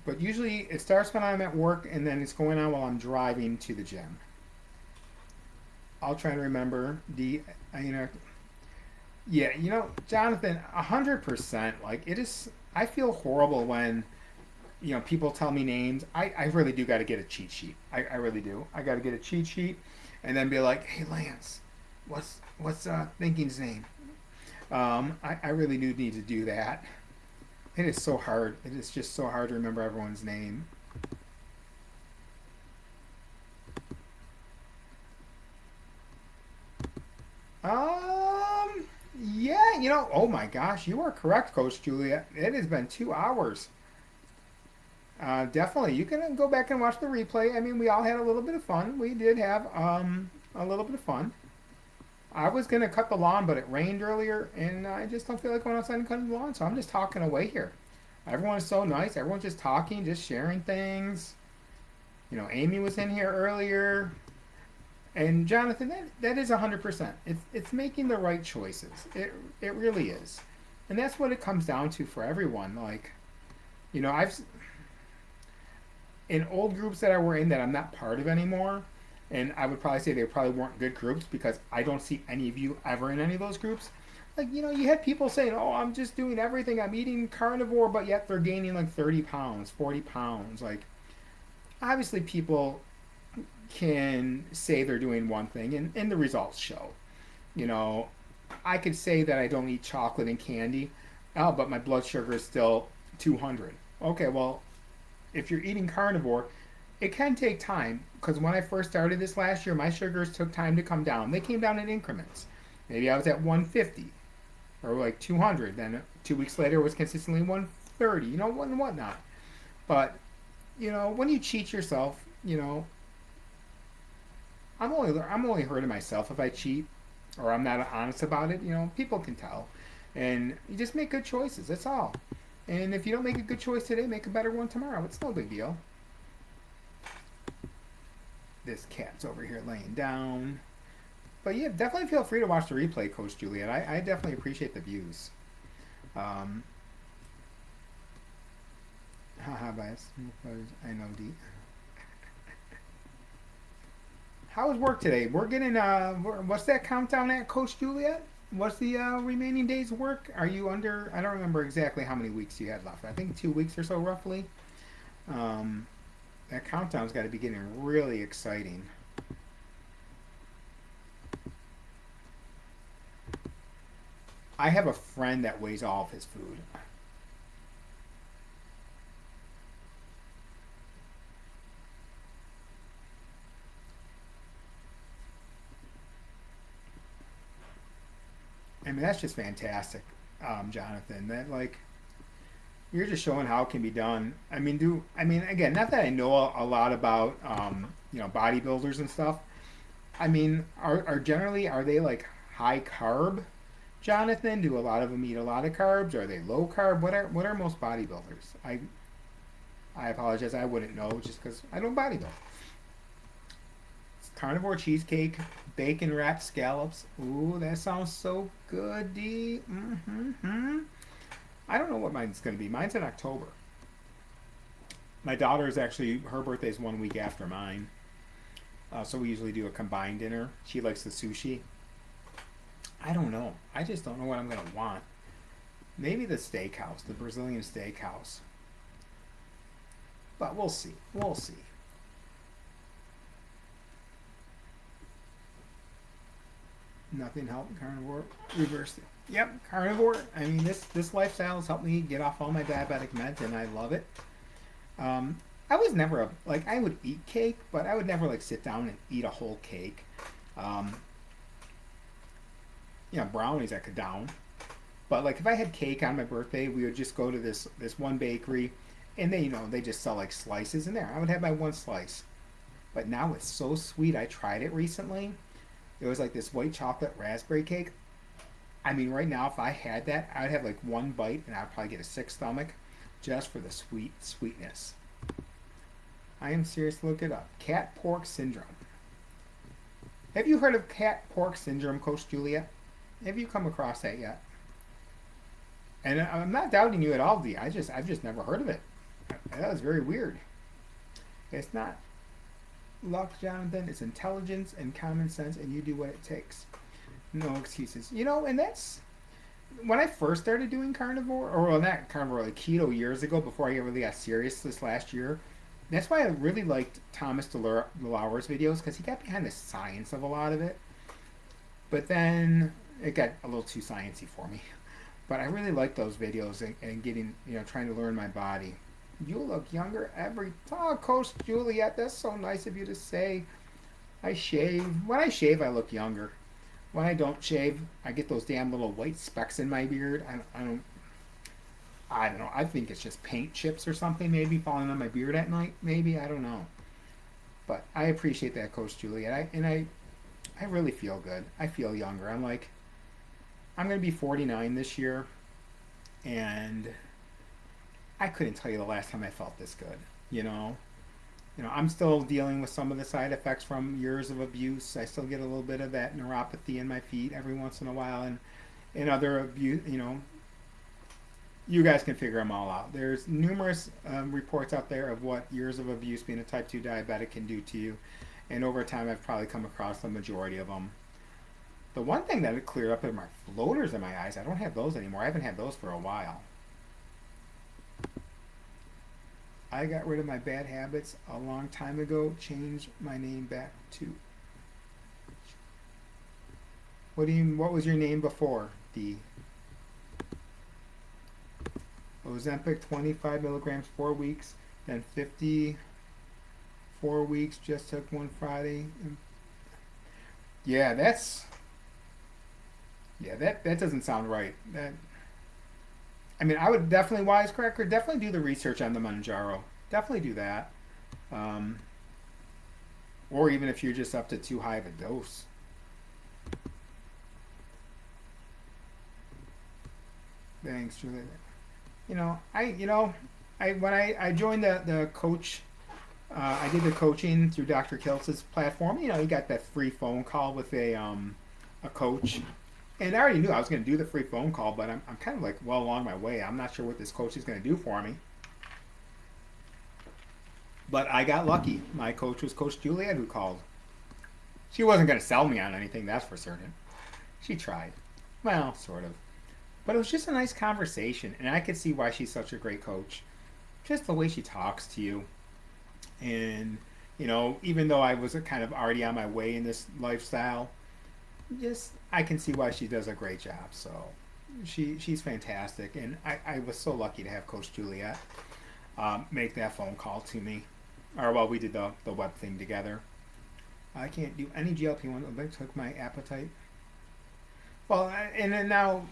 but usually it starts when I'm at work and then it's going on while I'm driving to the gym. I'll try to remember yeah, Jonathan, 100%. Like it is, I feel horrible when people tell me names. I really do got to get a cheat sheet. I really do. I got to get a cheat sheet, and then be like, hey Lance, what's Thinking's name? I really do need to do that. It is so hard. It is just so hard to remember everyone's name. Um, yeah, oh my gosh, you are correct, Coach Julia. It has been 2 hours. Definitely, you can go back and watch the replay. I mean, we all had a little bit of fun. We did have a little bit of fun. I was gonna cut the lawn, but it rained earlier, and I just don't feel like going outside and cutting the lawn, so I'm just talking away here. Everyone is so nice. Everyone's just talking, just sharing things. Amy was in here earlier. And Jonathan, that is 100%. It's making the right choices. It really is, and that's what it comes down to for everyone. Like, I've in old groups that I were in that I'm not part of anymore. And I would probably say they probably weren't good groups because I don't see any of you ever in any of those groups. Like, you had people saying, oh, I'm just doing everything. I'm eating carnivore, but yet they're gaining like 30 pounds, 40 pounds. Like, obviously, people can say they're doing one thing and the results show. You know, I could say that I don't eat chocolate and candy, oh, but my blood sugar is still 200. Okay, well, if you're eating carnivore, it can take time because when I first started this last year, my sugars took time to come down. They came down in increments. Maybe I was at 150 or like 200. Then 2 weeks later, it was consistently 130. And whatnot. But when you cheat yourself, I'm only hurting myself if I cheat or I'm not honest about it. People can tell, and you just make good choices. That's all. And if you don't make a good choice today, make a better one tomorrow. It's no big deal. This cat's over here laying down. But yeah, definitely feel free to watch the replay, Coach Juliet. I definitely appreciate the views. Um, haha, bias. I know, D. How was work today? We're getting, what's that countdown at, Coach Juliet? What's the remaining days of work? Are you under, I don't remember exactly how many weeks you had left. I think 2 weeks or so, roughly. Um, that countdown's got to be getting really exciting. I have a friend that weighs all of his food. I mean, that's just fantastic, Jonathan. That like you're just showing how it can be done. I mean again, not that I know a lot about bodybuilders and stuff. I mean, are generally are they like high carb, Jonathan? Do a lot of them eat a lot of carbs? Are they low carb? What are most bodybuilders? I apologize, I wouldn't know just because I don't bodybuild. Carnivore cheesecake, bacon wrapped scallops. Ooh, that sounds so good, D. Mm-hmm. I don't know what mine's going to be. Mine's in October. My daughter's actually, her birthday's 1 week after mine. So we usually do a combined dinner. She likes the sushi. I don't know. I just don't know what I'm going to want. Maybe the steakhouse, the Brazilian steakhouse. But we'll see. We'll see. Nothing helped carnivore. Reverse it. Yep, carnivore. I mean, this lifestyle has helped me get off all my diabetic meds, and I love it. I was never like I would eat cake, but I would never like sit down and eat a whole cake. Um, brownies I could down, but like if I had cake on my birthday, we would just go to this one bakery, and they just sell like slices in there. I would have my one slice, but now it's so sweet. I tried it recently. It was like this white chocolate raspberry cake. I mean, right now, if I had that, I'd have like one bite and I'd probably get a sick stomach just for the sweetness. I am serious. Look it up. Cat pork syndrome. Have you heard of cat pork syndrome, Coach Juliet? Have you come across that yet? And I'm not doubting you at all, D. I've just never heard of it. That was very weird. It's not luck, Jonathan. It's intelligence and common sense, and you do what it takes. No excuses. And that's when I first started doing carnivore, or well, not carnivore, like keto years ago, before I really got serious this last year. That's why I really liked Thomas DeLauer's videos because he got behind the science of a lot of it. But then it got a little too sciencey for me. But I really like those videos and getting, trying to learn my body. You look younger every time. Oh, Coach Juliet, that's so nice of you to say. I shave. When I shave, I look younger. When I don't shave, I get those damn little white specks in my beard. I don't know. I think it's just paint chips or something maybe falling on my beard at night. Maybe. I don't know. But I appreciate that, Coach Juliet. I really feel good. I feel younger. I'm going to be 49 this year. And I couldn't tell you the last time I felt this good. I'm still dealing with some of the side effects from years of abuse. I still get a little bit of that neuropathy in my feet every once in a while, and other abuse. You guys can figure them all out. There's numerous reports out there of what years of abuse being a type 2 diabetic can do to you. And over time, I've probably come across the majority of them. The one thing that it cleared up are my floaters in my eyes. I don't have those anymore. I haven't had those for a while. I got rid of my bad habits a long time ago. Changed my name back to. What do you? What was your name before? D. Ozempic 25 milligrams 4 weeks, then 50 4 weeks. Just took one Friday. Yeah, that doesn't sound right. That I mean, I would definitely wisecracker. Definitely do the research on the Manjaro. Definitely do that. Um, or even if you're just up to too high of a dose. Thanks, Julie. I when I joined the coach. I did the coaching through Dr. Kiltz's platform. You got that free phone call with a coach. And I already knew I was going to do the free phone call, but I'm kind of like well along my way. I'm not sure what this coach is going to do for me. But I got lucky. My coach was Coach Juliet who called. She wasn't going to sell me on anything, that's for certain. She tried. Well, sort of. But it was just a nice conversation, and I could see why she's such a great coach. Just the way she talks to you. And, even though I was kind of already on my way in this lifestyle, just I can see why she does a great job. So she's fantastic, and I was so lucky to have Coach Juliet make that phone call to me, or well, we did the web thing together. I can't do any GLP-1 that took my appetite. Well, and then now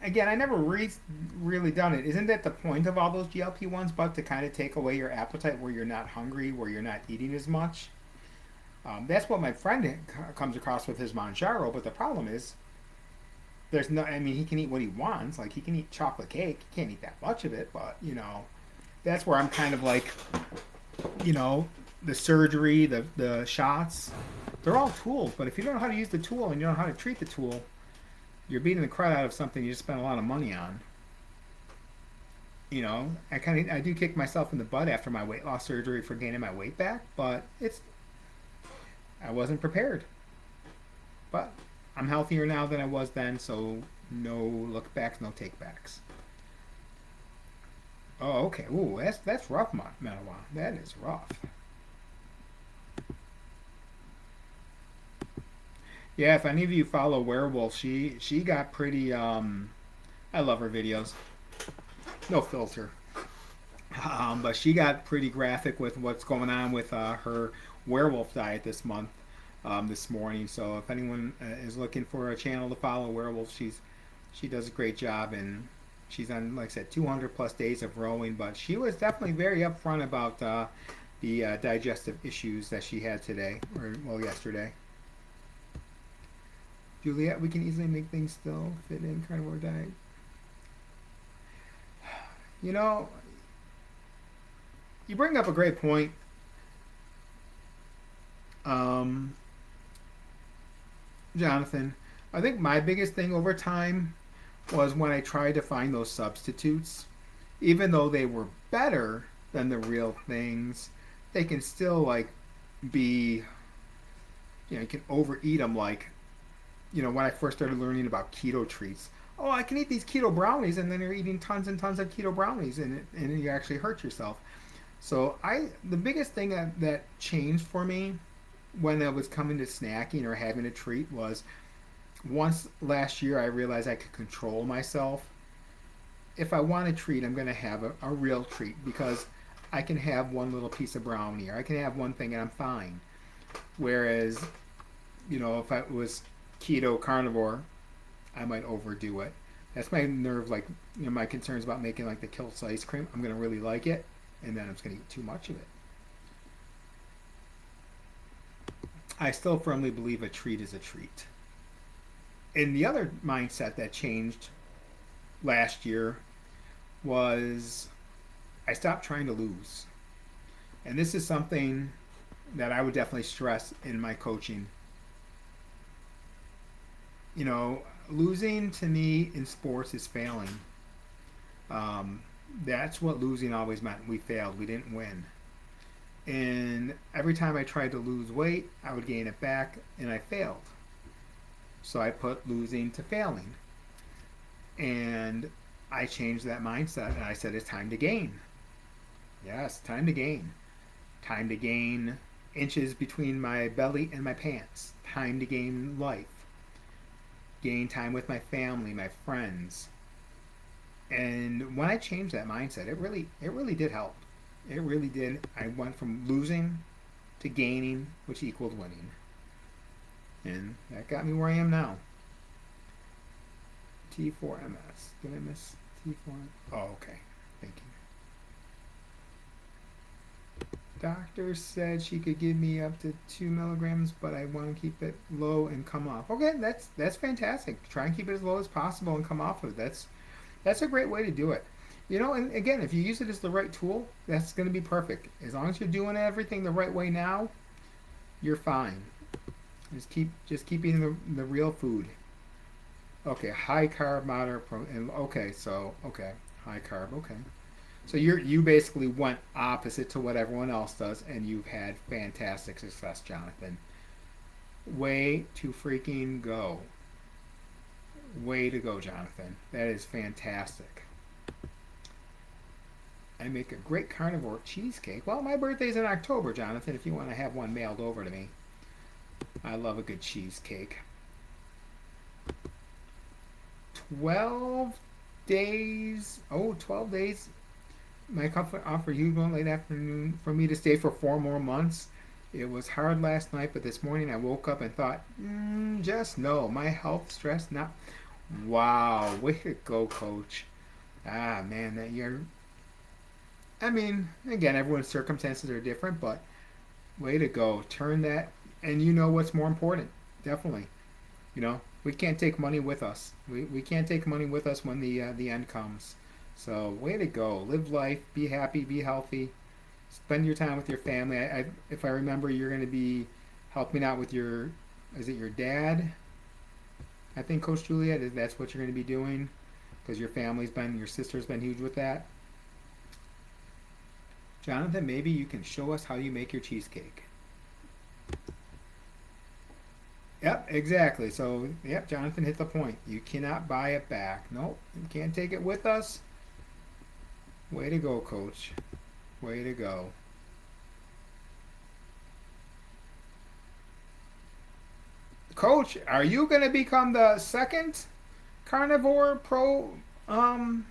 again, I never really done it. Isn't that the point of all those GLP-1s, but to kind of take away your appetite where you're not hungry, where you're not eating as much? That's what my friend comes across with his Manjaro, but the problem is, there's no. I mean, he can eat what he wants. Like he can eat chocolate cake. He can't eat that much of it, but that's where I'm kind of like, the surgery, the shots, they're all tools. But if you don't know how to use the tool and you don't know how to treat the tool, you're beating the crud out of something you just spent a lot of money on. I do kick myself in the butt after my weight loss surgery for gaining my weight back, but I wasn't prepared. But I'm healthier now than I was then, so no look backs, no take backs. Oh, okay. Ooh, that's rough, Metawa. That is rough. Yeah, if any of you follow Werewolf, she got pretty. I love her videos. No filter. But she got pretty graphic with what's going on with her werewolf diet this month, this morning. So if anyone is looking for a channel to follow, Werewolf, she does a great job, and she's on, like I said, 200 plus days of rowing. But she was definitely very upfront about the digestive issues that she had today, or well, yesterday. Juliet, we can easily make things still fit in carnivore diet. You know, you bring up a great point. Um, Jonathan, I think my biggest thing over time was when I tried to find those substitutes. Even though they were better than the real things, they can still like be, you can overeat them. Like, when I first started learning about keto treats, oh, I can eat these keto brownies, and then you're eating tons and tons of keto brownies, and you actually hurt yourself. So the biggest thing that changed for me when I was coming to snacking or having a treat was, once last year I realized I could control myself. If I want a treat, I'm going to have a real treat, because I can have one little piece of brownie, or I can have one thing and I'm fine. Whereas, if I was keto carnivore, I might overdo it. That's my nerve, like, my concerns about making like the Kilt's ice cream. I'm going to really like it, and then I'm just going to eat too much of it. I still firmly believe a treat is a treat. And the other mindset that changed last year was I stopped trying to lose. And this is something that I would definitely stress in my coaching. Losing to me in sports is failing. That's what losing always meant. We failed. We didn't win. And every time I tried to lose weight, I would gain it back, and I failed. So I put losing to failing. And I changed that mindset, and I said, it's time to gain. Yes, time to gain. Time to gain inches between my belly and my pants. Time to gain life. Gain time with my family, my friends. And when I changed that mindset, it really did help. It really did. I went from losing to gaining, which equaled winning. And that got me where I am now. T4MS. Did I miss T4? Oh, okay. Thank you. Doctor said she could give me up to 2 milligrams, but I want to keep it low and come off. Okay, that's fantastic. Try and keep it as low as possible and come off of it. That's a great way to do it. And again, if you use it as the right tool, that's going to be perfect. As long as you're doing everything the right way now, you're fine. Just keep eating the real food. Okay, high carb, moderate protein. Okay, high carb. Okay, so you basically went opposite to what everyone else does, and you've had fantastic success, Jonathan. Way to freaking go. Way to go, Jonathan. That is fantastic. I make a great carnivore cheesecake. Well, my birthday's in October, Jonathan, if you want to have one mailed over to me. I love a good cheesecake. 12 days. Oh, 12 days. My company offered you one late afternoon for me to stay for 4 more months. It was hard last night, but this morning I woke up and thought, just no. My health stress not. Wow, way to go, coach. Ah, man, that you're. I mean, again, everyone's circumstances are different, but way to go. Turn that, and you know what's more important. Definitely. We can't take money with us. We can't take money with us when the end comes. So way to go. Live life. Be happy. Be healthy. Spend your time with your family. If I remember, you're going to be helping out with your. Is it your dad? I think Coach Juliet. That's what you're going to be doing, because your sister's been huge with that. Jonathan, maybe you can show us how you make your cheesecake. Yep, exactly. So, yep, Jonathan hit the point. You cannot buy it back. Nope, you can't take it with us. Way to go, coach. Way to go. Coach, are you going to become the second carnivore um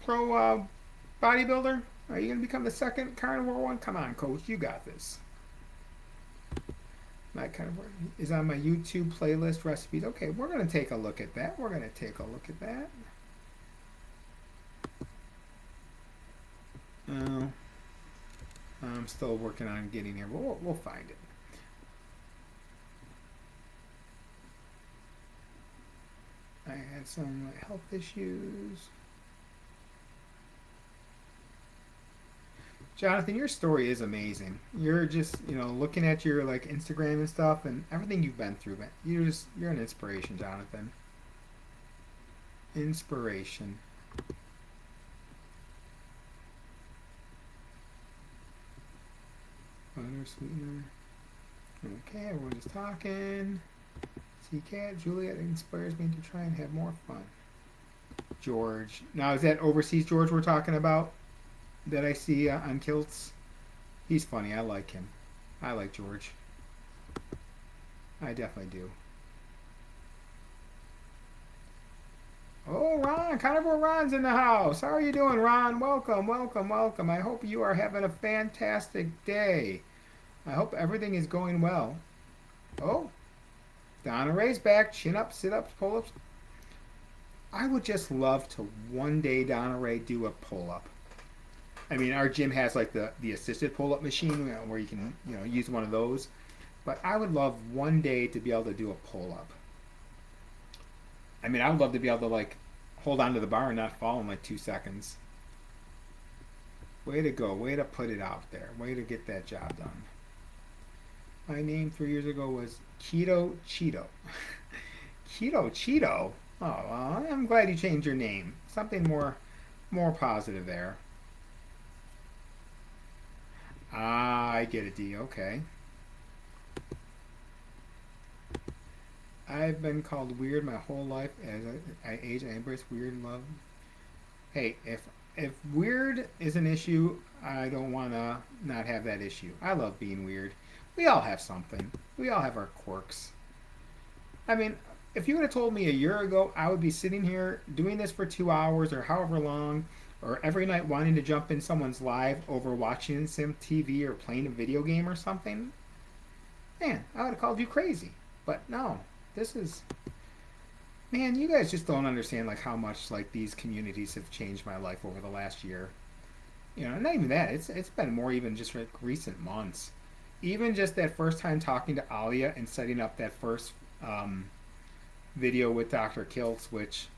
pro bodybuilder? Are you going to become the second carnivore one? Come on, coach, you got this. My carnivore is on my YouTube playlist recipes. Okay, we're going to take a look at that. I'm still working on getting here, but we'll find it. I had some health issues. Jonathan, your story is amazing. You're just, looking at your Instagram and stuff and everything you've been through, but you're an inspiration, Jonathan. Inspiration. Butter, sweetener. Okay, everyone's talking. C-Cat, Juliet inspires me to try and have more fun. George. Now, is that overseas George we're talking about? That I see on Kilts? He's funny. I like him. I like George. I definitely do. Oh, Ron, Carnivore Ron's in the house. How are you doing, Ron? Welcome, welcome, welcome. I hope you are having a fantastic day. I hope everything is going well. Oh, Donna Ray's back. Chin ups, sit ups, pull ups. I would just love to one day, Donna Ray, do a pull up. I mean, our gym has the assisted pull up machine where you can use one of those. But I would love one day to be able to do a pull up. I mean, I would love to be able to hold on to the bar and not fall in 2 seconds. Way to go. Way to put it out there. Way to get that job done. My name 3 years ago was Keto Cheeto. Keto Cheeto? Oh, well, I'm glad you changed your name. Something more positive there. Ah, I get it, D. Okay. I've been called weird my whole life. As I age, I embrace weird love. Hey, if weird is an issue, I don't want to not have that issue. I love being weird. We all have something. We all have our quirks. I mean, if you would have told me a year ago I would be sitting here doing this for 2 hours or however long, or every night wanting to jump in someone's live over watching some TV or playing a video game or something, man, I would have called you crazy. But no, this is, man, you guys just don't understand like how much like these communities have changed my life over the last year. You know, not even that. It's been more even just like recent months. Even just that first time talking to Alia and setting up that first video with Dr. Kiltz, which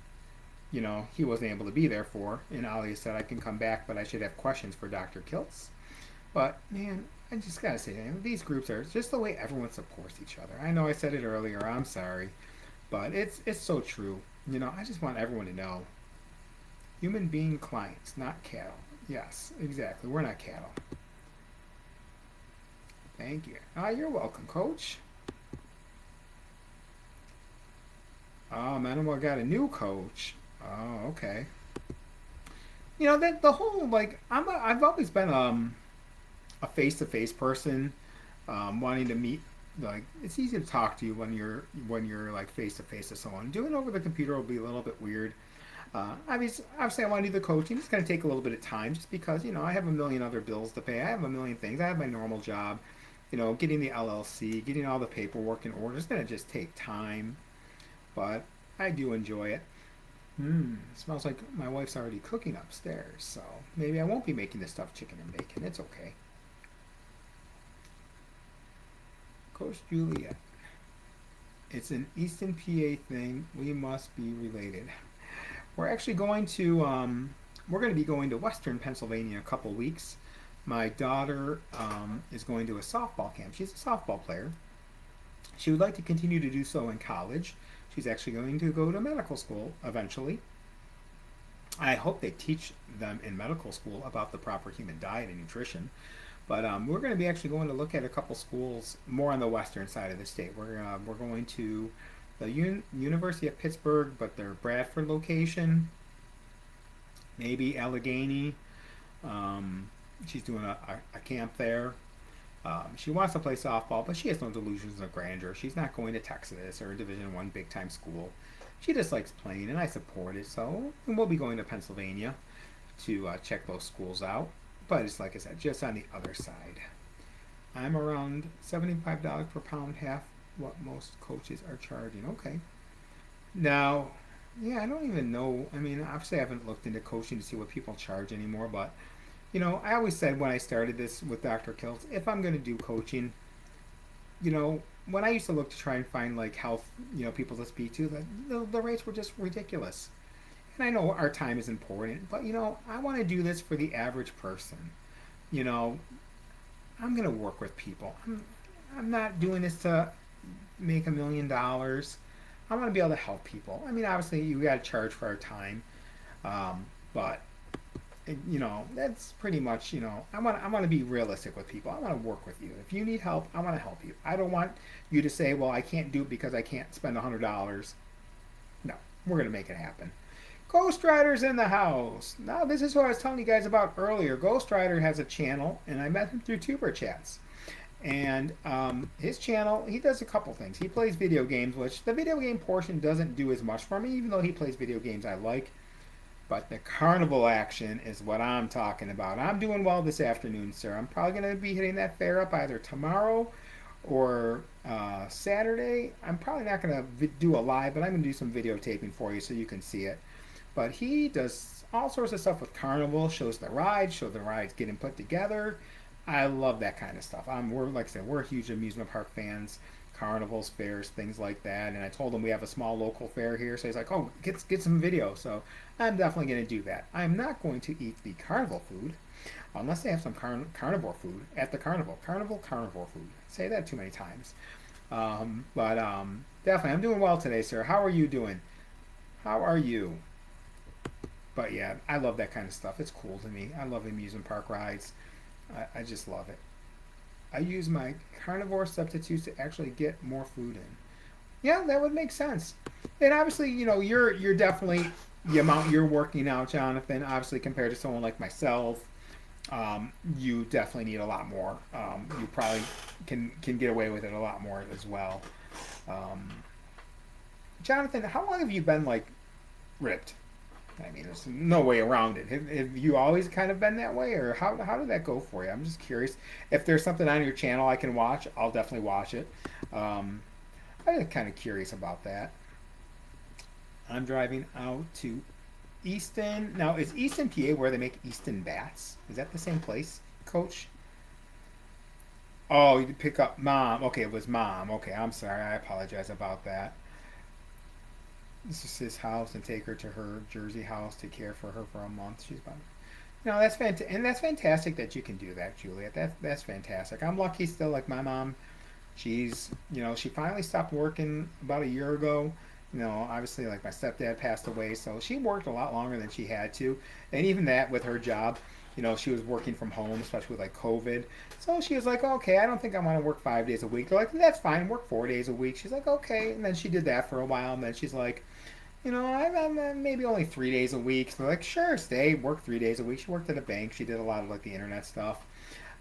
he wasn't able to be there for, and Alia said I can come back, but I should have questions for Dr. Kiltz. But man, I just gotta say, man, these groups are just the way everyone supports each other. I know I said it earlier. I'm sorry, but it's so true. I just want everyone to know: human being clients, not cattle. Yes, exactly. We're not cattle. Thank you. Ah, you're welcome, Coach. Oh, Manuel got a new coach. Oh, okay. That the whole like I've always been a face to face person, wanting to meet. Like it's easy to talk to you when you're like face to face with someone. Doing it over the computer will be a little bit weird. Obviously, I want to do the coaching. It's going to take a little bit of time, just because I have a million other bills to pay. I have a million things. I have my normal job. Getting the LLC, getting all the paperwork in order is going to just take time. But I do enjoy it. It smells like my wife's already cooking upstairs, so maybe I won't be making the stuffed chicken and bacon. It's okay. Coach Juliet. It's an Easton PA thing. We must be related. We're actually we're going to be going to Western Pennsylvania in a couple weeks. My daughter is going to a softball camp. She's a softball player. She would like to continue to do so in college. She's actually going to go to medical school eventually. I hope they teach them in medical school about the proper human diet and nutrition. But we're going to be actually going to look at a couple schools more on the western side of the state. We're going to the University of Pittsburgh, but their Bradford location, maybe Allegheny. She's doing a camp there. She wants to play softball, but she has no delusions of grandeur. She's not going to Texas or a Division I big time school. She just likes playing, and I support it. So we'll be going to Pennsylvania to check those schools out. But it's like I said, just on the other side. I'm around $75 per pound, half what most coaches are charging. Okay. Now, yeah, I don't even know. I mean, obviously, I haven't looked into coaching to see what people charge anymore, but I always said when I started this with Dr. Kiltz, if I'm going to do coaching, when I used to look to try and find like health, people to speak to, the rates were just ridiculous. And I know our time is important, but I want to do this for the average person. You know, I'm going to work with people. I'm not doing this to make $1 million. I want to be able to help people. I mean, obviously, you got to charge for our time, but that's pretty much. I want to be realistic with people. I want to work with you. If you need help, I want to help you. I don't want you to say, "Well, I can't do it because I can't spend $100." No, we're gonna make it happen. Ghost Rider's in the house. Now, this is what I was telling you guys about earlier. Ghost Rider has a channel, and I met him through Tuber Chats. And his channel, he does a couple things. He plays video games, which the video game portion doesn't do as much for me, even though he plays video games I like. But the carnival action is what I'm talking about. I'm doing well this afternoon, sir. I'm probably going to be hitting that fare up either tomorrow or Saturday. I'm probably not going to do a live, but I'm going to do some videotaping for you so you can see it. But he does all sorts of stuff with carnival, shows the rides getting put together. I love that kind of stuff. We're like I said, we're huge amusement park fans, carnivals, fairs, things like that. And I told him we have a small local fair here, so he's like, "Oh, get some video." So I'm definitely going to do that. I'm not going to eat the carnival food unless they have some carnivore food at the carnival. Carnivore food. Say that too many times. But definitely, I'm doing well today, sir. How are you doing? How are you? But yeah, I love that kind of stuff. It's cool to me. I love amusement park rides. I just love it. I use my carnivore substitutes to actually get more food in. Yeah, that would make sense. And obviously, you're definitely the amount you're working out, Jonathan. Obviously, compared to someone like myself, you definitely need a lot more. You probably can get away with it a lot more as well. Um, Jonathan, how long have you been like ripped? I mean, there's no way around it. Have you always kind of been that way, or how did that go for you? I'm just curious. If there's something on your channel I can watch, I'll definitely watch it. Um, I'm just kind of curious about that. I'm driving out to Easton. Now, is Easton, PA, where they make Easton bats? Is that the same place, Coach? Oh, you pick up mom. Okay, it was mom. Okay, I'm sorry. I apologize about that. This is his house and take her to her Jersey house to care for her for a month. She's about. No, that's fantastic, and that's fantastic that you can do that, Juliet. That's fantastic. I'm lucky still. Like my mom, she finally stopped working about a year ago. Obviously, like my stepdad passed away, so she worked a lot longer than she had to, and even that with her job, she was working from home, especially with like COVID. So she was like, okay, I don't think I want to work 5 days a week. They're like, that's fine, work 4 days a week. She's like, okay, and then she did that for a while, and then she's like, I'm maybe only 3 days a week. So like, sure, stay, work 3 days a week. She worked at a bank. She did a lot of like the internet stuff.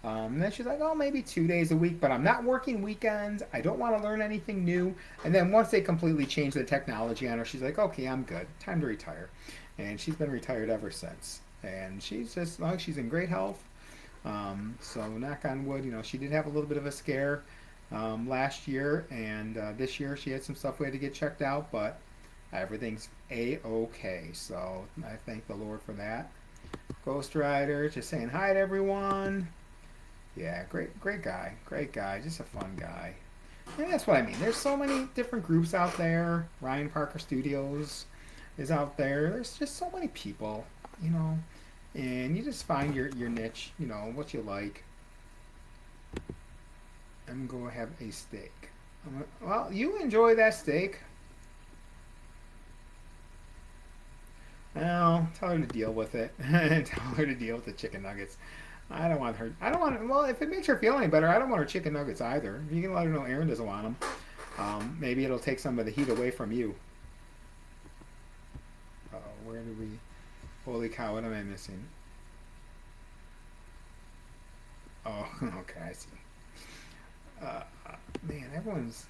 And then she's like, oh, maybe 2 days a week, but I'm not working weekends. I don't want to learn anything new. And then once they completely changed the technology on her, she's like, okay, I'm good. Time to retire. And she's been retired ever since. And she's just, like, she's in great health. So knock on wood, she did have a little bit of a scare last year. And this year she had some stuff we had to get checked out, but everything's a-okay. So I thank the Lord for that. Ghost Rider, just saying hi to everyone. Yeah, great guy, just a fun guy. And that's what I mean. There's so many different groups out there. Ryan Parker Studios is out there. There's just so many people, you know, and you just find your niche, what you like. I'm going to have a steak. Well, you enjoy that steak. Well, tell her to deal with it. Tell her to deal with the chicken nuggets. I don't want her. I don't want. Well, if it makes her feel any better, I don't want her chicken nuggets either. You can let her know Aaron doesn't want them. Maybe it'll take some of the heat away from you. Where do we? Holy cow! What am I missing? Oh, okay, I see. Uh, man, everyone's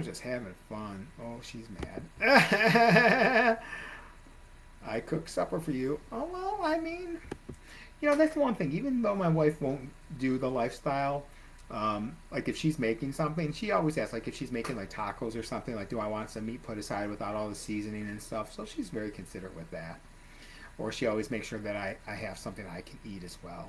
just having fun. Oh, she's mad. I cook supper for you. Oh well, I mean, that's one thing. Even though my wife won't do the lifestyle, like if she's making something, she always asks, like if she's making like tacos or something, like do I want some meat put aside without all the seasoning and stuff? So she's very considerate with that. Or she always makes sure that I have something I can eat as well.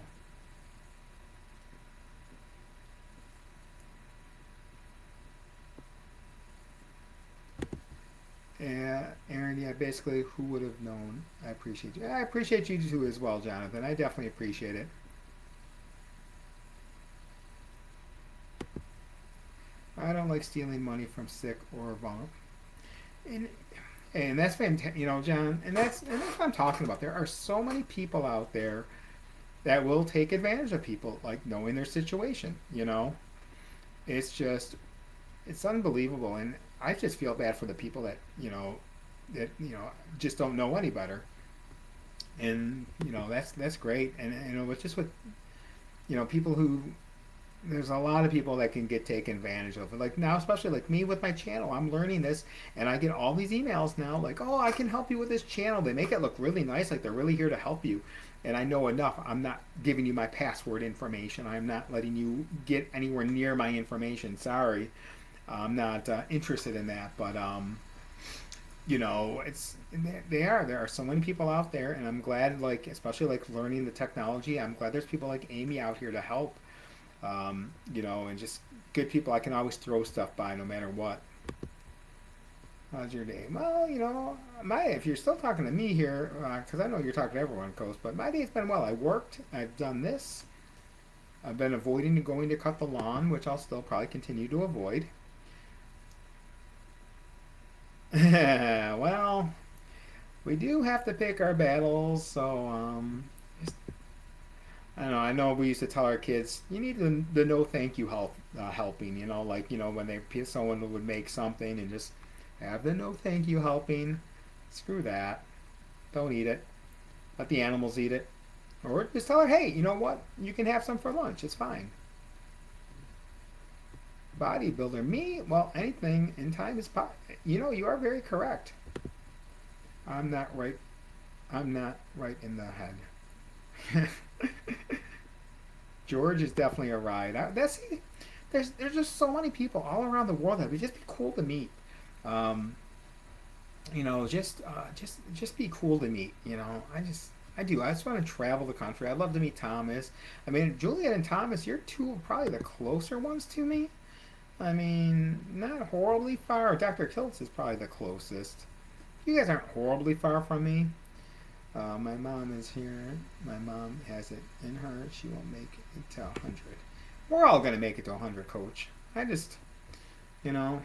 Yeah, Aaron, yeah, basically, who would have known? I appreciate you. I appreciate you too as well, Jonathan. I definitely appreciate it. I don't like stealing money from sick or vulnerable. And and that's fantastic, John. And that's what I'm talking about. There are so many people out there that will take advantage of people, like knowing their situation. It's just it's unbelievable, and I just feel bad for the people that just don't know any better. And that's great. And it's just with people who there's a lot of people that can get taken advantage of. Like now, especially like me with my channel, I'm learning this, and I get all these emails now, like, "Oh, I can help you with this channel." They make it look really nice, like they're really here to help you. And I know enough. I'm not giving you my password information. I'm not letting you get anywhere near my information. Sorry, I'm not interested in that. But it's there are so many people out there, and I'm glad, like especially like learning the technology. I'm glad there's people like Amy out here to help and just good people I can always throw stuff by no matter what. How's your day? Well, my if you're still talking to me here, because I know you're talking to everyone, Coast, but my day's been well. I worked, I've done this, I've been avoiding going to cut the lawn, which I'll still probably continue to avoid. Well, we do have to pick our battles, so I don't know. I know we used to tell our kids, you need the no thank you helping. Like when someone would make something and just have the no thank you helping. Screw that. Don't eat it. Let the animals eat it. Or just tell her, hey, you know what? You can have some for lunch. It's fine. Bodybuilder, me? Well, anything in time is you are very correct. I'm not right. I'm not right in the head. George is definitely a ride. There's just so many people all around the world that would just be cool to meet. Um, just be cool to meet. I do. I just want to travel the country. I'd love to meet Thomas. I mean, Juliet and Thomas, you're two of probably the closer ones to me. I mean, not horribly far. Dr. Kiltz is probably the closest. You guys aren't horribly far from me. My mom is here. My mom has it in her. She will make it to 100. We're all going to make it to 100, coach. I just, you know,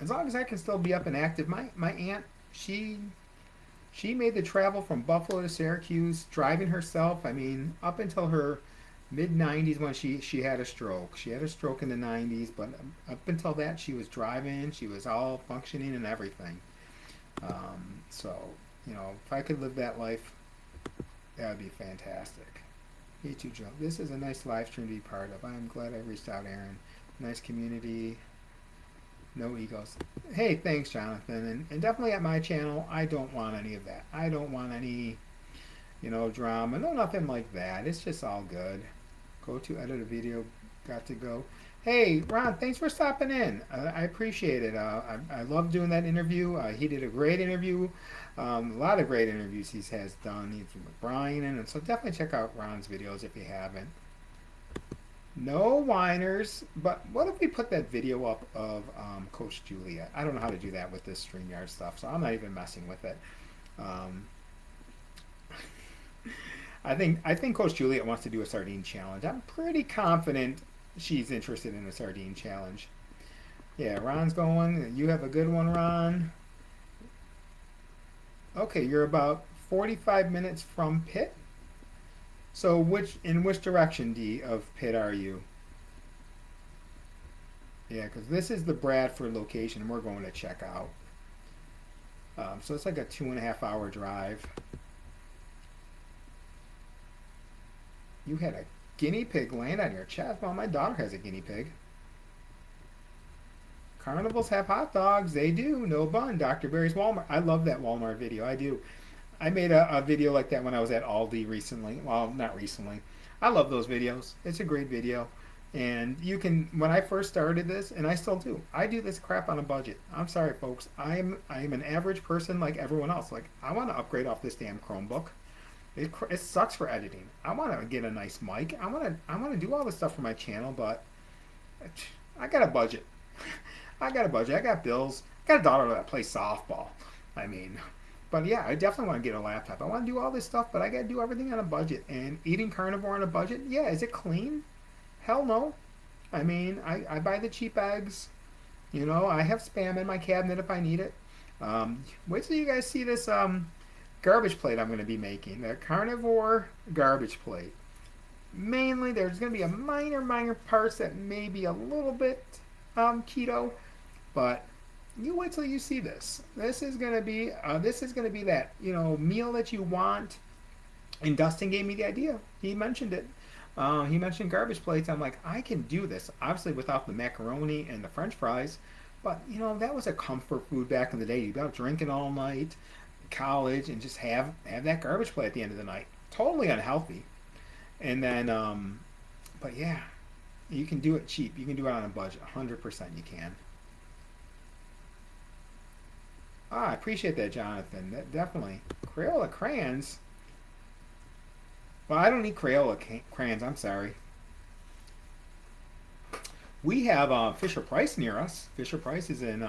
as long as I can still be up and active. My aunt, she made the travel from Buffalo to Syracuse, driving herself. I mean, up until her mid 90s when she had a stroke. She had a stroke in the 90s, but up until that, she was driving. She was all functioning and everything. So, if I could live that life, that would be fantastic. Me too, Joe. This is a nice live stream to be part of. I'm glad I reached out, Aaron. Nice community. No egos. Hey, thanks, Jonathan. And definitely at my channel, I don't want any of that. I don't want any, drama. No, nothing like that. It's just all good. Go to edit a video. Got to go. Hey, Ron, thanks for stopping in. I appreciate it. I love doing that interview. He did a great interview. A lot of great interviews he has done. He's with Brian, and so definitely check out Ron's videos if you haven't. No whiners, but what if we put that video up of Coach Julia? I don't know how to do that with this StreamYard stuff, so I'm not even messing with it. Um, I think Coach Juliet wants to do a sardine challenge. I'm pretty confident she's interested in a sardine challenge. Yeah, Ron's going. You have a good one, Ron. Okay, you're about 45 minutes from Pitt. So in which direction, D, of Pitt are you? Yeah, because this is the Bradford location we're going to check out. So it's like a 2.5 hour drive. You had a guinea pig land on your chest. Well, my daughter has a guinea pig. Carnivals have hot dogs. They do. No bun. Dr. Barry's Walmart. I love that Walmart video. I do. I made a video like that when I was at Aldi recently. Well, not recently. I love those videos. It's a great video. And when I first started this, and I still do, I do this crap on a budget. I'm sorry, folks. I'm an average person like everyone else. Like, I want to upgrade off this damn Chromebook. It sucks for editing. I want to get a nice mic. I want to do all this stuff for my channel, but I got a budget. I got a budget. I got bills. I got a daughter that plays softball. I mean, but yeah, I definitely want to get a laptop. I want to do all this stuff, but I got to do everything on a budget. And eating carnivore on a budget, yeah, is it clean? Hell no. I mean, I buy the cheap eggs. I have Spam in my cabinet if I need it. Wait till you guys see this garbage plate I'm going to be making. The carnivore garbage plate. Mainly, there's going to be a minor parts that may be a little bit keto, but you wait till you see this. This is going to be that meal that you want. And Dustin gave me the idea. He mentioned it. He mentioned garbage plates. I'm like, I can do this. Obviously, without the macaroni and the French fries, but that was a comfort food back in the day. You'd be out drinking all night, college, and just have that garbage plate at the end of the night. Totally unhealthy. And then, but yeah, you can do it cheap. You can do it on a budget. 100% you can. I appreciate that, Jonathan. That definitely. Crayola crayons. Well, I don't need Crayola crayons. I'm sorry. We have Fisher Price near us. Fisher Price is in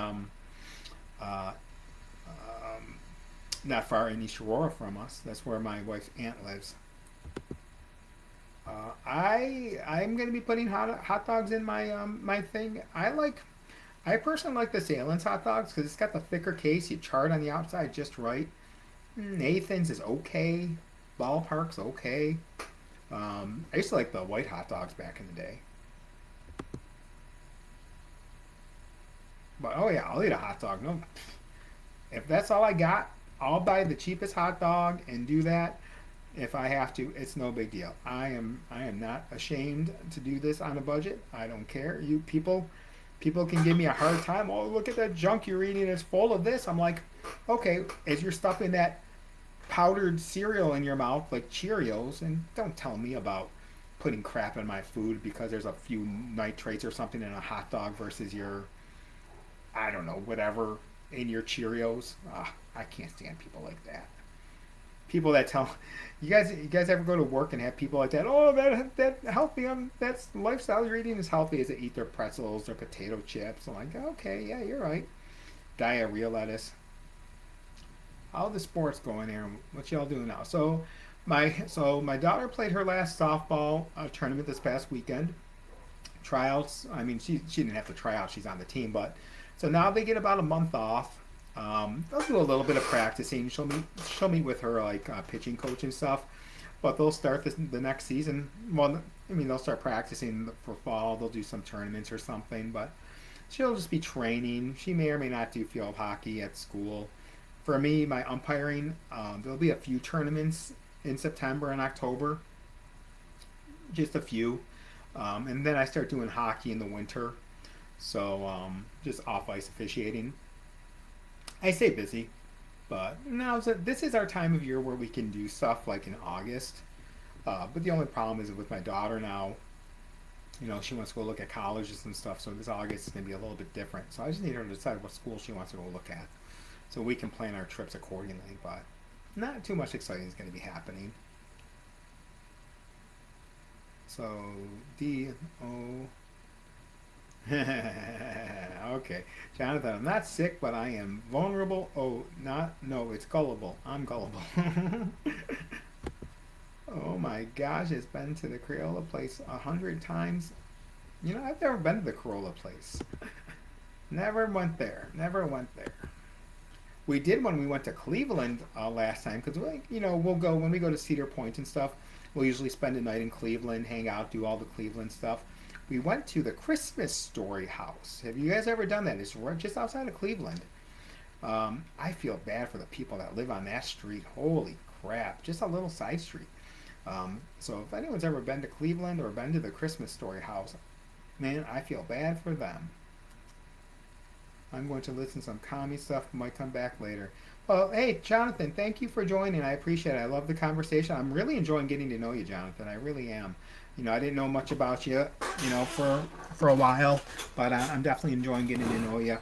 not far in East Aurora from us. That's where my wife's aunt lives. I'm gonna be putting hot dogs in my thing. I personally like the Salem's hot dogs because it's got the thicker case. You char it on the outside just right. Nathan's is okay. Ballpark's okay. I used to like the white hot dogs back in the day. But oh yeah, I'll eat a hot dog. No, if that's all I got, I'll buy the cheapest hot dog and do that. If I have to, it's no big deal. I am not ashamed to do this on a budget. I don't care. You people can give me a hard time. Oh, look at that junk you're eating. It's full of this. I'm like, okay, as you're stuffing that powdered cereal in your mouth like Cheerios, and don't tell me about putting crap in my food because there's a few nitrates or something in a hot dog versus your, I don't know, whatever in your Cheerios. I can't stand people like that. People that tell you guys ever go to work and have people like that? Oh, that healthy. That's lifestyle you're eating is healthy as they eat their pretzels, their potato chips. I'm like, okay, yeah, you're right. Diarrhea lettuce. How the sports going there? What y'all doing now? So my daughter played her last softball tournament this past weekend. Tryouts. I mean, she didn't have to try out. She's on the team, but so now they get about a month off. They'll do a little bit of practicing. She'll meet with her like pitching coach and stuff, but they'll start the next season. Well, I mean they'll start practicing for fall. They'll do some tournaments or something, but she'll just be training. She may or may not do field hockey at school. For me, my umpiring, there'll be a few tournaments in September and October, just a few, and then I start doing hockey in the winter. So just off ice officiating. I stay busy, but now this is our time of year where we can do stuff like in August. But the only problem is with my daughter now. She wants to go look at colleges and stuff, so this August is going to be a little bit different. So I just need her to decide what school she wants to go look at, so we can plan our trips accordingly. But not too much exciting is going to be happening. So D-O. Okay, Jonathan, I'm not sick, but I am vulnerable. Oh, not, no, it's gullible. I'm gullible. Oh my gosh, it's been to the Crayola place 100 times. I've never been to the Corolla place. Never went there. Never went there. We did when we went to Cleveland last time because we'll go when we go to Cedar Point and stuff. We'll usually spend a night in Cleveland, hang out, do all the Cleveland stuff. We went to the Christmas Story House. Have you guys ever done that? It's right just outside of Cleveland. I feel bad for the people that live on that street. Holy crap! Just a little side street. So if anyone's ever been to Cleveland or been to the Christmas Story House, man, I feel bad for them. I'm going to listen to some commie stuff. Might come back later. Well, hey, Jonathan, thank you for joining. I appreciate it. I love the conversation. I'm really enjoying getting to know you, Jonathan. I really am. I didn't know much about you, for a while, but I'm definitely enjoying getting to know you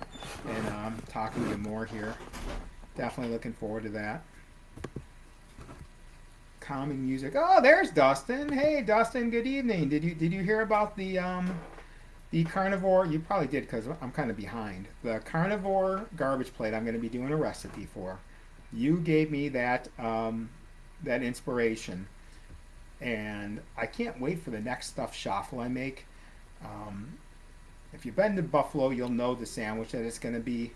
and talking to you more here. Definitely looking forward to that. Calming music. Oh, there's Dustin. Hey, Dustin. Good evening. Did you hear about the carnivore? You probably did because I'm kind of behind. The carnivore garbage plate. I'm going to be doing a recipe for. You gave me that inspiration, and I can't wait for the next stuffed shuffle I make. Um, if you've been to Buffalo, you'll know the sandwich that it's going to be,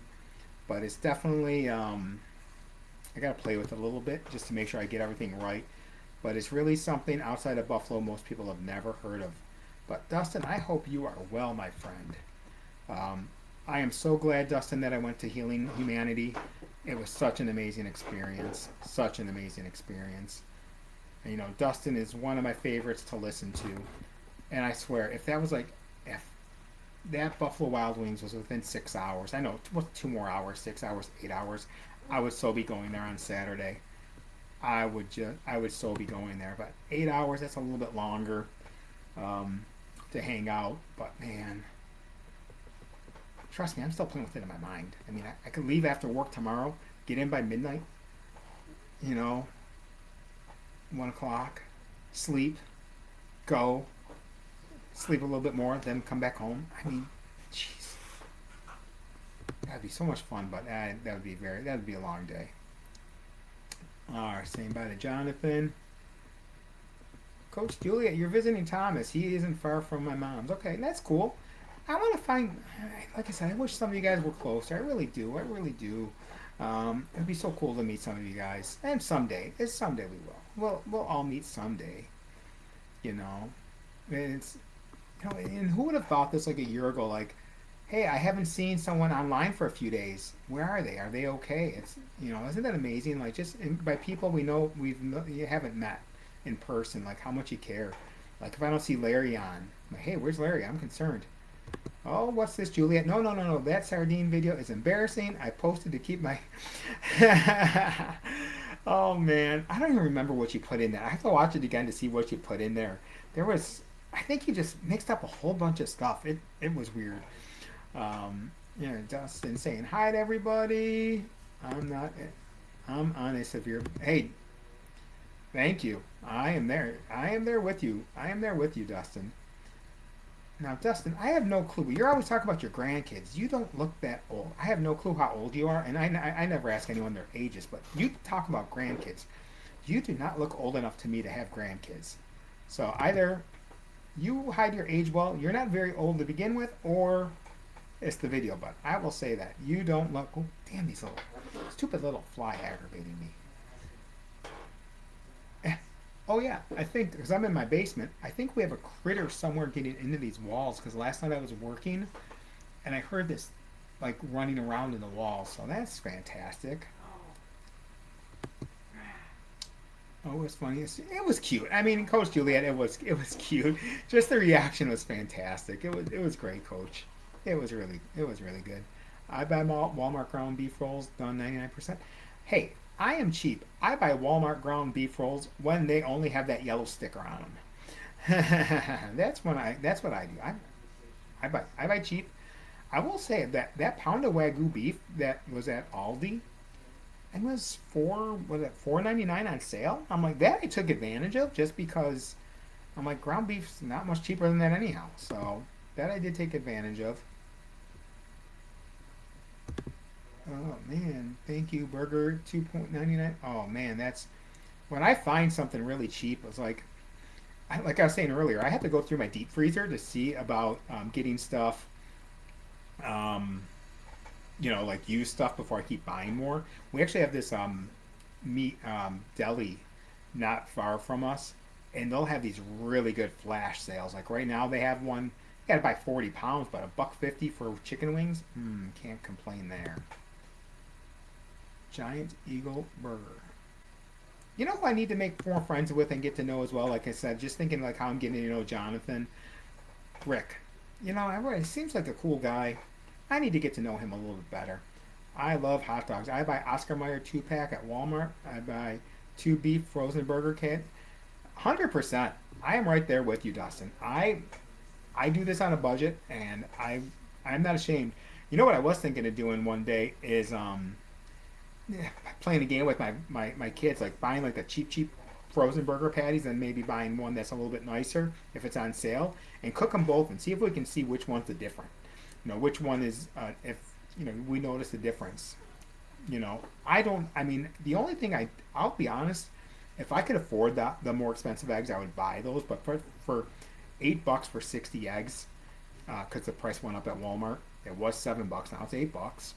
but it's definitely I got to play with it a little bit just to make sure I get everything right. But it's really something outside of Buffalo most people have never heard of. But Dustin, I hope you are well, my friend. I am so glad, Dustin, that I went to Healing Humanity. It was such an amazing experience. Such an amazing experience. And, Dustin is one of my favorites to listen to. And I swear, if that Buffalo Wild Wings was within 6 hours, I know, what's 2 more hours, 6 hours, 8 hours, I would so be going there on Saturday. I would so be going there. But 8 hours, that's a little bit longer to hang out. But man, trust me, I'm still playing with it in my mind. I mean, I could leave after work tomorrow, get in by midnight, you know, 1 o'clock, sleep, go, sleep a little bit more, then come back home. I mean, jeez, that'd be so much fun. But that would be a long day. All right, saying bye to Jonathan. Coach Juliet, you're visiting Thomas. He isn't far from my mom's. Okay, that's cool. I want to find, like I said, I wish some of you guys were closer. I really do. I really do. It'd be so cool to meet some of you guys. And someday we will. We'll all meet someday. You know, it's and who would have thought this like a year ago? Like, hey, I haven't seen someone online for a few days. Where are they? Are they okay? It's isn't that amazing? Like just by people we know you haven't met in person, like how much you care. Like if I don't see Larry on, I'm like, hey, where's Larry? I'm concerned. Oh, what's this, Juliet? No, no, no, no. That sardine video is embarrassing. I posted to keep my. Oh man, I don't even remember what you put in there. I have to watch it again to see what you put in there. There was, I think you just mixed up a whole bunch of stuff. It was weird. Dustin saying hi to everybody. I'm not. I'm on a severe. Hey, thank you. I am there. I am there with you. I am there with you, Dustin. Now, Dustin, I have no clue. You're always talking about your grandkids. You don't look that old. I have no clue how old you are, and I never ask anyone their ages, but you talk about grandkids. You do not look old enough to me to have grandkids. So either you hide your age well, you're not very old to begin with, or it's the video. But I will say that you don't look. Oh, damn, these little stupid little fly aggravating me. Oh yeah, I think because I'm in my basement, I think we have a critter somewhere getting into these walls. Because last night I was working and I heard this like running around in the walls, so that's fantastic. Oh, it was funny. It was cute. I mean, Coach Juliet, it was cute. Just the reaction was fantastic. It was great, Coach. It was really good. I buy Walmart ground beef rolls done 99%. Hey, I am cheap. I buy Walmart ground beef rolls when they only have that yellow sticker on them. That's what I do. I buy cheap. I will say that pound of Wagyu beef that was at Aldi and was it 4.99 on sale? I'm like that I took advantage of just because I'm like ground beef's not much cheaper than that anyhow. So that I did take advantage of. Oh man, thank you, Burger 2.99. Oh man, that's when I find something really cheap. It's like I was saying earlier, I have to go through my deep freezer to see about getting stuff, um, like used stuff before I keep buying more. We actually have this meat deli not far from us, and they'll have these really good flash sales. Like right now, they have one. You got to buy 40 pounds, but a buck 50 for chicken wings. Can't complain there. Giant Eagle Burger. You know who I need to make more friends with and get to know as well? Like I said, just thinking like how I'm getting to know Jonathan. Rick. Everybody seems like a cool guy. I need to get to know him a little bit better. I love hot dogs. I buy Oscar Mayer 2-pack at Walmart. I buy 2 beef frozen burger kit. 100%. I am right there with you, Dustin. I do this on a budget, and I'm not ashamed. You know what I was thinking of doing one day is yeah, playing a game with my kids, like buying like the cheap frozen burger patties and maybe buying one that's a little bit nicer if it's on sale and cook them both and see if we can see which one's the different. Which one is if we notice the difference. I don't. I mean, the only thing I'll be honest, if I could afford the more expensive eggs, I would buy those. But for $8 for 60 eggs, because the price went up at Walmart, it was $7. Now it's $8.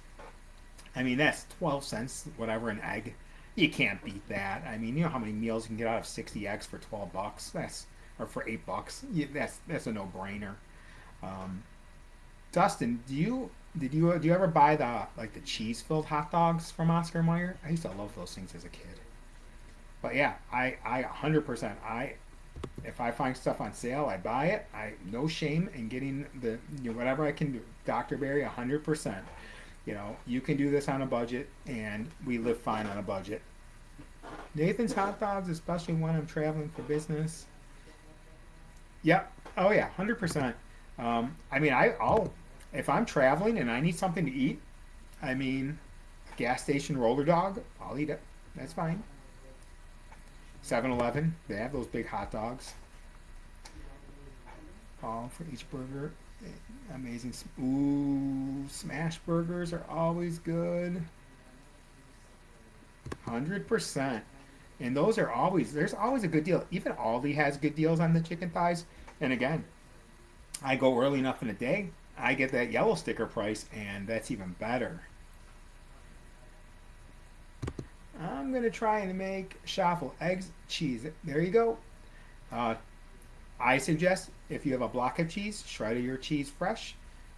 I mean, that's 12 cents, whatever, an egg. You can't beat that. I mean, you know how many meals you can get out of 60 eggs for $12? Or for $8. That's a no-brainer. Um, Dustin, do you ever buy the cheese-filled hot dogs from Oscar Mayer? I used to love those things as a kid. But yeah, I 100%. If I find stuff on sale, I buy it. I no shame in getting the whatever I can do. Dr. Berry, 100%. You can do this on a budget, and we live fine on a budget. Nathan's hot dogs, especially when I'm traveling for business. Yep. Oh yeah, 100%. I mean, I'll if I'm traveling and I need something to eat. I mean, a gas station roller dog, I'll eat it. That's fine. 7-Eleven, they have those big hot dogs. All for each burger. Amazing. Ooh, smash burgers are always good. 100%. And there's always a good deal. Even Aldi has good deals on the chicken thighs. And again, I go early enough in the day, I get that yellow sticker price, and that's even better. I'm going to try and make shuffle eggs, cheese. There you go. Uh, I suggest if you have a block of cheese, shred your cheese fresh.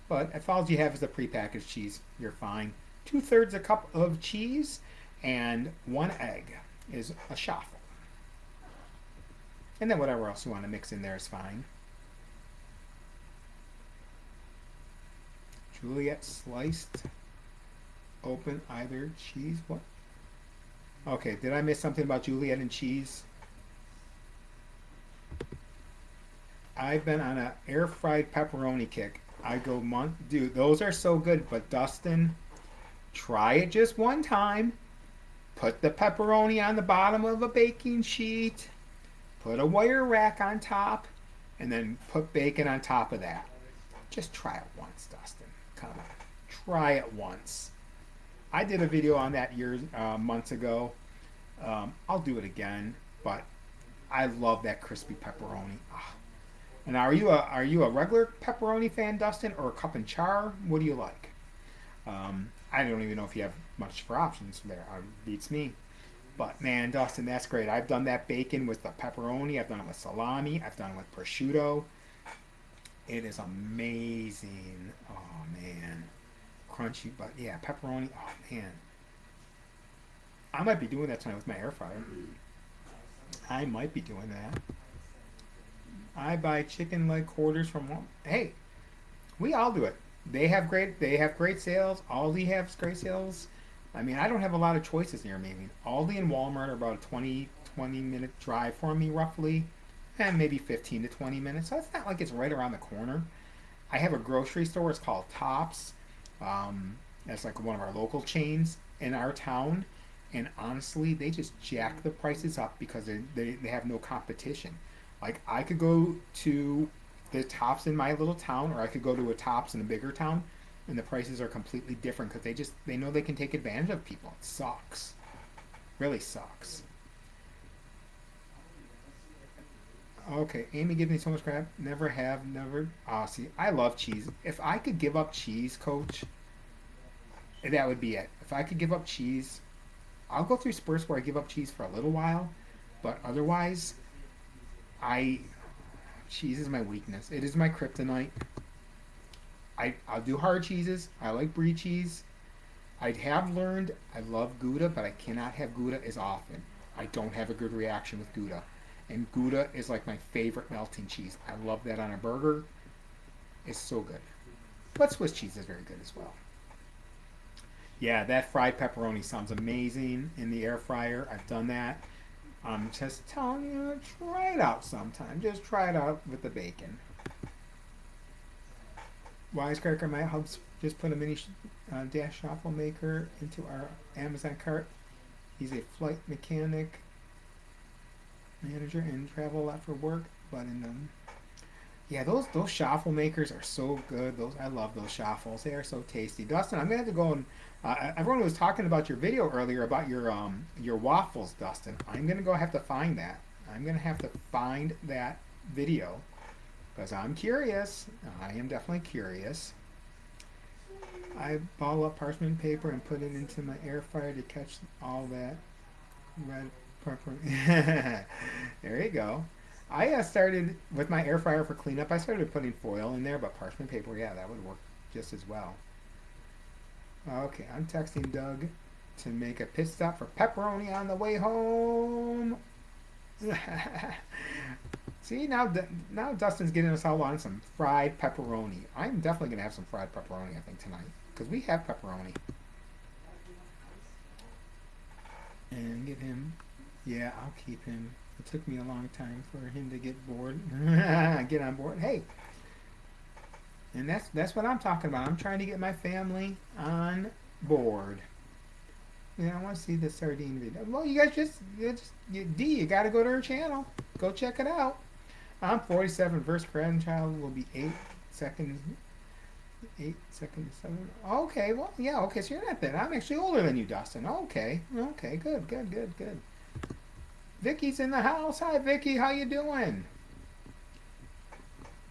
But if all you have is a prepackaged cheese, you're fine. 2/3 a cup of cheese and 1 egg is a shuffle. And then whatever else you want to mix in there is fine. Juliet sliced open either cheese. What? Okay, did I miss something about Juliet and cheese? I've been on an air fried pepperoni kick. I go month, dude. Those are so good. But Dustin, try it just one time. Put the pepperoni on the bottom of a baking sheet. Put a wire rack on top, and then put bacon on top of that. Just try it once, Dustin. Come on, try it once. I did a video on that months ago. I'll do it again, but I love that crispy pepperoni. Ah. And are you a regular pepperoni fan, Dustin, or a cup and char? What do you like? I don't even know if you have much for options there. Beats me. But man, Dustin, that's great. I've done that bacon with the pepperoni. I've done it with salami. I've done it with prosciutto. It is amazing. Oh man, crunchy. But yeah, pepperoni. Oh man, I might be doing that tonight with my air fryer. I might be doing that. I buy chicken leg quarters from Walmart. Hey, we all do it. They have great sales. Aldi has great sales. I mean, I don't have a lot of choices near me. I mean, Aldi and Walmart are about a 20 minute drive for me roughly, and maybe 15 to 20 minutes. So it's not like it's right around the corner. I have a grocery store. It's called Tops. That's like one of our local chains in our town. And honestly, they just jack the prices up because they have no competition. Like I could go to the Tops in my little town, or I could go to a Tops in a bigger town, and the prices are completely different because they know they can take advantage of people. It sucks, really sucks. Okay, Amy gives me so much crap. Never have, never. Ah, see, I love cheese. If I could give up cheese, Coach, that would be it. If I could give up cheese, I'll go through spurts where I give up cheese for a little while, but otherwise, I cheese is my weakness. It is my kryptonite. I'll do hard cheeses. I like brie cheese. I have learned I love Gouda, but I cannot have Gouda as often. I don't have a good reaction with Gouda. And Gouda is like my favorite melting cheese. I love that on a burger. It's so good. But Swiss cheese is very good as well. Yeah, that fried pepperoni sounds amazing in the air fryer. I've done that. I'm just telling you, try it out sometime. Just try it out with the bacon. Wisecracker, my hubs just put a mini dash shuffle maker into our Amazon cart. He's a flight mechanic manager and travel a lot for work, but in yeah, those shuffle makers are so good. Those I love those shuffles. They are so tasty. Dustin, I'm gonna have to go and everyone was talking about your video earlier about your waffles, Dustin. I'm gonna go have to find that. I'm gonna have to find that video because I'm curious. I am definitely curious. I ball up parchment paper and put it into my air fryer to catch all that red pepper. There you go. I started with my air fryer for cleanup. I started putting foil in there, but parchment paper, yeah, that would work just as well. Okay, I'm texting Doug to make a pit stop for pepperoni on the way home. See, now Dustin's getting us all on some fried pepperoni. I'm definitely gonna have some fried pepperoni, I think, tonight because we have pepperoni. And get him. Yeah, I'll keep him. It took me a long time for him to get bored. Get on board. Hey, and that's what I'm talking about. I'm trying to get my family on board. Yeah, I want to see the sardine video. Well, you guys you got to go to her channel. Go check it out. I'm 47. First grandchild will be 8 seconds. 8 seconds. 7. Okay, well, yeah. Okay, so you're not that. I'm actually older than you, Dustin. Okay, okay, good, good, good, good. Vicky's in the house. Hi, Vicky. How you doing?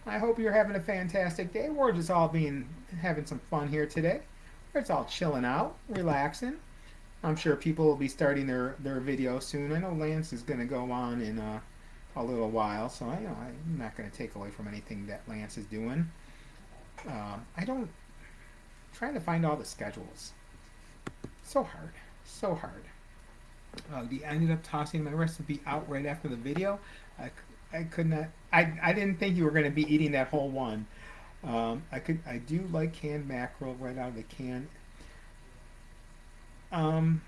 I hope you're having a fantastic day. We're just all having some fun here today. We're just all chilling out, relaxing. I'm sure people will be starting their videos soon. I know Lance is going to go on and a little while, so I'm not going to take away from anything that Lance is doing. I don't trying to find all the schedules. So hard, so hard. I ended up tossing my recipe out right after the video. I, I could not. I didn't think you were going to be eating that whole one. I do like canned mackerel right out of the can. Um,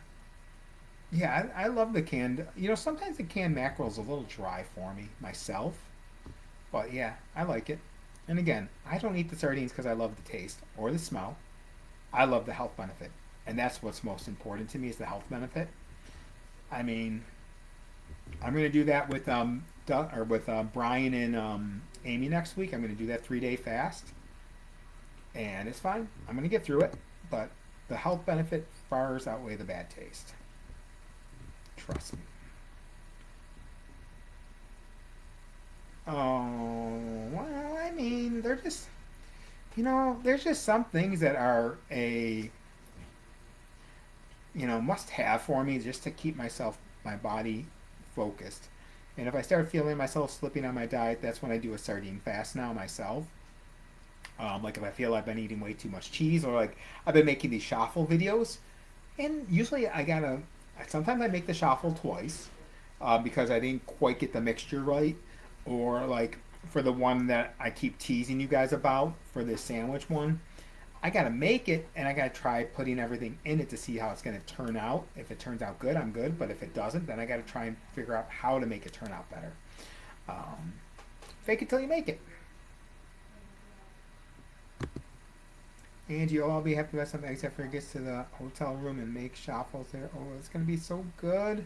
yeah, I love the canned. Sometimes the canned mackerel is a little dry for me myself, but yeah, I like it. And again, I don't eat the sardines because I love the taste or the smell. I love the health benefit, and that's what's most important to me is the health benefit. I mean, I'm gonna do that with Doug, or with Brian and Amy next week. I'm gonna do that 3 day fast, and it's fine. I'm gonna get through it, but the health benefit far outweigh the bad taste. Trust me. Oh well, I mean, there's just some things that are a must have for me just to keep my body focused. And if I start feeling myself slipping on my diet, that's when I do a sardine fast now myself. Like if I feel I've been eating way too much cheese, or like I've been making these shuffle videos, and usually sometimes I make the shuffle twice because I didn't quite get the mixture right, or like for the one that I keep teasing you guys about for this sandwich one, I gotta make it and I gotta try putting everything in it to see how it's gonna turn out. If it turns out good, I'm good. But if it doesn't, then I gotta try and figure out how to make it turn out better. Um, Fake it till you make it. And you'll all be happy about something except for it gets to the hotel room and make shuffles there. Oh, it's gonna be so good.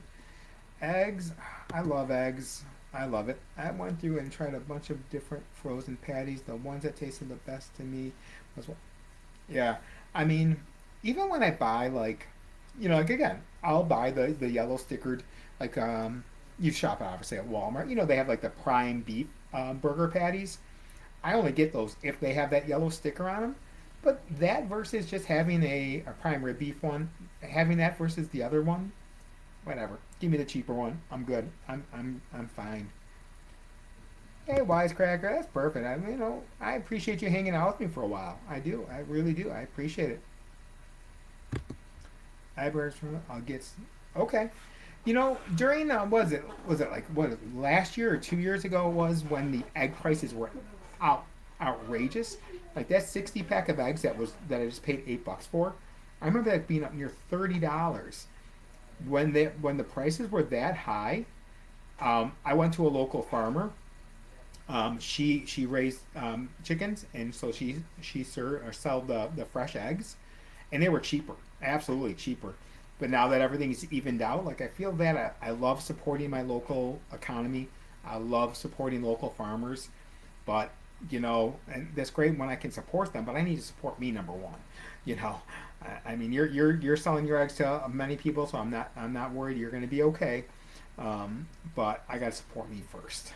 Eggs, I love eggs. I love it. I went through and tried a bunch of different frozen patties. The ones that tasted the best to me was yeah, I mean, even when I buy like again, I'll buy the yellow stickered like you shop obviously at Walmart. They have like the prime beef burger patties. I only get those if they have that yellow sticker on them. But that versus just having a prime rib beef one, having that versus the other one, whatever. Give me the cheaper one. I'm good. I'm fine. Hey, Wisecracker, that's perfect. I appreciate you hanging out with me for a while. I do. I really do. I appreciate it. I'll get. Okay. During was it like what last year or 2 years ago was when the egg prices were out outrageous. Like that 60 pack of eggs that I just paid $8 for. I remember that being up near $30 when the prices were that high. I went to a local farmer. She raised chickens, and so she sell the fresh eggs, and they were cheaper, absolutely cheaper. But now that everything's evened out, like I feel that I love supporting my local economy. I love supporting local farmers, but and that's great when I can support them. But I need to support me number one. You know, I mean, you're selling your eggs to many people, so I'm not worried. You're going to be okay. But I got to support me first.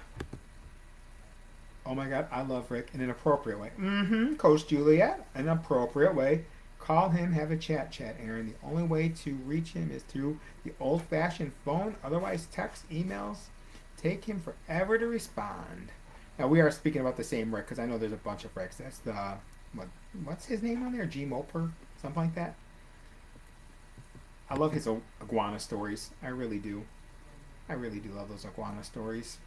Oh my God, I love Rick in an appropriate way. Mm-hmm. Coach Juliet, an appropriate way. Call him, have a chat, Aaron. The only way to reach him is through the old-fashioned phone. Otherwise, text, emails take him forever to respond. Now we are speaking about the same Rick because I know there's a bunch of Ricks. That's the what's his name on there? G Moper, something like that. I love his iguana stories. I really do. I really do love those iguana stories.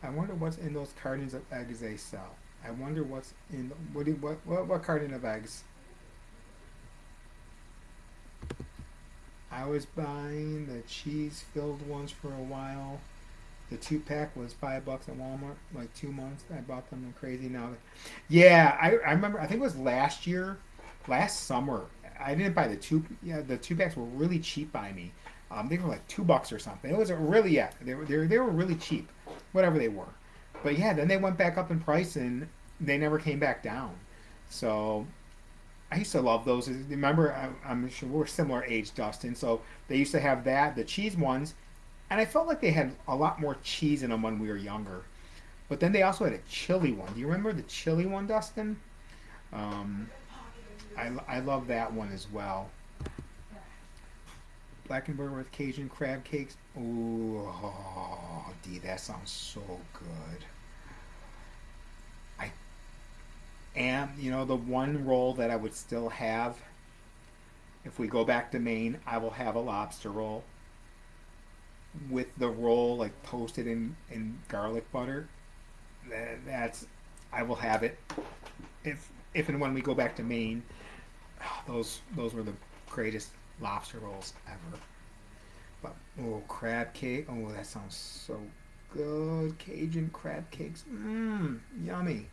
I wonder what's in those cartons of eggs they sell. I wonder what's in what carton of eggs. I was buying the cheese filled ones for a while. The 2 pack was $5 at Walmart, like 2 months. I bought them crazy now. Yeah, I remember. I think it was last summer. I didn't buy the two. Yeah, the 2 packs were really cheap by me. They were like $2 or something. It was really they were really cheap, whatever they were. But yeah, then they went back up in price and they never came back down. So I used to love those. Remember, I'm sure we're similar age, Dustin. So they used to have the cheese ones, and I felt like they had a lot more cheese in them when we were younger. But then they also had a chili one. Do you remember the chili one, Dustin? Um, I love that one as well. Blackenberg with Cajun crab cakes. Ooh. Oh, D, that sounds so good. I am, the one roll that I would still have if we go back to Maine, I will have a lobster roll with the roll like toasted in garlic butter. That's I will have it if and when we go back to Maine. Those were the greatest lobster rolls ever. But oh, crab cake. Oh, that sounds so good. Cajun crab cakes. Mmm, yummy.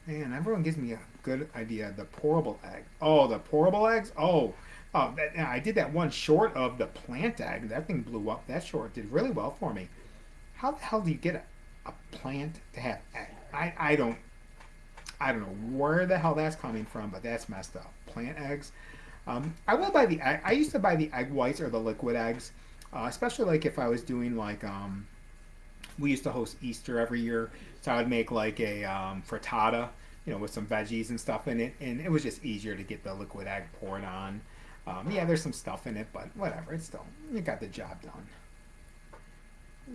Man, everyone gives me a good idea. The pourable egg. Oh, the pourable eggs. Oh, I did that one short of the plant egg. That thing blew up. That short did really well for me. How the hell do you get a plant to have egg? I don't know where the hell that's coming from, but that's messed up. Plant eggs. I will buy the egg. I used to buy the egg whites or the liquid eggs, especially like if I was doing like we used to host Easter every year, so I would make like a frittata, with some veggies and stuff in it, and it was just easier to get the liquid egg poured on. Yeah, there's some stuff in it, but whatever. It's still you got the job done.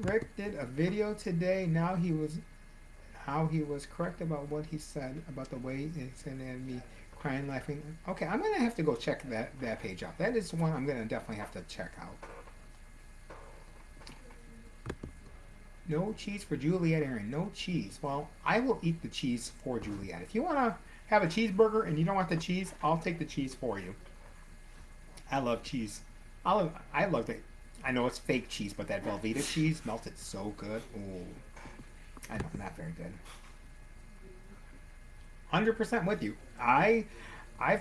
Rick did a video today. Now he was how he was correct about what he said about the way it's and me crying, laughing. Okay, I'm gonna have to go check that page out. That is one I'm gonna definitely have to check out. No cheese for Juliet, Aaron. No cheese. Well, I will eat the cheese for Juliet. If you want to have a cheeseburger and you don't want the cheese, I'll take the cheese for you. I love cheese. I love it. I know it's fake cheese, but that Velveeta cheese melted so good. Ooh, I know, not very good. 100% with you. I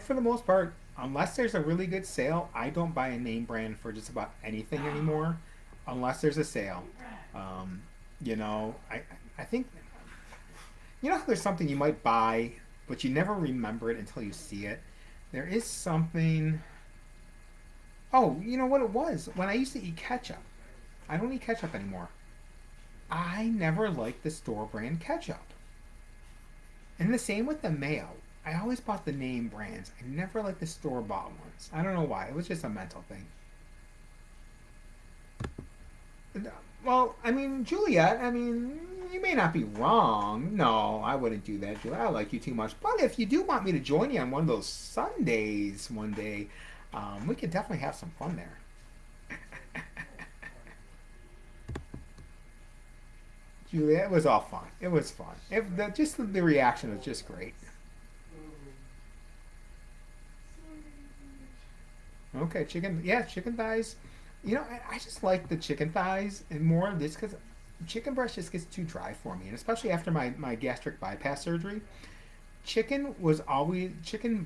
for the most part, unless there's a really good sale, I don't buy a name brand for just about anything anymore, unless there's a sale. Um, I think how there's something you might buy, but you never remember it until you see it. There is something. Oh, you know what it was? When I used to eat ketchup, I don't eat ketchup anymore. I never liked the store brand ketchup. And the same with the mayo. I always bought the name brands. I never liked the store bought ones. I don't know why. It was just a mental thing. Well, I mean, Juliet, you may not be wrong. No, I wouldn't do that, Juliet. I like you too much. But if you do want me to join you on one of those Sundays one day, we could definitely have some fun there. Juliet, it was all fun. It was fun. Just the reaction was just great. Okay, chicken. Yeah, chicken thighs. I just like the chicken thighs and more of this because chicken breast just gets too dry for me, and especially after my gastric bypass surgery, chicken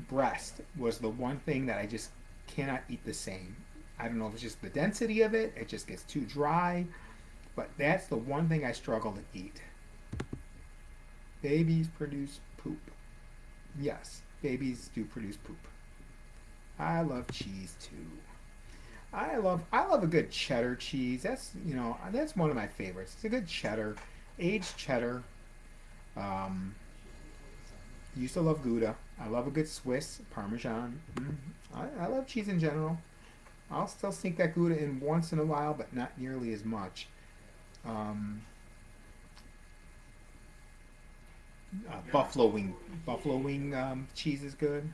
breast was the one thing that I just cannot eat the same. I don't know if it's just the density of it; it just gets too dry. But that's the one thing I struggle to eat. Babies produce poop. Yes, babies do produce poop. I love cheese too. I love a good cheddar cheese. That's one of my favorites. It's a good cheddar, aged cheddar. Um, Used to love Gouda. I love a good Swiss Parmesan. I love cheese in general. I'll still sneak that Gouda in once in a while, but not nearly as much. Um, buffalo wing cheese is good.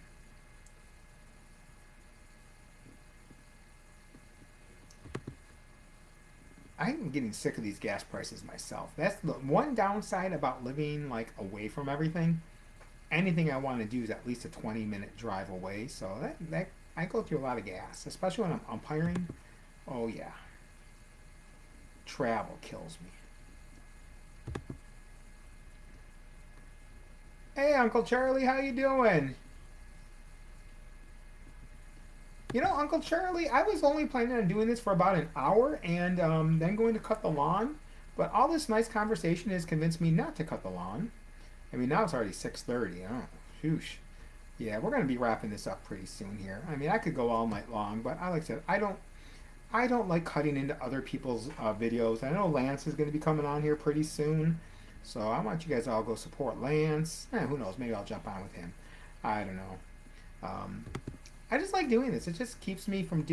I'm getting sick of these gas prices myself. That's the one downside about living like away from everything. Anything I want to do is at least a 20-minute drive away. So that I go through a lot of gas, especially when I'm umpiring. Oh yeah, travel kills me. Hey, Uncle Charlie, how you doing? Uncle Charlie, I was only planning on doing this for about an hour and then going to cut the lawn. But all this nice conversation has convinced me not to cut the lawn. Now it's already 6:30. Oh, whoosh. Yeah, we're gonna be wrapping this up pretty soon here. I could go all night long, but like I said, I don't like cutting into other people's videos. I know Lance is gonna be coming on here pretty soon, so I want you guys all go support Lance. Who knows? Maybe I'll jump on with him. I don't know. I just like doing this. It just keeps me from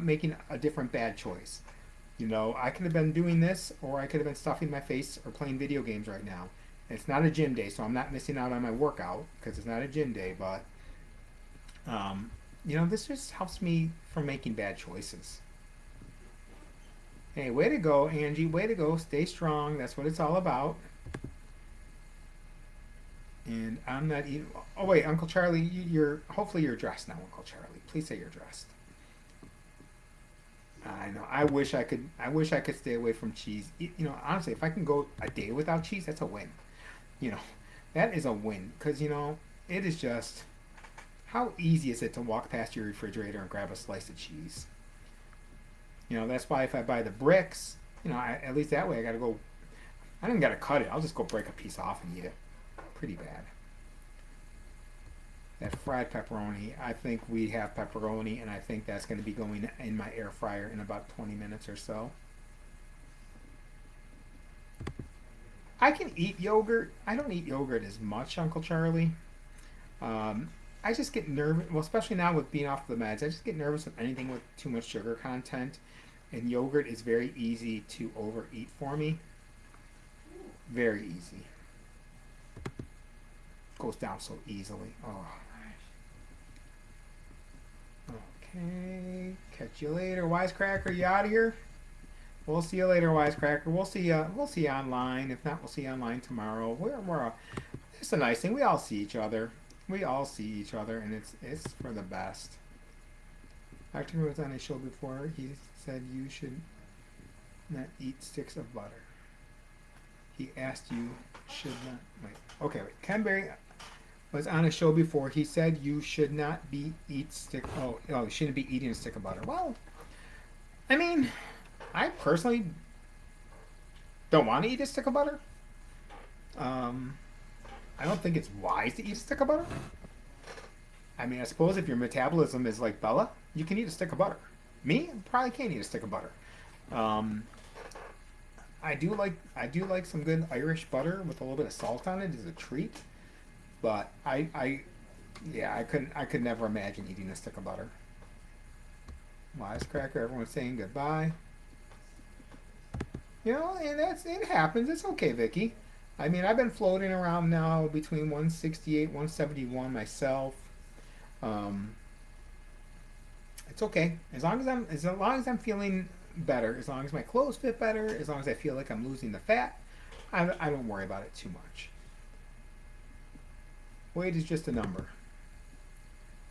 making a different bad choice. You know, I could have been doing this, or I could have been stuffing my face or playing video games right now. It's not a gym day, so I'm not missing out on my workout because it's not a gym day. But um, you know, this just helps me from making bad choices. Hey, way to go, Angie. Way to go. Stay strong. That's what it's all about. And I'm not even. Oh wait, Uncle Charlie, you're hopefully you're dressed now, Uncle Charlie. Please say you're dressed. I know. I wish I could. I wish I could stay away from cheese. You know, honestly, if I can go a day without cheese, that's a win. You know, that is a win because you know it is just how easy is it to walk past your refrigerator and grab a slice of cheese. You know, that's why if I buy the bricks, you know, at least that way I got to go. I don't got to cut it. I'll just go break a piece off and eat it. Pretty bad. That fried pepperoni, I think we have pepperoni, and I think that's going to be going in my air fryer in about 20 minutes or so. I can eat yogurt. I don't eat yogurt as much, Uncle Charlie. Um, I just get nervous. Well, especially now with being off the meds, I just get nervous with anything with too much sugar content. And yogurt is very easy to overeat for me. Very easy. Goes down so easily. Oh. Okay. Catch you later, Wisecracker. You out of here? We'll see you later, Wisecracker. We'll see you. We'll see you online. If not, we'll see you online tomorrow. We're it's a nice thing. We all see each other. We all see each other, and it's for the best. Dr. was on a show before. He said you should not eat sticks of butter. He asked you should not. Wait. Okay. Wait. Ken Berry was on a show before. He said you should not be eat stick. Oh, you shouldn't be eating a stick of butter. Well, I mean, I personally don't want to eat a stick of butter. Um, I don't think it's wise to eat a stick of butter. I mean, I suppose if your metabolism is like Bella, you can eat a stick of butter. Me, probably can't eat a stick of butter. Um, I do like some good Irish butter with a little bit of salt on it as a treat. But yeah, I could never imagine eating a stick of butter. Wisecracker, everyone's saying goodbye. You know, and it happens. It's okay, Vicky. I mean, I've been floating around now between 168, 171 myself. Um, it's okay as long as I'm feeling better, as long as my clothes fit better, as long as I feel like I'm losing the fat. I don't worry about it too much. Weight is just a number.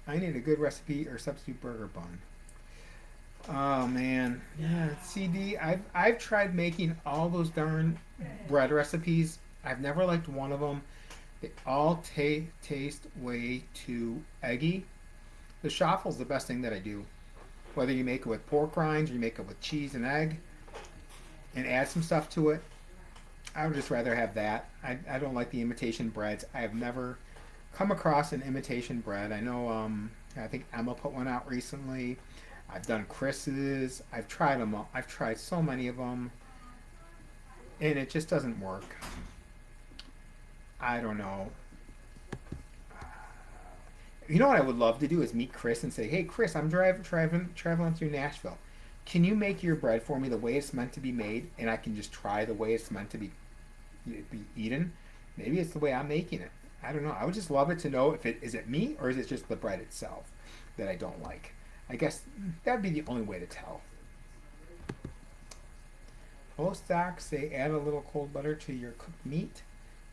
I need a good recipe or substitute burger bun. Oh man, yeah. CD. I've tried making all those darn bread recipes. I've never liked one of them. They all taste way too eggy. The schaffel's the best thing that I do. Whether you make it with pork rinds or you make it with cheese and egg and add some stuff to it, I would just rather have that. I don't like the imitation breads. I have never come across an imitation bread. I know. I think Emma put one out recently. I've done Chris's. I've tried them all. I've tried so many of them, and it just doesn't work. I don't know. You know what I would love to do is meet Chris and say, "Hey, Chris, I'm traveling through Nashville. Can you make your bread for me the way it's meant to be made, and I can just try the way it's meant to be eaten? Maybe it's the way I'm making it. I don't know. I would just love it to know if it is it me or is it just the bread itself that I don't like. I guess that'd be the only way to tell. Most docs say add a little cold butter to your cooked meat.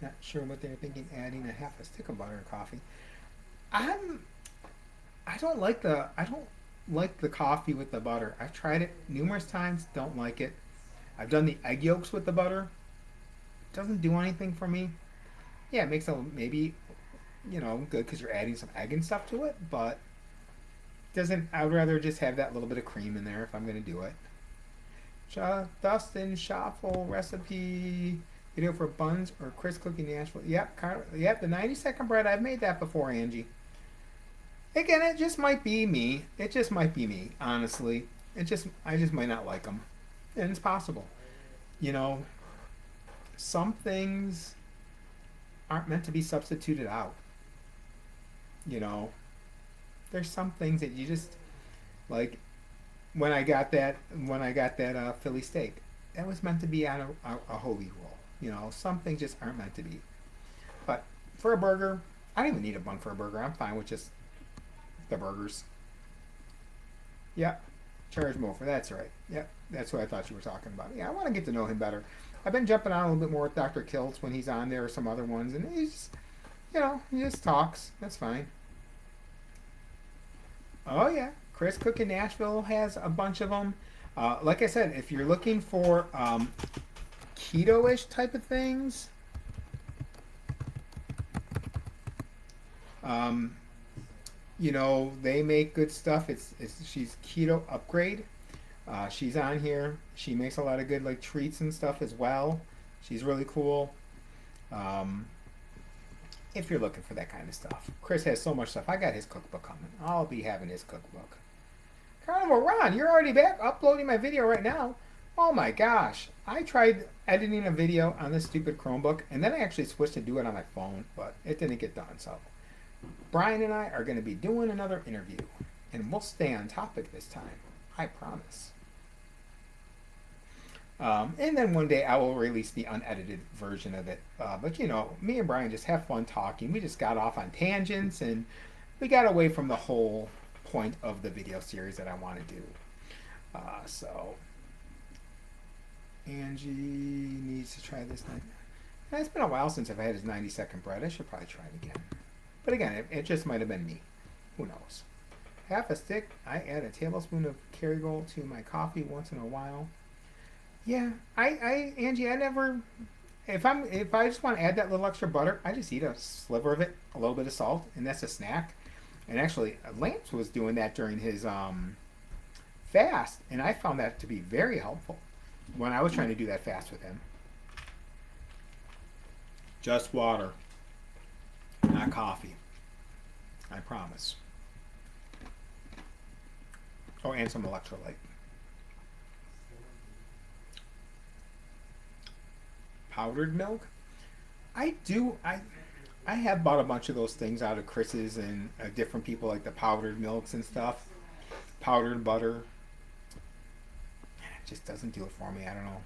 Not sure what they're thinking. Adding a half a stick of butter in coffee. I'm. I don't like the coffee with the butter. I've tried it numerous times. Don't like it. I've done the egg yolks with the butter. Doesn't do anything for me. Yeah, it makes it maybe good because you're adding some egg and stuff to it, but doesn't. I would rather just have that little bit of cream in there if I'm going to do it. Dustin Shuffle recipe video for buns or Chris cooking Nashville. Yep, the 90-second bread. I've made that before, Angie. Again, it just might be me. It just might be me, honestly. I just might not like them, and it's possible. You know, some things aren't meant to be substituted out. You know, there's some things that you just like. when I got that Philly steak, that was meant to be on a hoagie roll. Some things just aren't meant to be. But for a burger, I don't even need a bun for a burger. I'm fine with just the burgers. Yep. Charge Mofer, that's right. Yep. That's what I thought you were talking about. Yeah, I want to get to know him better. I've been jumping on a little bit more with Dr. Kiltz when he's on there or some other ones, and he just talks. That's fine. Oh, yeah. Chris Cook in Nashville has a bunch of them. Like I said, if you're looking for keto ish type of things, um, they make good stuff. She's Keto Upgrade. She's on here. She makes a lot of good like treats and stuff as well. She's really cool. Um, if you're looking for that kind of stuff, Chris has so much stuff. I got his cookbook coming. I'll be having his cookbook. Carnivore Ron, you're already back uploading my video right now. Oh my gosh. I tried editing a video on this stupid Chromebook and then I actually switched to do it on my phone, but it didn't get done. So Brian and I are going to be doing another interview and we'll stay on topic this time. I promise. And then one day I will release the unedited version of it. But me and Brian just have fun talking. We just got off on tangents and we got away from the whole point of the video series that I want to do. So Angie needs to try this night. It's been a while since I've had his 90-second bread. I should probably try it again. But again, it just might have been me. Who knows? Half a stick. I add a tablespoon of Kerrygold to my coffee once in a while. Yeah, Angie, I never. If I just want to add that little extra butter, I just eat a sliver of it, a little bit of salt, and that's a snack. And actually, Lance was doing that during his fast, and I found that to be very helpful when I was trying to do that fast with him. Just water, not coffee. I promise. Oh, and some electrolyte. Powdered milk? I do. I have bought a bunch of those things out of Chris's and different people, like the powdered milks and stuff. Powdered butter. It just doesn't do it for me. I don't know.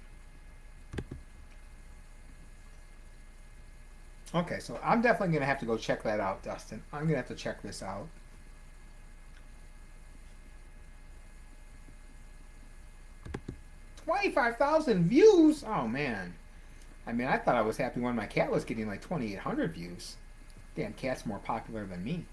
Okay, so I'm definitely going to have to go check that out, Dustin. I'm going to have to check this out. 25,000 views? Oh, man. I mean, I thought I was happy when my cat was getting like 2,800 views. Damn, cat's more popular than me.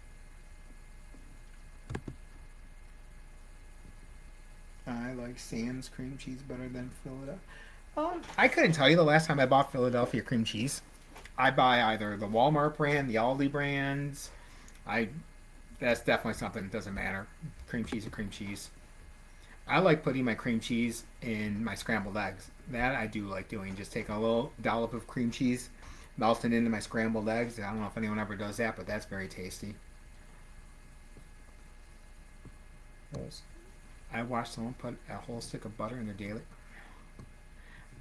I like Sam's cream cheese better than Philadelphia. I couldn't tell you the last time I bought Philadelphia cream cheese. I buy either the Walmart brand, the Aldi brands. I That's definitely something that doesn't matter. Cream cheese or cream cheese. I like putting my cream cheese in my scrambled eggs. That I do like doing. Just take a little dollop of cream cheese, melt it into my scrambled eggs. I don't know if anyone ever does that, but that's very tasty. I watched someone put a whole stick of butter in their daily.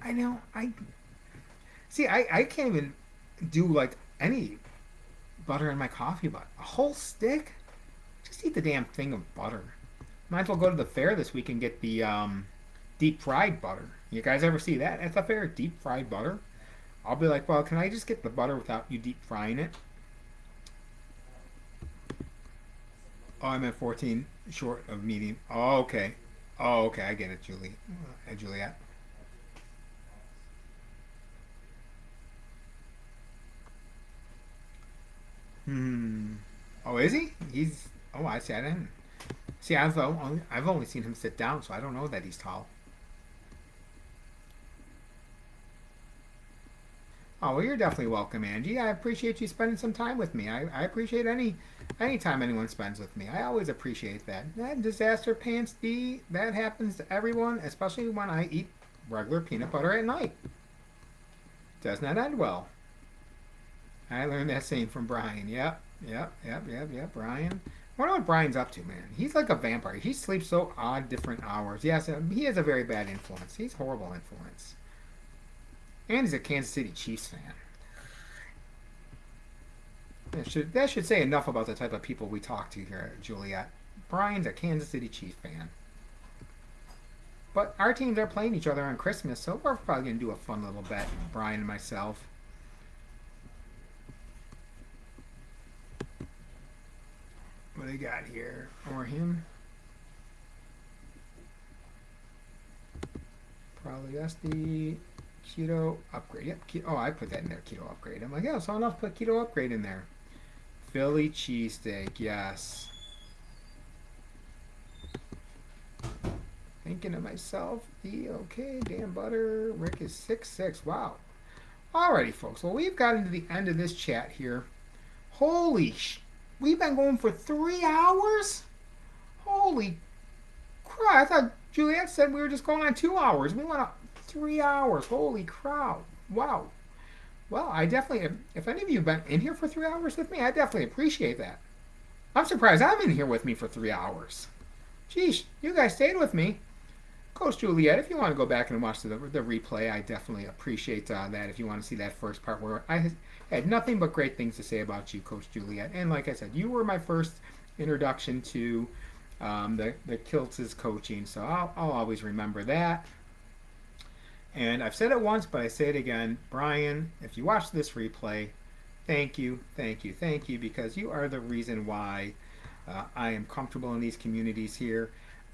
I know. I can't even do like any butter in my coffee, but a whole stick? Just eat the damn thing of butter. Might as well go to the fair this week and get the deep fried butter. You guys ever see that at the fair? Deep fried butter? I'll be like, well, can I just get the butter without you deep frying it? Oh, I'm at 14 short of medium. Oh, okay. Oh, okay. I get it, Juliet. Hmm. Oh, is he? He's. Oh, I see. I didn't. See, I've only seen him sit down, so I don't know that he's tall. Oh, well, you're definitely welcome, Angie. I appreciate you spending some time with me. I appreciate any time anyone spends with me. I always appreciate that. That disaster pants D, that happens to everyone, especially when I eat regular peanut butter at night. Does not end well. I learned that saying from Brian. Yep. Brian. I wonder what Brian's up to, man. He's like a vampire. He sleeps so odd, different hours. Yes, he has a very bad influence. He's a horrible influence. And he's a Kansas City Chiefs fan. That should say enough about the type of people we talk to here at Juliet. Brian's a Kansas City Chiefs fan. But our teams are playing each other on Christmas, so we're probably gonna do a fun little bet, Brian and myself. What do I got here? Or him? Probably that's the keto upgrade. Yep. Oh, I put that in there. Keto upgrade. I'm like, yeah, so enough. Put keto upgrade in there. Philly cheesesteak. Yes. Thinking to myself, okay, Dan Butter, Rick is 6'6". Wow. Alrighty, folks. Well, we've gotten to the end of this chat here. We've been going for 3 hours? Holy crap. I thought Juliet said we were just going on 2 hours. We went up 3 hours. Holy crap. Wow. Well, I definitely, if any of you have been in here for 3 hours with me, I definitely appreciate that. I'm surprised I'm in here with me for 3 hours. Geez, you guys stayed with me. Coach Juliet, if you want to go back and watch the replay, I definitely appreciate that. If you want to see that first part where I had nothing but great things to say about you, Coach Juliet. And like I said, you were my first introduction to the Kilts' coaching, so I'll always remember that. And I've said it once, but I say it again. Brian, if you watch this replay, thank you, thank you, thank you, because you are the reason why I am comfortable in these communities here.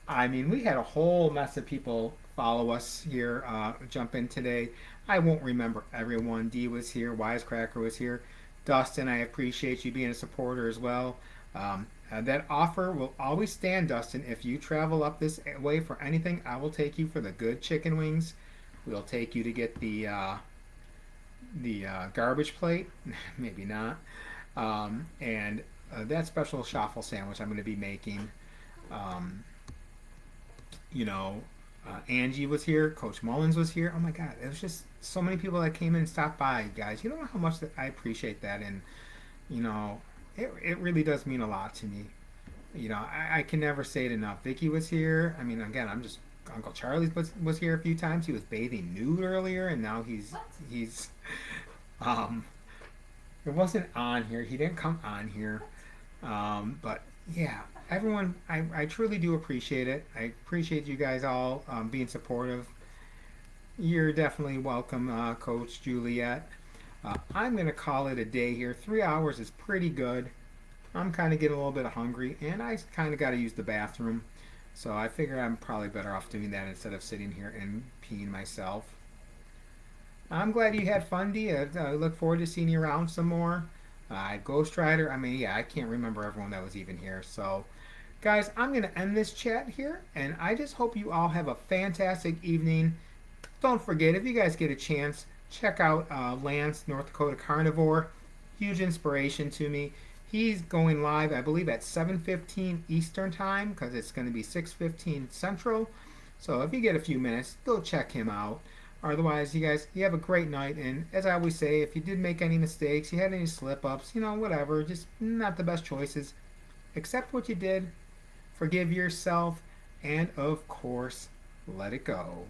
I mean, we had a whole mess of people follow us here, jump in today. I won't remember everyone. Dee was here, Wisecracker was here. Dustin, I appreciate you being a supporter as well. That offer will always stand, Dustin. If you travel up this way for anything, I will take you for the good chicken wings. We'll take you to get the garbage plate, maybe not, and that special shuffle sandwich I'm going to be making. Um, Angie was here, Coach Mullins was here. Oh my God, it was just so many people that came in and stopped by, guys. You don't know how much that I appreciate that, and you know, it really does mean a lot to me. I can never say it enough. Vicky was here. I mean, again, I'm just Uncle Charlie was here a few times. He was bathing nude earlier, and now he's it wasn't on here. He didn't come on here, but yeah, everyone, I truly do appreciate it. I appreciate you guys all being supportive. You're definitely welcome, Coach Juliet. I'm gonna call it a day here. 3 hours is pretty good. I'm kind of getting a little bit hungry, and I kind of got to use the bathroom. So I figure I'm probably better off doing that instead of sitting here and peeing myself. I'm glad you had fun, Dee. I look forward to seeing you around some more. Ghost Rider, I mean, yeah, I can't remember everyone that was even here. So, guys, I'm going to end this chat here, and I just hope you all have a fantastic evening. Don't forget, if you guys get a chance, check out Lance, North Dakota Carnivore. Huge inspiration to me. He's going live, I believe, at 7:15 Eastern Time because it's going to be 6:15 Central. So if you get a few minutes, go check him out. Otherwise, you guys, you have a great night. And as I always say, if you did make any mistakes, you had any slip-ups, whatever, just not the best choices. Accept what you did, forgive yourself, and of course, let it go.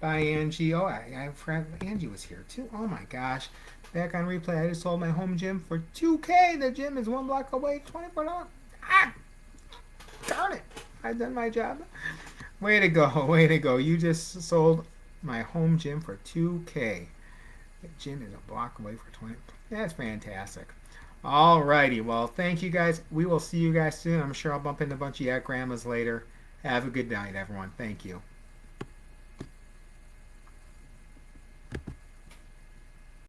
Bye, Angie. Oh, I forgot Angie was here too. Oh my gosh. Back on replay, I just sold my home gym for $2K. The gym is 1 block away, $24. Ah! Darn it. I've done my job. Way to go. Way to go. You just sold my home gym for $2K. The gym is 1 block away for 20. That's fantastic. Alrighty. Well, thank you guys. We will see you guys soon. I'm sure I'll bump into a bunch of grandmas later. Have a good night, everyone. Thank you.